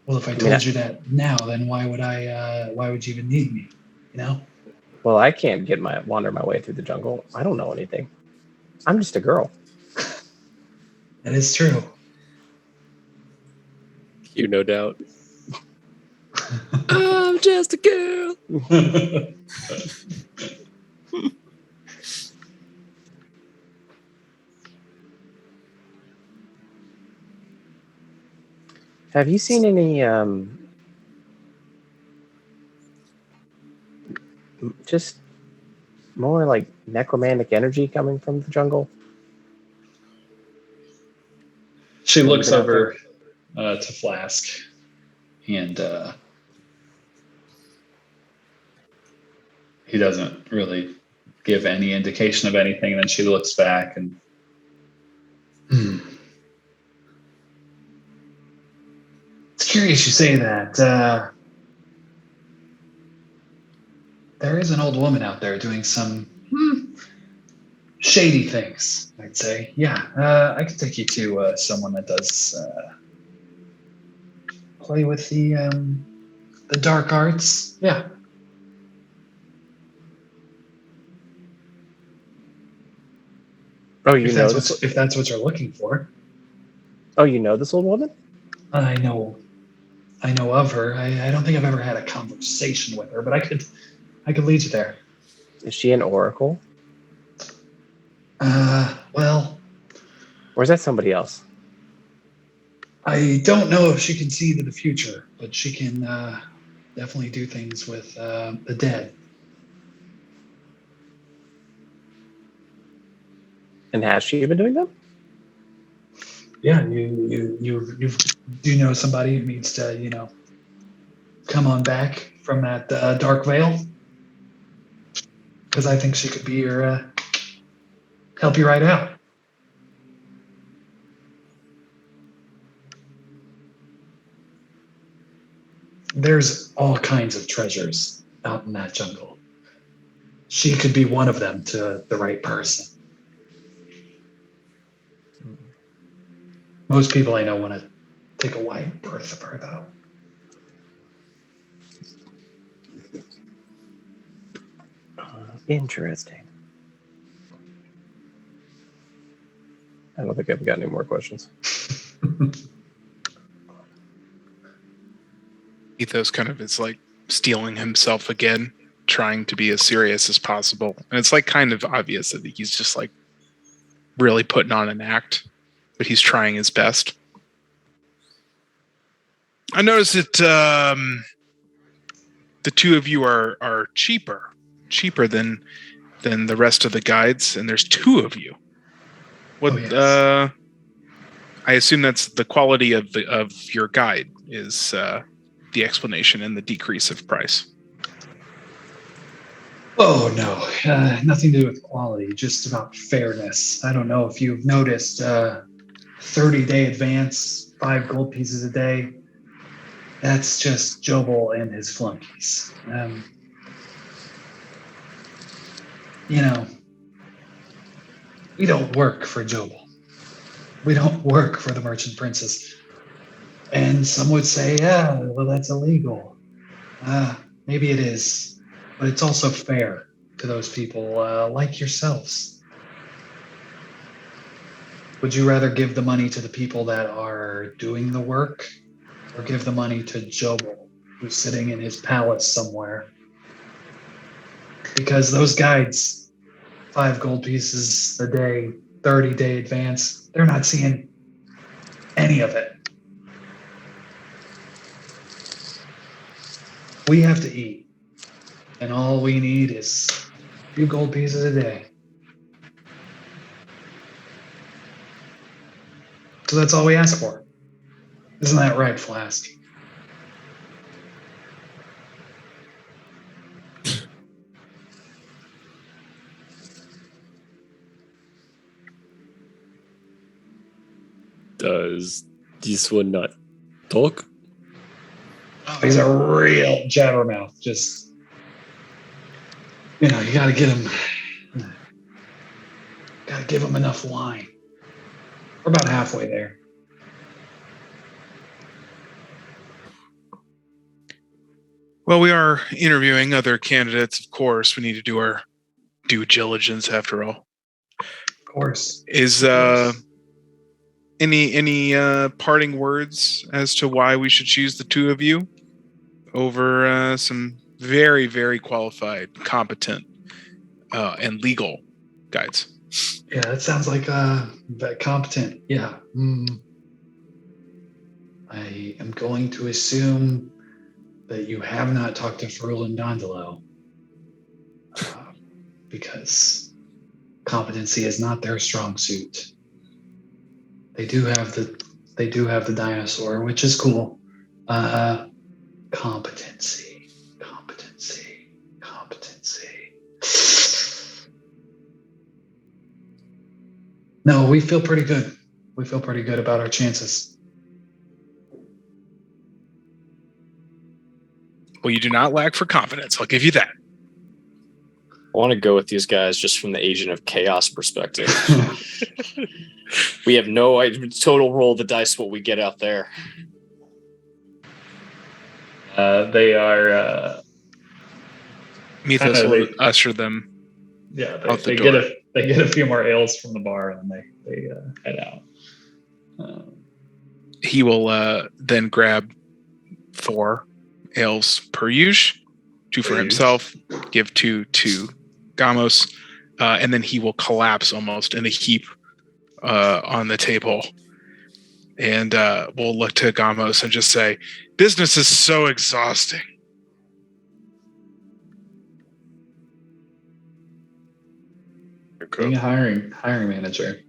Well, if I told you that now, then why would you even need me? You know? Well, I can't wander my way through the jungle. I don't know anything. I'm just a girl. That is true. You no doubt. I'm just a girl. Have you seen any just more like necromantic energy coming from the jungle? She looks over to Flask, and he doesn't really give any indication of anything. And then she looks back and, It's curious you say that. There is an old woman out there doing some shady things, I'd say. Yeah, I could take you to someone that does play with the dark arts. Yeah. Oh, you If know that's this? if that's what you're looking for. Oh, you know this old woman? I know of her. I don't think I've ever had a conversation with her, but I could lead you there. Is she an oracle? Well, Or is that somebody else? I don't know if she can see into the future, but she can definitely do things with the dead. And has she been doing them? Yeah, you do know somebody who needs to, come on back from that dark veil? Because I think she could be your help you right out. There's all kinds of treasures out in that jungle. She could be one of them to the right person. Most people I know want to take a wide berth of her, though. Interesting. I don't think I've got any more questions. Ethos kind of is like steeling himself again, trying to be as serious as possible. And it's like kind of obvious that he's just like really putting on an act, but he's trying his best. I noticed that the two of you are cheaper than the rest of the guides, and there's two of you. What? Oh, yes. I assume that's the quality of your guide is the explanation and the decrease of price. Oh, no. Nothing to do with quality, just about fairness. I don't know if you've noticed 30-day advance, 5 gold pieces a day. That's just Jobel and his flunkies. We don't work for Jobel. We don't work for the Merchant Princess. And some would say, yeah, well, that's illegal. Maybe it is, but it's also fair to those people like yourselves. Would you rather give the money to the people that are doing the work, or give the money to Jobel, who's sitting in his palace somewhere? Because those guides, 5 gold pieces a day, 30-day advance, they're not seeing any of it. We have to eat, and all we need is a few gold pieces a day. So that's all we ask for. Isn't that right, Flask? Does this one not talk? Oh, he's a real jabbermouth. Just, you gotta get him, gotta give him enough wine. We're about halfway there. Well, we are interviewing other candidates, of course. We need to do our due diligence after all. Of course. Is any parting words as to why we should choose the two of you over some very, very qualified, competent, and legal guides? Yeah, that sounds like that competent. Yeah. I am going to assume that you have not talked to Ferul and Gondolo, because competency is not their strong suit. They do have the they do have the dinosaur, which is cool. Competency. No, we feel pretty good. We feel pretty good about our chances. Well, you do not lack for confidence. I'll give you that. I want to go with these guys just from the Agent of Chaos perspective. We have no idea, total roll the dice what we get out there. They are. Mythos Kinda will they- usher them. Yeah, Out the they door. get a few more ales from the bar and they head out. He will then grab 4 ales per usual, 2 for Per himself, give 2 to Gamos, and then he will collapse almost in a heap on the table. And we'll look to Gamos and just say, "Business is so exhausting." Being a hiring manager.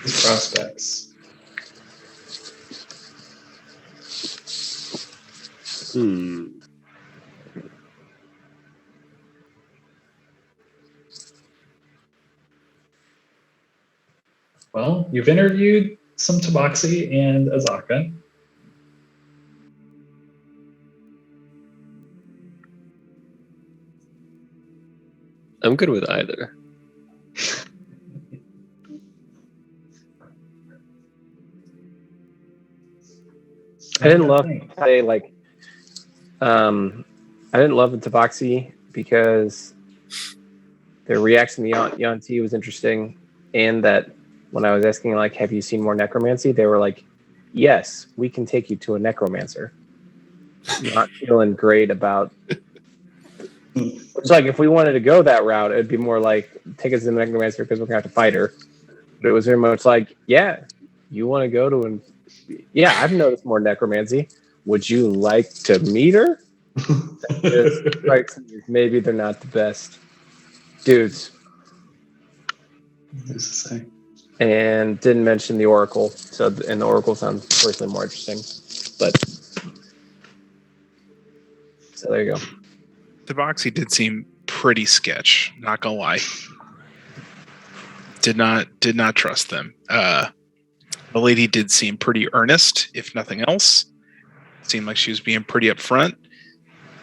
These prospects. Well, you've interviewed some Tabaxi and Azaka. I'm good with either. I didn't love say like I didn't love the Tabaxi because their reaction to Yanti was interesting, and that when I was asking like, have you seen more necromancy, they were like, yes, we can take you to a necromancer. Not feeling great about it's like if we wanted to go that route, it'd be more like take us to the necromancer because we're gonna have to fight her. But it was very much like, yeah, you want to go to an yeah, I've noticed more necromancy. Would you like to meet her? That strikes me as maybe they're not the best dudes. Who's to say? And didn't mention the Oracle. So, and the Oracle sounds personally more interesting. But so there you go. Tabaxi did seem pretty sketch, not gonna lie. Did not trust them. The lady did seem pretty earnest, if nothing else. Seemed like she was being pretty upfront.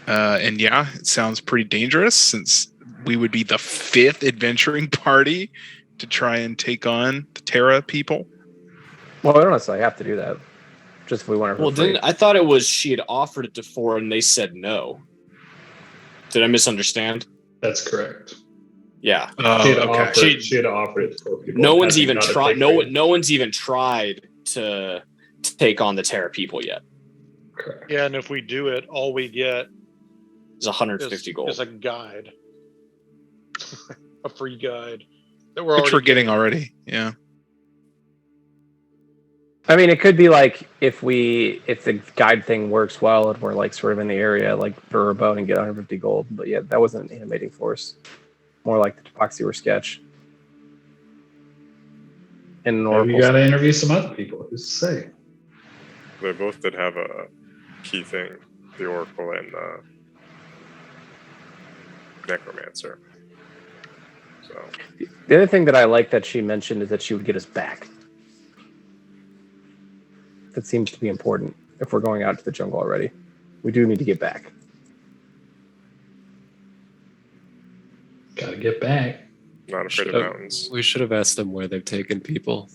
And yeah, it sounds pretty dangerous since we would be the 5th adventuring party to try and take on the Terra people. Well, we don't necessarily have to do that. Just if we want to. Well, then I thought it was she had offered it to 4 and they said no. Did I misunderstand? That's correct. Yeah. Oh, She had okay. offered, she had offered it to 4 people. No one's Having even not a tried. take No, rate. no one's even tried to take on the Terra people yet. Correct. Yeah, and if we do it, all we get It's 150 gold. is a guide, a free guide that we're Which already we're getting already. Yeah. I mean, it could be like if the guide thing works well and we're like sort of in the area, like for a boat and get 150 gold. But yeah, that wasn't an animating force. More like the Tabaxi were sketch. And an Maybe Oracle. you got to interview some other people. Who's to say? They both did have a key thing, the Oracle and the Necromancer. So The other thing that I like that she mentioned is that she would get us back. That seems to be important if we're going out to the jungle already. We do need to get back. Got to get back. not afraid of Should- mountains. We should have asked them where they've taken people.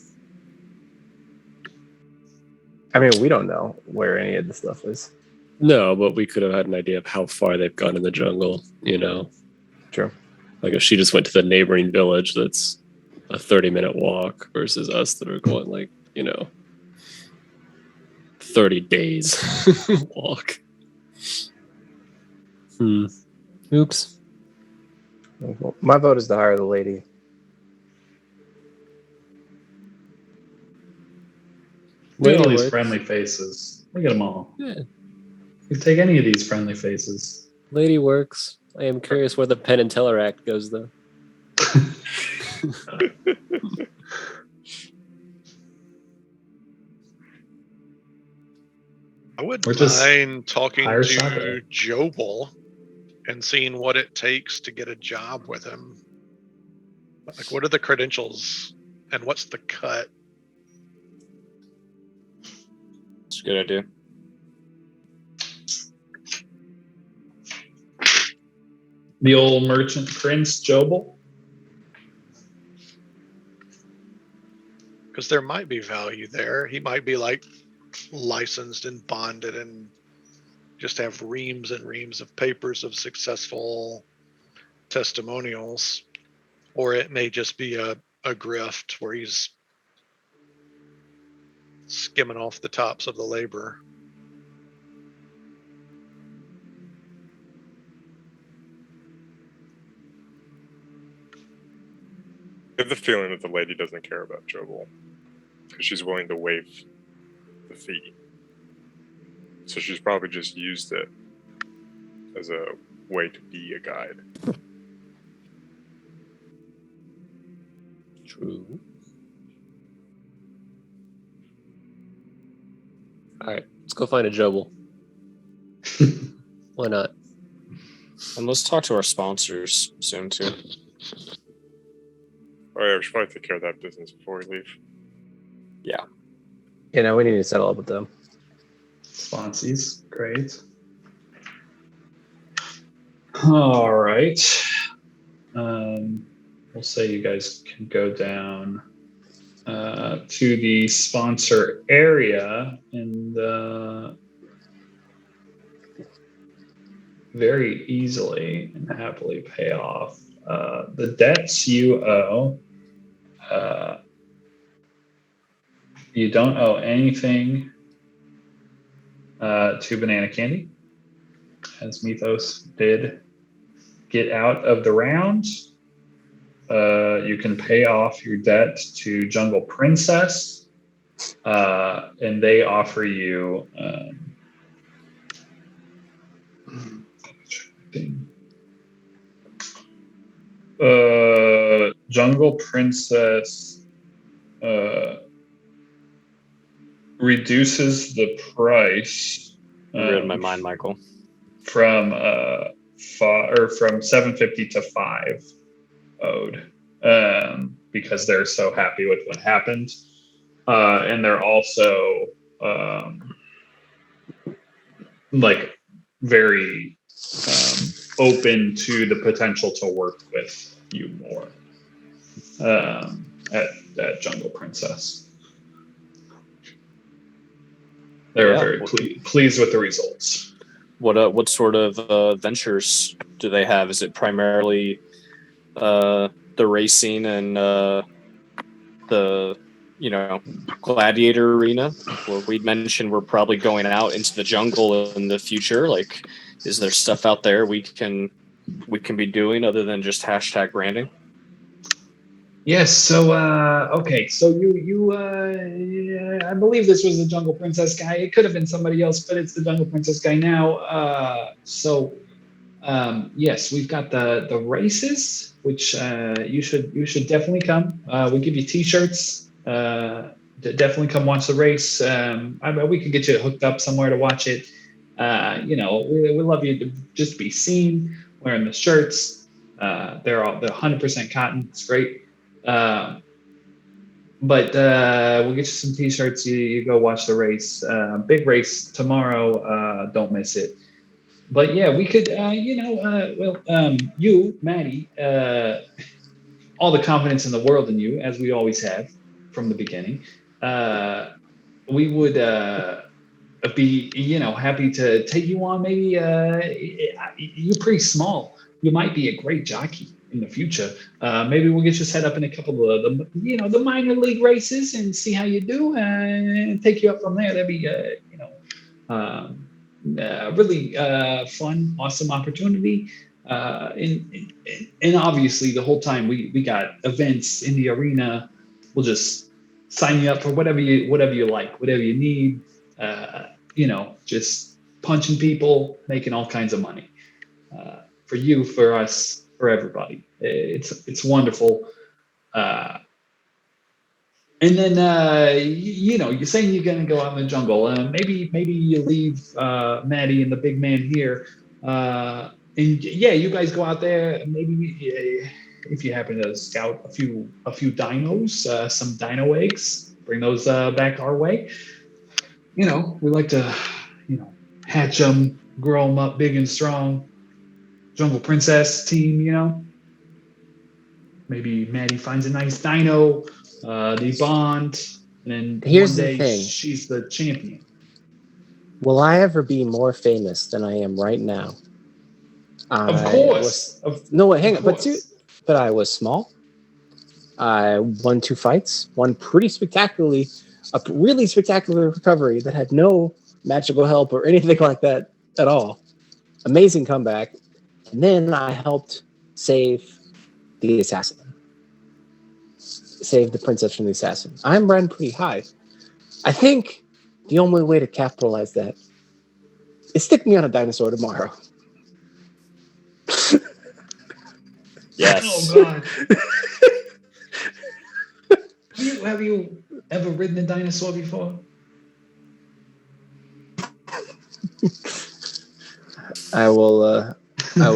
I mean, we don't know where any of this stuff is. No, but we could have had an idea of how far they've gone in the jungle, you know? True. Like if she just went to the neighboring village that's a 30-minute walk versus us that are going like, 30 days walk. Oops. Well, my vote is to hire the lady. Look at all Yeah, these works. friendly faces. Look at them all. Yeah. You take any of these friendly faces. Lady works. I am curious where the Penn and Teller Act goes, though. I wouldn't Or just mind talking hire to Sabo. Jobel and seeing what it takes to get a job with him. Like, what are the credentials and what's the cut? It's a good idea. The old merchant prince Jobel. Because there might be value there. He might be like licensed and bonded and just have reams and reams of papers of successful testimonials. Or it may just be a grift where he's skimming off the tops of the labor. I have the feeling that the lady doesn't care about Jobel because she's willing to waive the fee. So she's probably just used it as a way to be a guide. True. All right, let's go find a Jobel. Why not? And let's talk to our sponsors soon too. Oh yeah, we should probably take care of that business before we leave. You know, we need to settle up with them. Sponsies, great. All right. We'll say you guys can go down to the sponsor area and very easily and happily pay off the debts you owe. You don't owe anything to Banana Candy, as Mythos did get out of the round. You can pay off your debt to Jungle Princess, and they offer you Jungle Princess reduces the price. You read my mind, Michael. From from 750 to 5 owed, because they're so happy with what happened, and they're also like very open to the potential to work with you more at Jungle Princess. They're Yeah. very pleased with the results. What sort of ventures do they have? Is it primarily the racing and the gladiator arena? Where we mentioned we're probably going out into the jungle in the future. Like, is there stuff out there we can be doing other than just hashtag branding? Yes. So, okay. So you I believe this was the Jungle Princess guy. It could have been somebody else, but it's the Jungle Princess guy now. Yes, we've got the races, which you should definitely come. We give you T-shirts. Definitely come watch the race. We could get you hooked up somewhere to watch it. We love you to just be seen wearing the shirts. They're 100% cotton. It's great. But we'll get you some T-shirts. You go watch the race. Big race tomorrow. Don't miss it. But yeah, we could, you, Maddie, all the confidence in the world in you, as we always have from the beginning. We would be, happy to take you on. Maybe you're pretty small. You might be a great jockey in the future. Maybe we'll get you set up in a couple of the minor league races and see how you do, and take you up from there. That'd be really fun, awesome opportunity. And obviously the whole time we got events in the arena. We'll just sign you up for whatever you like, whatever you need. Just punching people, making all kinds of money. For you, for us, for everybody. It's wonderful. And then you're saying you're gonna go out in the jungle. Maybe you leave Maddie and the big man here. And yeah, you guys go out there. Maybe if you happen to scout a few dinos, some dino eggs, bring those back our way. We like to, hatch them, grow them up big and strong. Jungle Princess team, Maybe Maddie finds a nice dino. They bond, and then Here's one the day thing. she's the champion. Will I ever be more famous than I am right now? Of course. No, wait, hang Of on. course. But I was small. I won 2 fights. One a really spectacular recovery that had no magical help or anything like that at all. Amazing comeback. And then I helped save the assassin. Save the princess from the assassin. I'm running pretty high. I think the only way to capitalize that is stick me on a dinosaur tomorrow. Yes. Oh God. Have you ever ridden a dinosaur before? I will I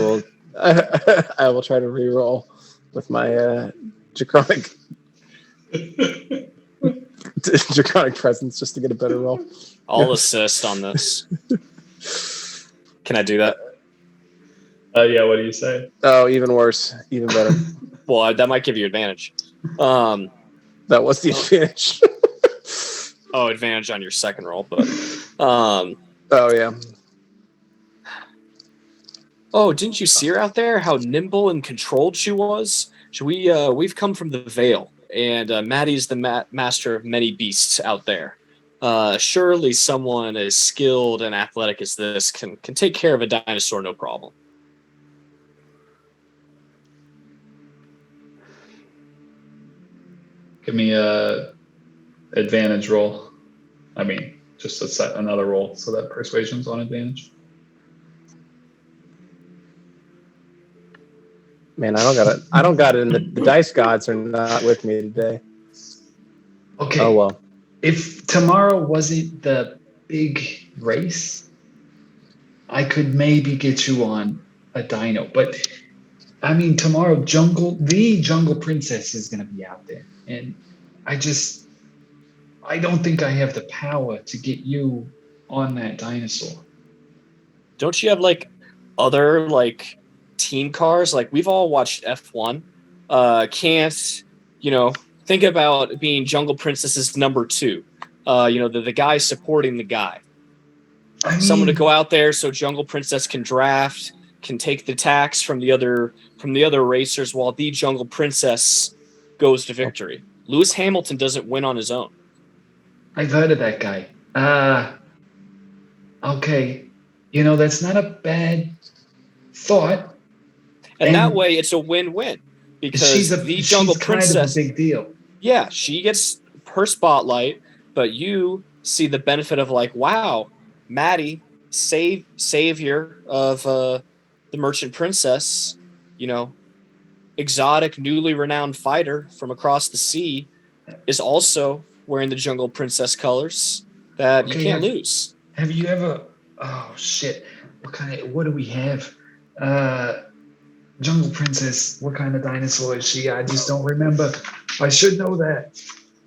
will try to re-roll with my draconic presence just to get a better roll. I'll assist on this. Can I do that? Yeah. What do you say? Oh, even worse, even better. Well, that might give you advantage. That was the advantage. Advantage on your second roll, but Oh yeah. oh, didn't you see her out there? How nimble and controlled she was. We've come from the Vale, and Maddie's the master of many beasts out there. Surely someone as skilled and athletic as this can take care of a dinosaur, no problem. Give me a advantage roll. I mean, just another roll so that persuasion's on advantage. Man, I don't got it. And the dice gods are not with me today. Okay. Oh well. If tomorrow wasn't the big race, I could maybe get you on a dino. But I mean, tomorrow, the Jungle Princess is going to be out there, and I don't think I have the power to get you on that dinosaur. Don't you have other team cars? We've all watched F1. Can't think about being Jungle Princess's number 2. The guy supporting the guy. I mean, Someone to go out there so Jungle Princess can draft, can take the tax from the other racers while the Jungle Princess goes to victory. Lewis Hamilton doesn't win on his own. I've heard of that guy. Okay. That's not a bad thought. And that way, it's a win-win because the Jungle Princess, kind of a big deal. Yeah, she gets her spotlight, but you see the benefit of wow, Maddie, savior of the Merchant Princess, exotic, newly renowned fighter from across the sea, is also wearing the Jungle Princess colors that you can't lose. Have you ever? Oh shit! What do we have? Jungle Princess. What kind of dinosaur is she? I just don't remember. I should know that.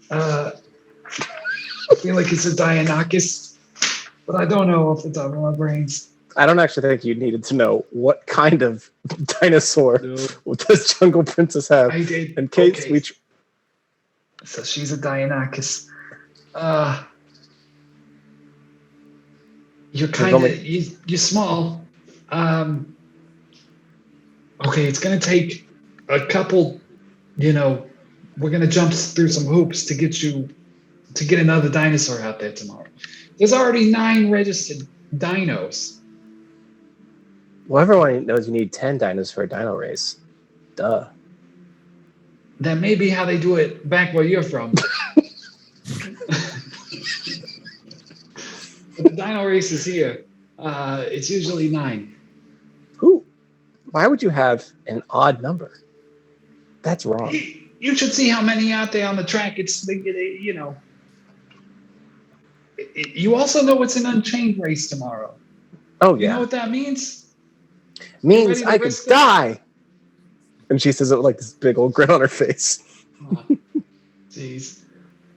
I feel like it's a Deinonychus, but I don't know off the top of my brains. I don't actually think you needed to know what kind of dinosaur does Jungle Princess have. I did. In case okay. So she's a Deinonychus. You're you're small. Okay, it's gonna take a couple. We're gonna jump through some hoops to get another dinosaur out there tomorrow. There's already 9 registered dinos. Well, everyone knows you need 10 dinos for a dino race. Duh. That may be how they do it back where you're from. But the dino race is here. It's usually 9. Why would you have an odd number? That's wrong. You should see how many out there on the track. You know. You also know it's an unchained race tomorrow. Oh You know yeah, what that means? means ready to I could risk it? die. And she says it with like this big old grin on her face. Oh, jeez.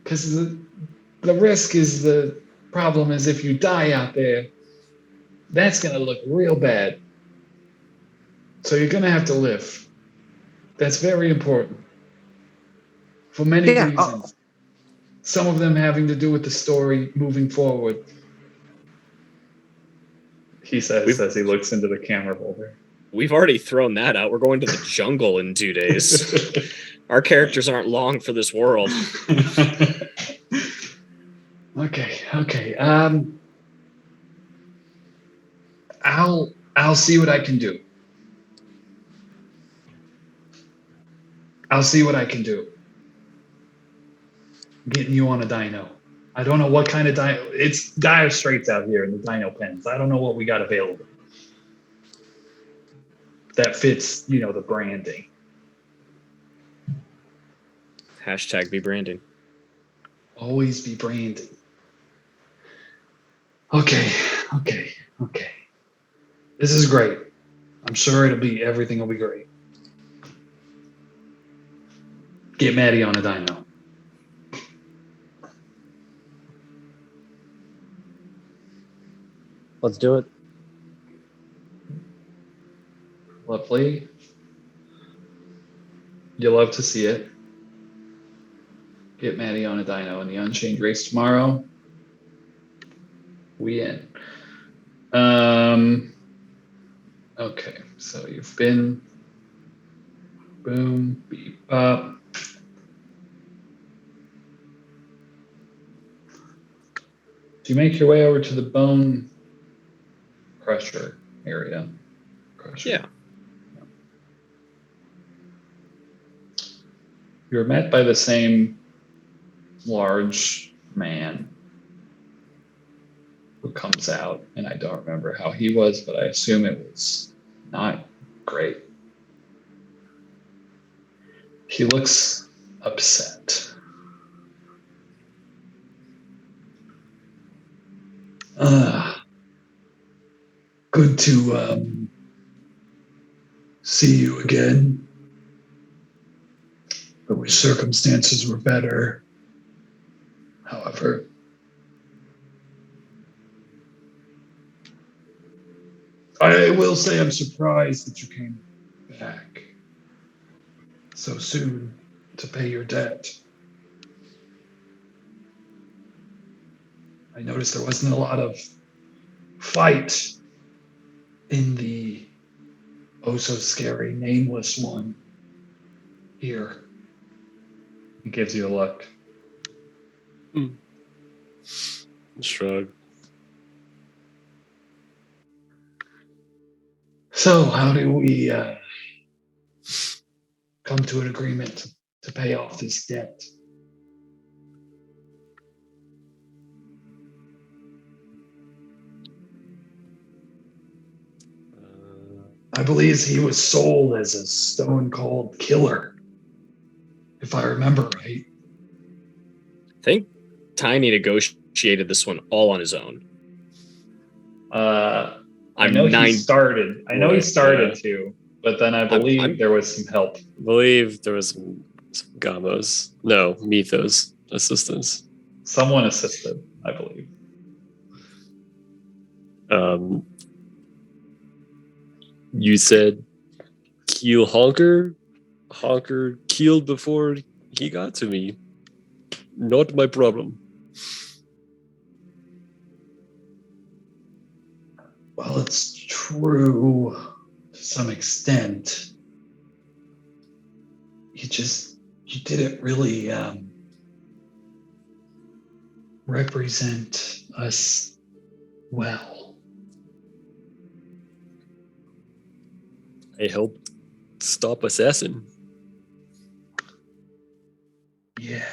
Because the risk is the problem is if you die out there, that's going to look real bad. So you're going to have to live. That's very important. For many Yeah, reasons. Some of them having to do with the story moving forward. He says as he looks into the camera holder. We've already thrown that out. We're going to the jungle in 2 days. Our characters aren't long for this world. Okay. I'll see what I can do. Getting you on a dino. I don't know what kind of dino. It's dire straits out here in the dino pens. I don't know what we got available. That fits, the branding. Hashtag be branding. Always be branding. Okay. This is great. I'm sure everything will be great. Get Maddie on a dino. Let's do it. Lovely. You'll love to see it. Get Maddie on a dino in the Unchained race tomorrow. We in. Okay, so you've been boom, beep up. Do you make your way over to the bone crusher area? Yeah. You're met by the same large man who comes out, and I don't remember how he was, but I assume it was not great. He looks upset. Good to see you again. I wish circumstances were better. However, I will say I'm surprised that you came back so soon to pay your debt. I noticed there wasn't a lot of fight in the oh so scary nameless one here. He gives you a look. Shrug. So how do we come to an agreement to pay off this debt? I believe he was sold as a stone cold killer, if I remember right. I think Tiny negotiated this one all on his own. I I'm know nine. he started. I know he Yeah. started to, but then I believe I'm- there was some help. I believe there was some Gamos. No, Mythos assistance. Someone assisted, I believe. You said Keel Honker? Honker keeled before he got to me. Not my problem. Well, it's true to some extent. You didn't really represent us well. I helped stop Assassin. Yeah.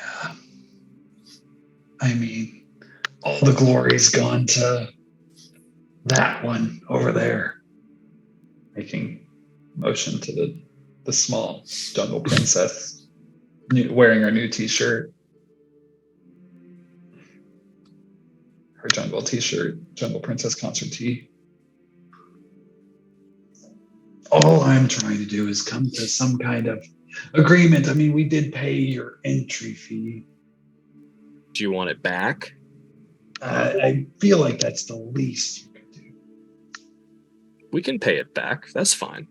I mean, all the glory's gone to that one over there. Making motion to the small jungle princess. wearing her new t-shirt. Her jungle t-shirt, Jungle Princess concert tee. All I'm trying to do is come to some kind of agreement. I mean, we did pay your entry fee. Do you want it back? I feel like that's the least you could do. We can pay it back. That's fine.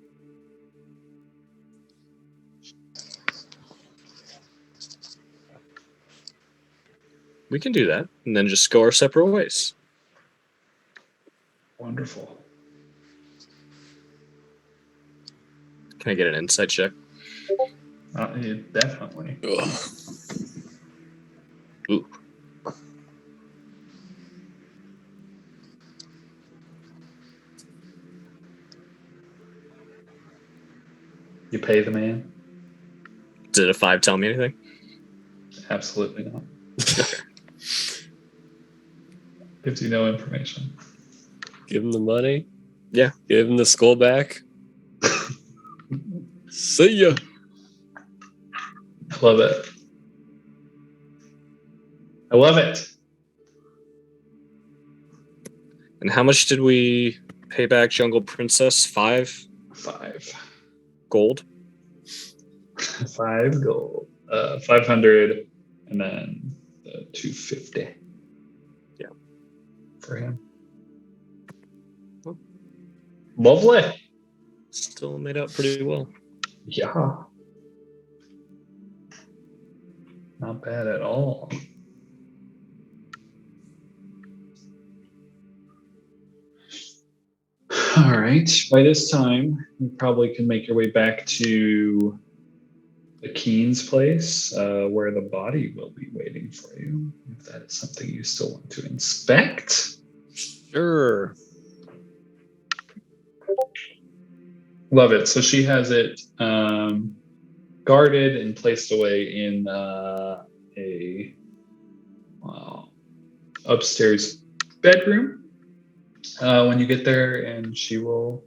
We can do that and then just go our separate ways. Wonderful. Can I get an insight check? Yeah, definitely. Ooh. You pay the man? Did a 5 tell me anything? Absolutely not. Gives you no information. Give him the money. Yeah. Give him the skull back. See ya. Love it. I love it. And how much did we pay back Jungle Princess? 5 5 gold? 5 gold. 500 and then 250. Yeah. For him. Oh. Lovely. Still made out pretty well. Yeah. Not bad at all. All right. By this time, you probably can make your way back to the Keen's place, where the body will be waiting for you. If that is something you still want to inspect. Sure. Love it. So she has it guarded and placed away in a upstairs bedroom. When you get there, and she will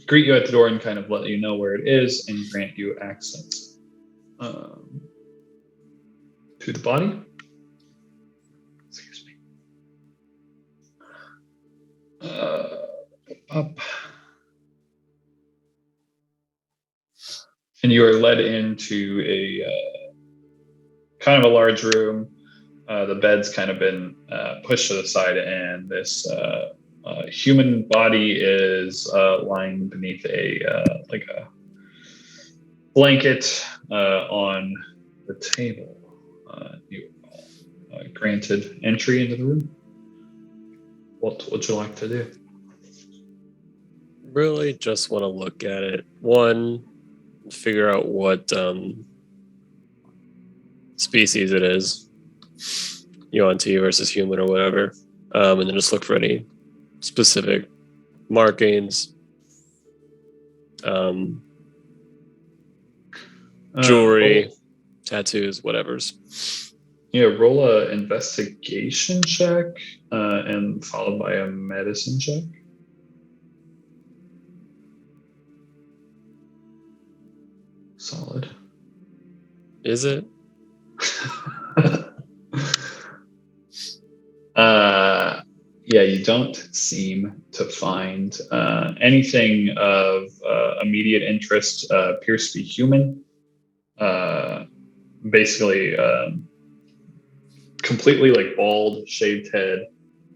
greet you at the door and kind of let you know where it is and grant you access to the body. Excuse me. Up. And you are led into a kind of a large room. The bed's kind of been pushed to the side, and this human body is lying beneath a like a blanket on the table. You are granted entry into the room. What would you like to do? Really just want to look at it. One, figure out what species it is. Yuan-Ti versus human or whatever. And then just look for any specific markings, jewelry, tattoos, whatever's. Yeah, roll a investigation check and followed by a medicine check. Solid. Is it? Yeah, you don't seem to find anything of immediate interest. Appears to be human. Basically, completely like bald, shaved head,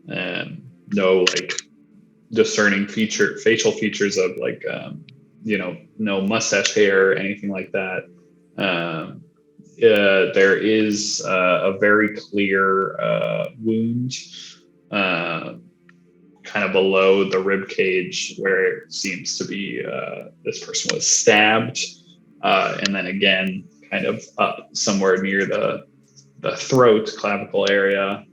and no like discerning facial features of like no mustache hair, anything like that. There is a very clear wound kind of below the rib cage where it seems to be this person was stabbed, and then again kind of up somewhere near the throat, clavicle area,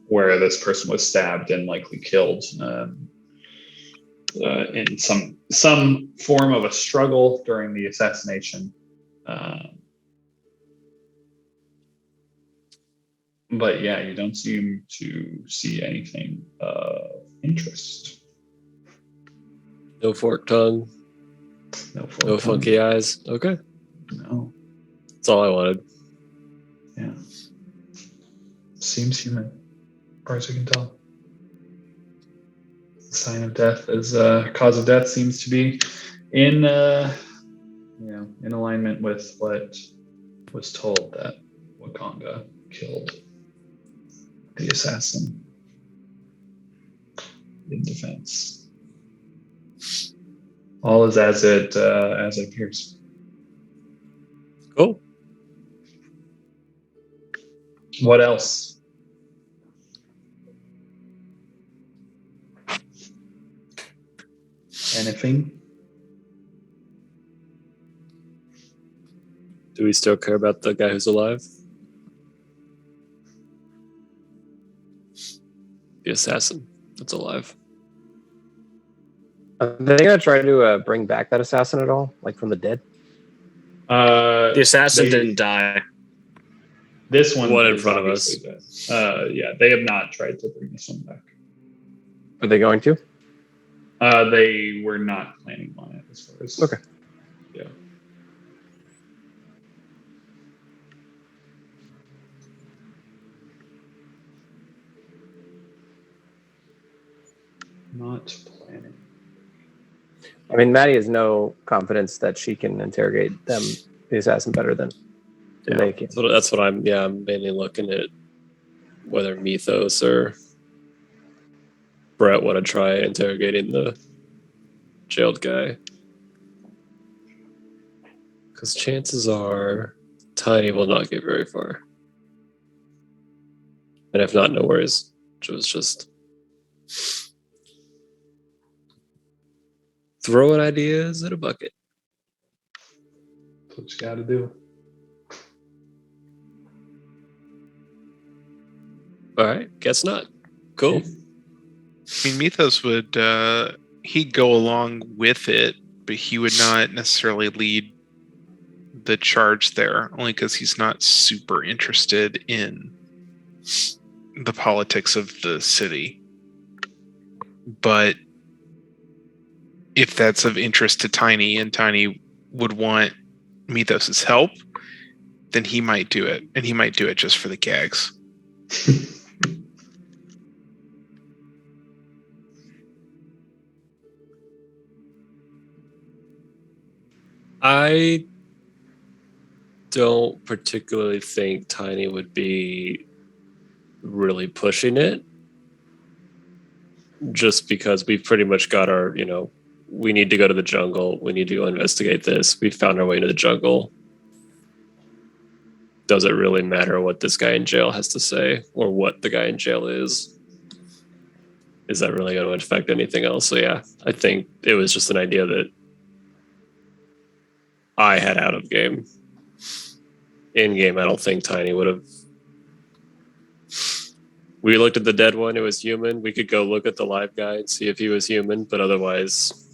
where this person was stabbed and likely killed in some form of a struggle during the assassination. But yeah, you don't seem to see anything of interest. No forked tongue. No full No tongue. funky eyes. Okay, No. that's all I wanted. Yeah. Seems human, as far as we can tell. The sign of death is cause of death seems to be in in alignment with what was told that Wakanga killed the assassin in defense. All is as it appears. Cool. What else? Anything? Do we still care about the guy who's alive? The assassin that's alive. Are they gonna try to bring back that assassin at all, like from the dead? The assassin They- didn't die. This one One in is front of us. obviously dead. Yeah, they have not tried to bring this one back. Are they going to? They were not planning on it as far as. Okay. Yeah. Not planning. I mean, Maddie has no confidence that she can interrogate them, the assassin, better than they can. So that's what I'm mainly looking at whether Mythos or Brett want to try interrogating the jailed guy. Because chances are Tiny will not get very far. And if not, no worries. Just throwing ideas in a bucket. That's what you got to do. All right, guess not. Cool. I mean, Mythos would he'd go along with it, but he would not necessarily lead the charge there, only because he's not super interested in the politics of the city. But if that's of interest to Tiny, and Tiny would want Mythos's help, then he might do it, and he might do it just for the gags. I don't particularly think Tiny would be really pushing it, just because we've pretty much got our, we need to go to the jungle. We need to go investigate this. We found our way into the jungle. Does it really matter what this guy in jail has to say or what the guy in jail is? Is that really going to affect anything else? So yeah, I think it was just an idea that I had out of game. In game, I don't think Tiny would have. We looked at the dead one; it was human. We could go look at the live guy and see if he was human, but otherwise,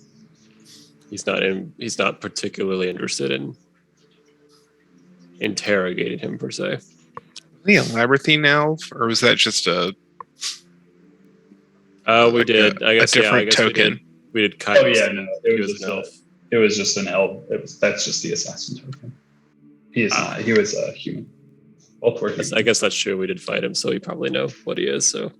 he's not particularly interested in interrogating him per se. Is he a labyrinthine elf, or was that just a We like did. I guess a different I guess token? We did kind Oh of. yeah, no, He was an elf. It was just an elf. That's just the assassin token. He is not. He was a human. Both were human. I guess that's true. We did fight him, so we probably know what he is. So,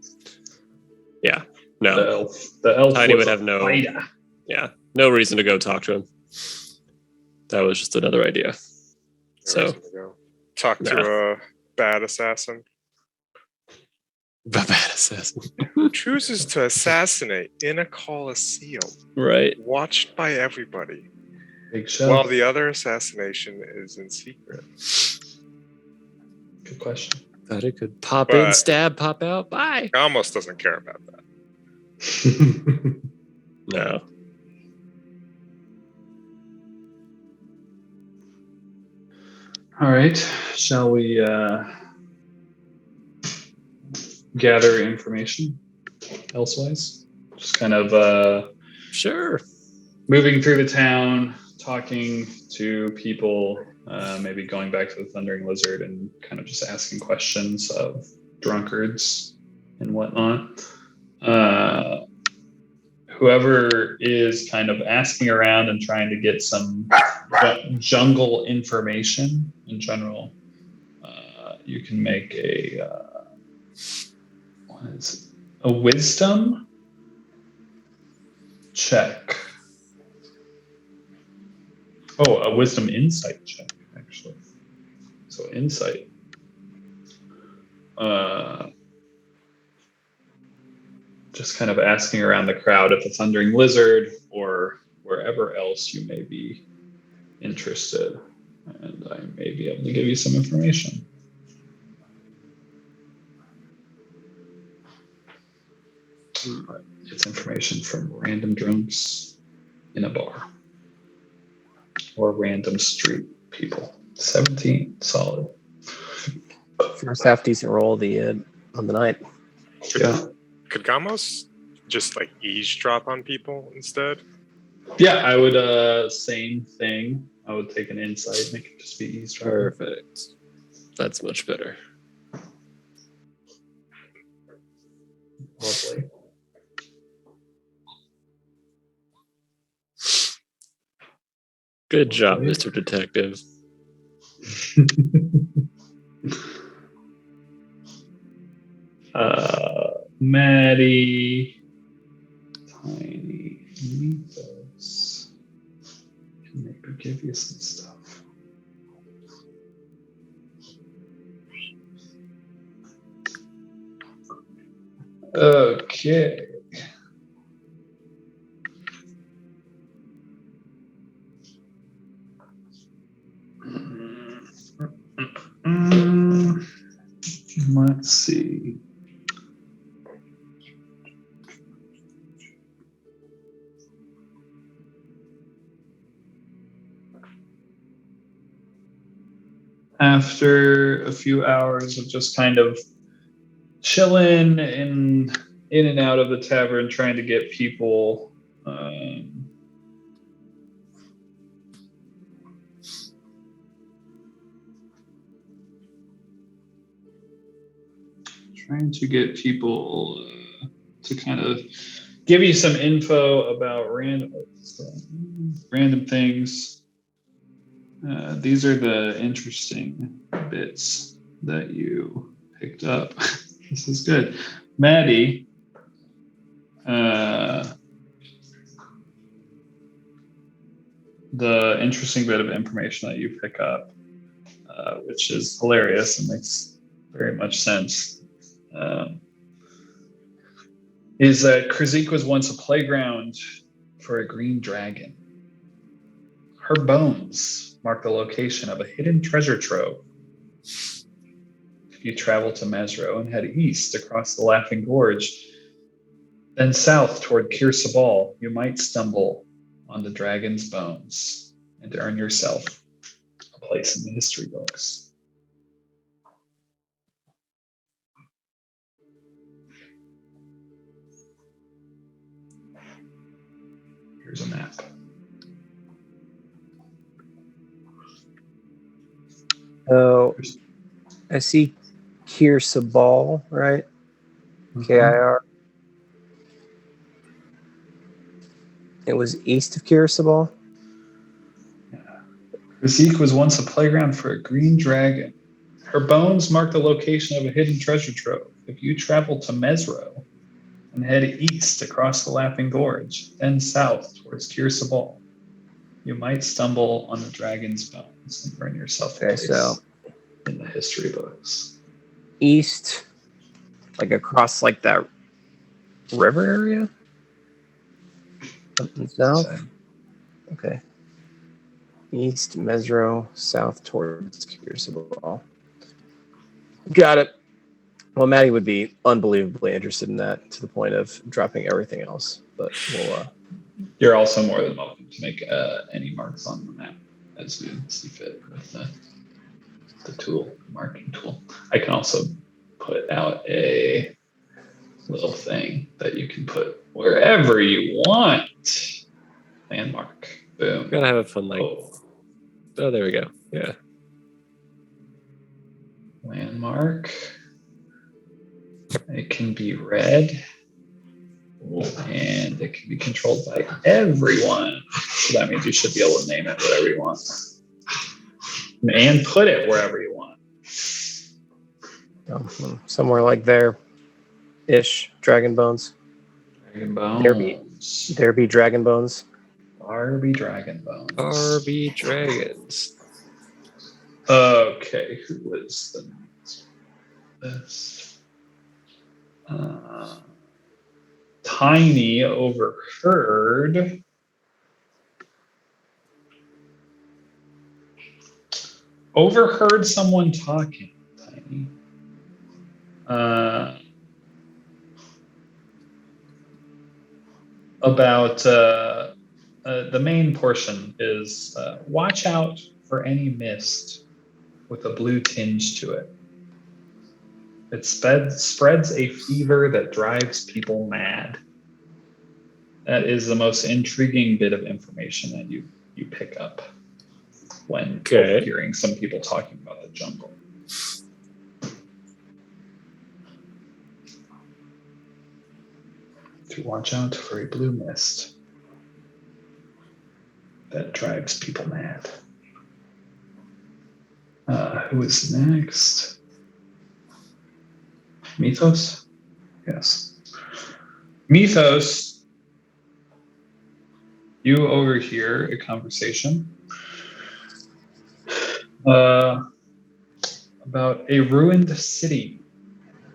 yeah, The no, elf. The elf Tiny was would a have no- fighter. yeah, no reason to go talk to him. That was just another idea. So, Reason to go. Talk to Yeah. a bad assassin. bad assassin, Chooses to assassinate in a coliseum, right? watched by everybody, Big show. while the other assassination is in secret. Good question. Thought it could pop in, But- stab, pop out. Bye. Almost doesn't care about that. No. All right. Shall we gather information elsewise? Just kind of Sure. moving through the town, talking to people, maybe going back to the Thundering Lizard and kind of just asking questions of drunkards and whatnot. whoever is kind of asking around and trying to get some jungle information in general, you can make a wisdom check. Oh, a wisdom insight check, actually. So insight. Just kind of asking around the crowd if the Thundering Lizard or wherever else you may be interested. And I may be able to give you some information. But it's information from random drunks in a bar or random street people. 17, solid. First half decent roll on the night. Yeah. Could Gamos just like eavesdrop on people instead? Yeah, I would same thing. I would take an insight, make it just be eavesdropping. Perfect. That's much better. Lovely. Good job, Mr. Detective. Maddie, Tiny, Mythos can maybe give you some stuff. Okay. Let's see. After a few hours of just kind of chilling in and out of the tavern, trying to get people to kind of give you some info about random things. These are the interesting bits that you picked up. This is good. Maddie, the interesting bit of information that you pick up, which is hilarious and makes very much sense, is that Krizik was once a playground for a green dragon. Her bones mark the location of a hidden treasure trove. If you travel to Mesro and head east across the Laughing Gorge, then south toward Kir Sabal, you might stumble on the dragon's bones and earn yourself a place in the history books. Here's a map. So I see Kir Sabal, right? KIR. It was east of Kir Sabal. Krizik was once a playground for a green dragon. Her bones mark the location of a hidden treasure trove. If you travel to Mesro and head east across the Laughing Gorge, then south towards Kir Sabal, you might stumble on the dragon's bones and earn yourself a place in the history books. East, like across like that river area? Something south? Okay. East Mesro, south towards Kir Sabal. Got it. Well, Maddie would be unbelievably interested in that to the point of dropping everything else. But we'll. You're also more than welcome to make any marks on the map as you see fit with the tool, marking tool. I can also put out a little thing that you can put wherever you want. Landmark. Boom. Gotta have a fun like. Oh, there we go. Yeah. Landmark. It can be red And it can be controlled by everyone. So that means you should be able to name it whatever you want. And put it wherever you want. Somewhere like there ish. Dragon bones. Dragon Bones. There be dragon bones. Barbie Dragon Bones. RB Dragons. Okay, who was the best? Tiny overheard. Overheard someone talking. Tiny. About the main portion is watch out for any mist with a blue tinge to it. It spreads a fever that drives people mad. That is the most intriguing bit of information that you pick up when Okay. hearing some people talking about the jungle. To watch out for a blue mist that drives people mad. Who is next? Mythos? Yes. Mythos, you overhear a conversation about a ruined city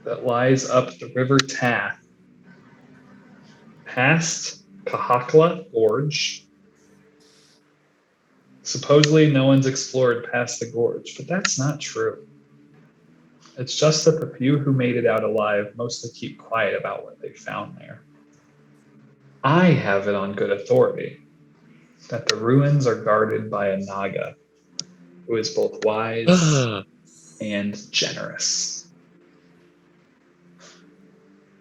that lies up the River Tath, past Kahakla Gorge. Supposedly, no one's explored past the gorge, but that's not true. It's just that the few who made it out alive mostly keep quiet about what they found there. I have it on good authority that the ruins are guarded by a Naga, who is both wise and generous.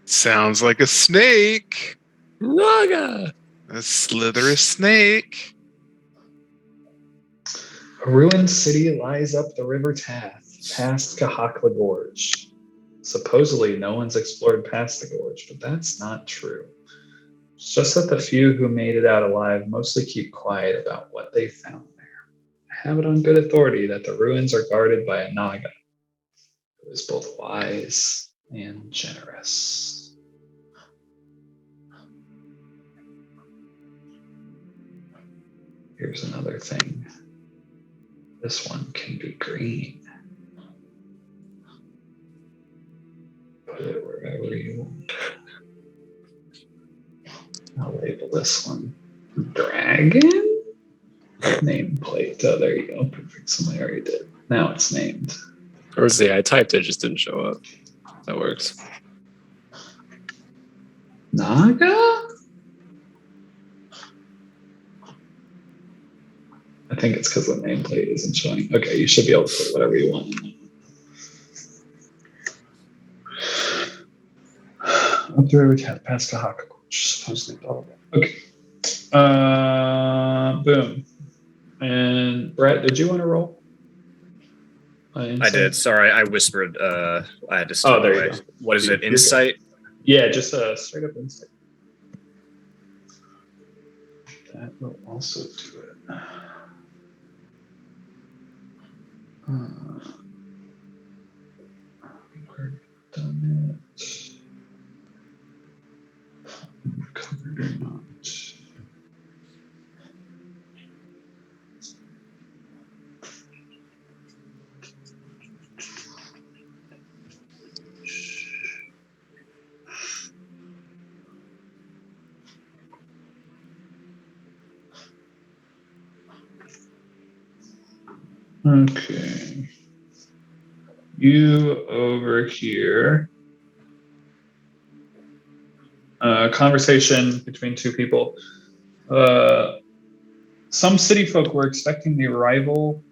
Sounds like a snake. Naga. A slitherous snake. A ruined city lies up the River Tath, past Kahakla Gorge. Supposedly, no one's explored past the gorge, but that's not true. It's just that the few who made it out alive mostly keep quiet about what they found there. I have it on good authority that the ruins are guarded by a Naga, who is both wise and generous. Here's another thing. This one can be green. Put it wherever you want. I'll label this one Dragon Nameplate. Oh, there you go. Perfect. Somebody already did. Now it's named. Or see, I typed it, just didn't show up. That works. Naga? I think it's because the nameplate isn't showing. Okay, you should be able to put whatever you want in there. Up the river cat past Kahaka, supposedly blah, blah, blah. Okay. Boom. And Brett, did you want to roll? I did. Sorry, I whispered. I had to step there you away. go. What is it? You're good. Insight? Yeah, just a straight up insight. That will also do it. We've done it. Covered or not. Okay. You over here. Conversation between two people. Some city folk were expecting the arrival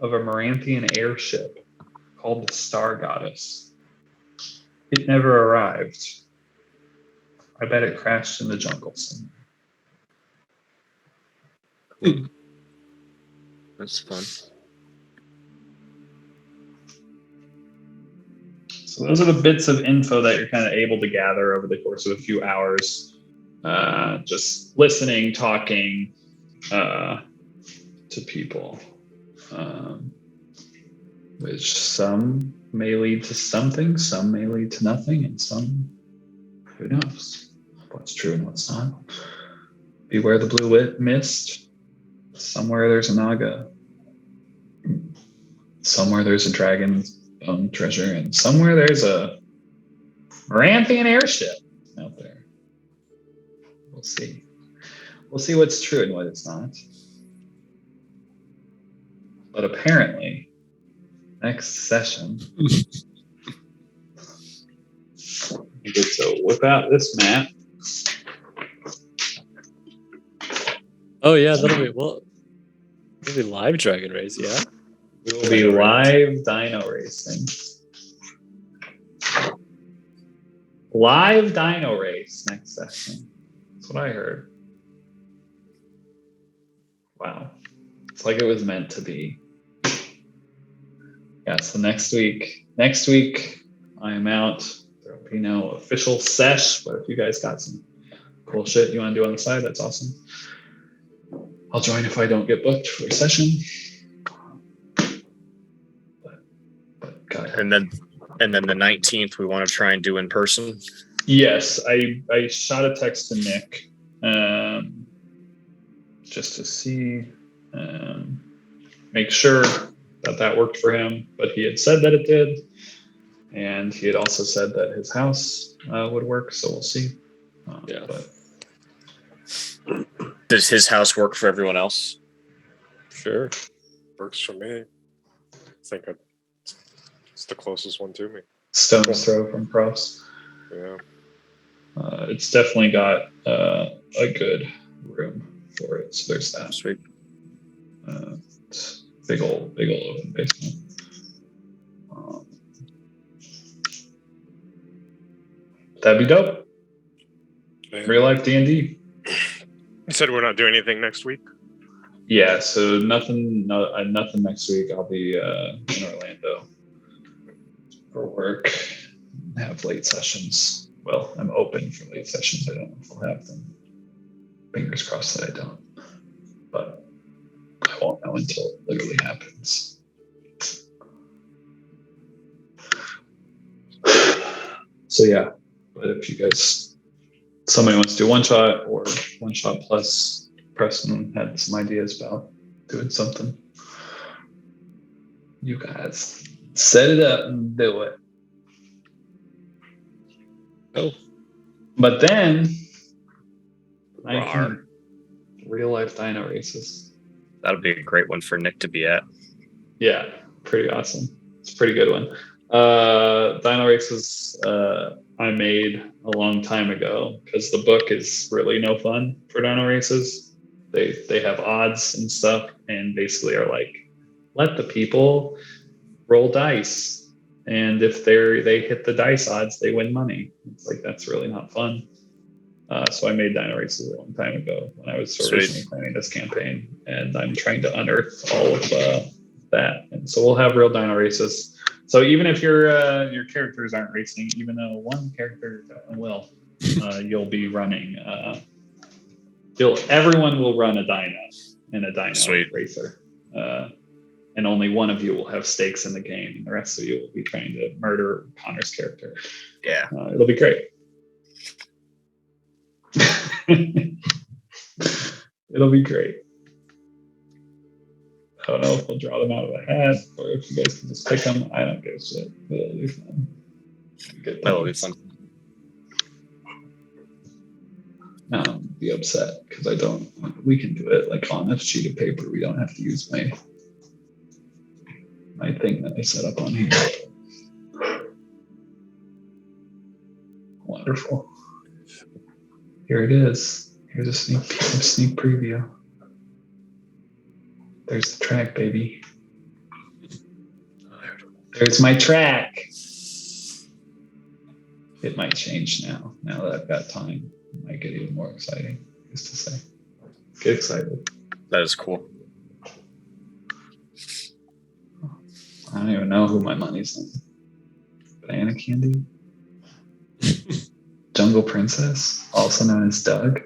of a Maranthian airship called the Star Goddess. It never arrived. I bet it crashed in the jungle somewhere. That's fun. So those are the bits of info that you're kind of able to gather over the course of a few hours. just listening, talking to people, which some may lead to something, some may lead to nothing, and some, who knows what's true and what's not. Beware the blue mist. Somewhere there's a Naga. Somewhere there's a dragon's bone treasure, and somewhere there's a Maranthian airship out there. We'll see. We'll see what's true and what is not. But apparently, next session, I get to whip out this map. Oh yeah, that'll be live Dragon Race, yeah. We will be live Dino racing. Live Dino race next session. That's what I heard. Wow. It's like it was meant to be. Yeah, so next week I am out. There'll be no official sesh, but if you guys got some cool shit you want to do on the side, that's awesome. I'll join if I don't get booked for a session. But go ahead. And then the 19th we want to try and do in person. Yes, I shot a text to Nick just to see, make sure that worked for him, but he had said that it did, and he had also said that his house would work, so we'll see. Yeah. But Does his house work for everyone else? Sure. Works for me. I think it's the closest one to me. stone's throw from Cross. Yeah. It's definitely got a good room for it, so there's that. Sweet. It's big old open basement. That'd be dope. Real life D&D. You said we're not doing anything next week? Yeah, so nothing next week. I'll be in Orlando for work. Have late sessions. Well, I'm open for late sessions. I don't know if I'll have them. Fingers crossed that I don't. But I won't know until it literally happens. So yeah, but if you guys, somebody wants to do one shot or one shot plus, Preston had some ideas about doing something. You guys set it up and do it. Oh. But then, Rawr. real life dino races. That'll be a great one for Nick to be at. Yeah, pretty awesome. It's a pretty good one. Dino races I made a long time ago because the book is really no fun for dino races. They have odds and stuff and basically are like, let the people roll dice. And if they hit the dice odds, they win money. It's like, that's really not fun. So I made dino races a long time ago when I was originally planning this campaign, and I'm trying to unearth all of that. And so we'll have real dino races. So even if your characters aren't racing, even though one character will, you'll be running. Everyone will run a dino in a dino Sweet. racer. And only one of you will have stakes in the game, and the rest of you will be trying to murder Connor's character. Yeah. It'll be great. It'll be great. I don't know if we'll draw them out of a hat or if you guys can just pick them. I don't give a shit. But it'll be fun. That'll be fun. Be upset because I don't. We can do it like on a sheet of paper. We don't have to use my thing that I set up on here. Wonderful. Here it is. Here's a sneak preview. There's the track, baby. There's my track. It might change now that I've got time. It might get even more exciting. Just to say, get excited. That is cool. I don't even know who my money's on. Banana candy? Jungle Princess, also known as Doug.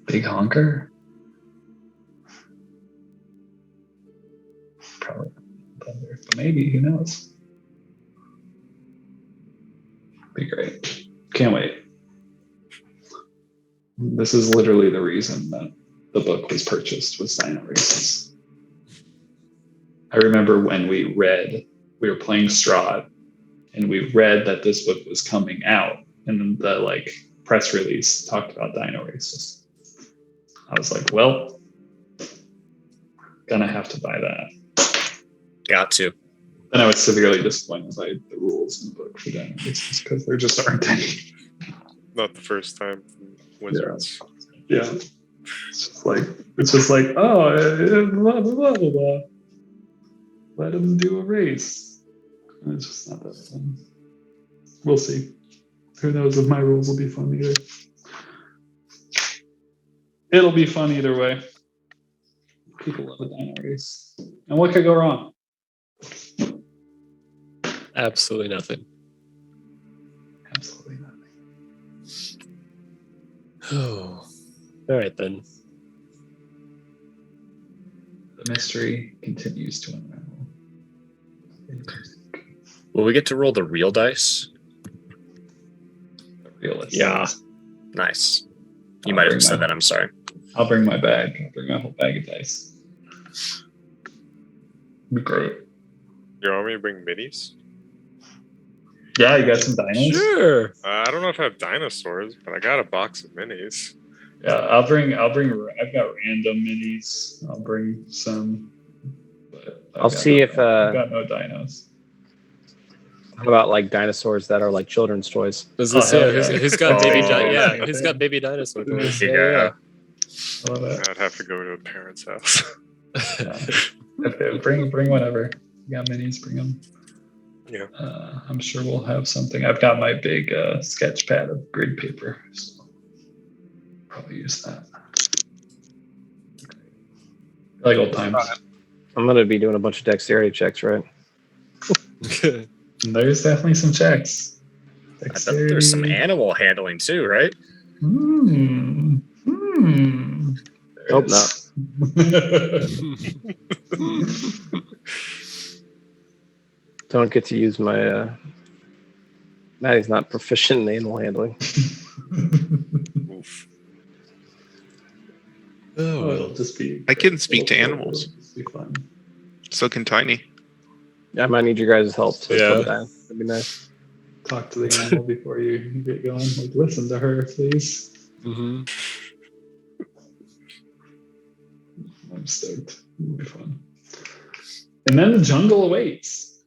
Big honker. Probably not Thunder, but maybe, who knows? Be great. Can't wait. This is literally the reason that the book was purchased, was Dino Races. I remember when we were playing Strahd, and we read that this book was coming out, and then the like press release talked about Dino Races. I was like, well, gonna have to buy that. Got to. And I was severely disappointed by the rules in the book for Dino Races because there just aren't any. Not the first time from Wizards. Yeah. It's just like, oh, blah, blah, blah, blah, blah. Let him do a race. And it's just not that fun. We'll see. Who knows if my rules will be fun either. It'll be fun either way. People love a dino race. And what could go wrong? Absolutely nothing. Absolutely nothing. Oh, all right then. The mystery continues to unravel. Will we get to roll the real dice? Realist. Yeah. Nice. You I'll might bring have said my- that. I'm sorry. I'll bring my bag. I'll bring my whole bag of dice. Be great. You want me to bring minis? Yeah, you got some dinos? Sure. I don't know if I have dinosaurs, but I got a box of minis. Yeah, I'll bring. I've got random minis. I'll bring some. But I'll see if, I've got no dinos. How about like dinosaurs that are like children's toys? Is this, Oh, yeah, hell yeah. who's got baby? Oh, Yeah, yeah. who's got baby dinosaur toys? Yeah. I love it. I'd have to go to a parent's house. Okay, bring whatever. You got minis, bring them. Yeah. I'm sure we'll have something. I've got my big sketch pad of grid paper, so probably use that. Like old times. I'm gonna be doing a bunch of dexterity checks, right? There's definitely some checks. I bet there's some Dexterity. animal handling too, right? Hmm. Hmm. There Hope it is. Don't get to use my. Maddie's not proficient in animal handling. Oof. Oh, it'll just be. I can speak to animals. It'll just be fun. So can Tiny. I might need your guys' help. So Yeah. sometime. That'd be nice. Talk to the animal before you get going. Like, listen to her, please. Mm-hmm. I'm stoked. It'll be fun. And then the jungle awaits.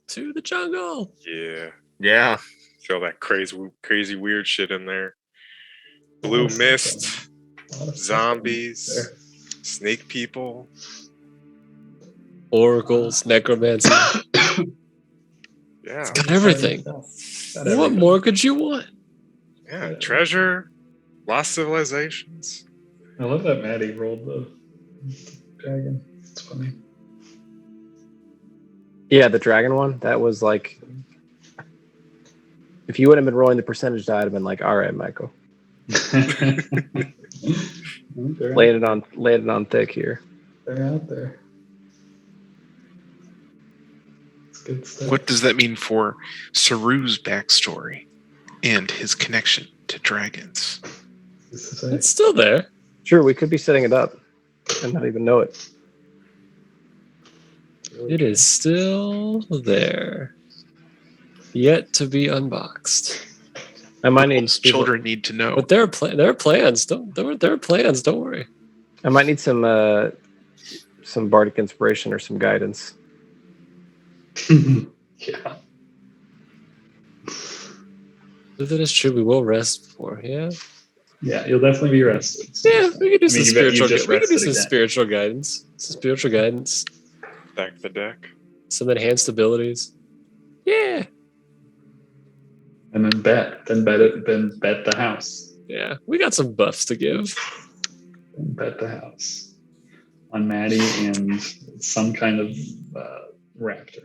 To the jungle. Yeah. Yeah. Feel that crazy weird shit in there. Blue Awesome. mist, A lot of stuff zombies, there. snake people. Oracles, necromancy. Yeah. Got everything. Got What everything. more could you want? Yeah. Treasure, lost civilizations. I love that Maddie rolled the dragon. It's funny. Yeah, the dragon one. That was like. If you wouldn't have been rolling the percentage die, I'd have been like, "All right, Michael, they're, laid it on thick here." they're out there. It's good stuff. What does that mean for Saru's backstory and his connection to dragons? This is It's still there. Sure, we could be setting it up and not even know it. It is still there. Yet to be unboxed. I might need Children need to know. But there are plans. There are plans. Don't worry. I might need some bardic inspiration or some guidance. Yeah. That is true. We will rest before. Yeah. Yeah, you'll definitely be rested. Yeah. We could do I some mean, you spiritual. just We could do rested some again. spiritual guidance. Some spiritual guidance. Back the deck. Some enhanced abilities. Yeah. And then bet the house. Yeah. We got some buffs to give. Then bet the house on Maddie and some kind of raptor.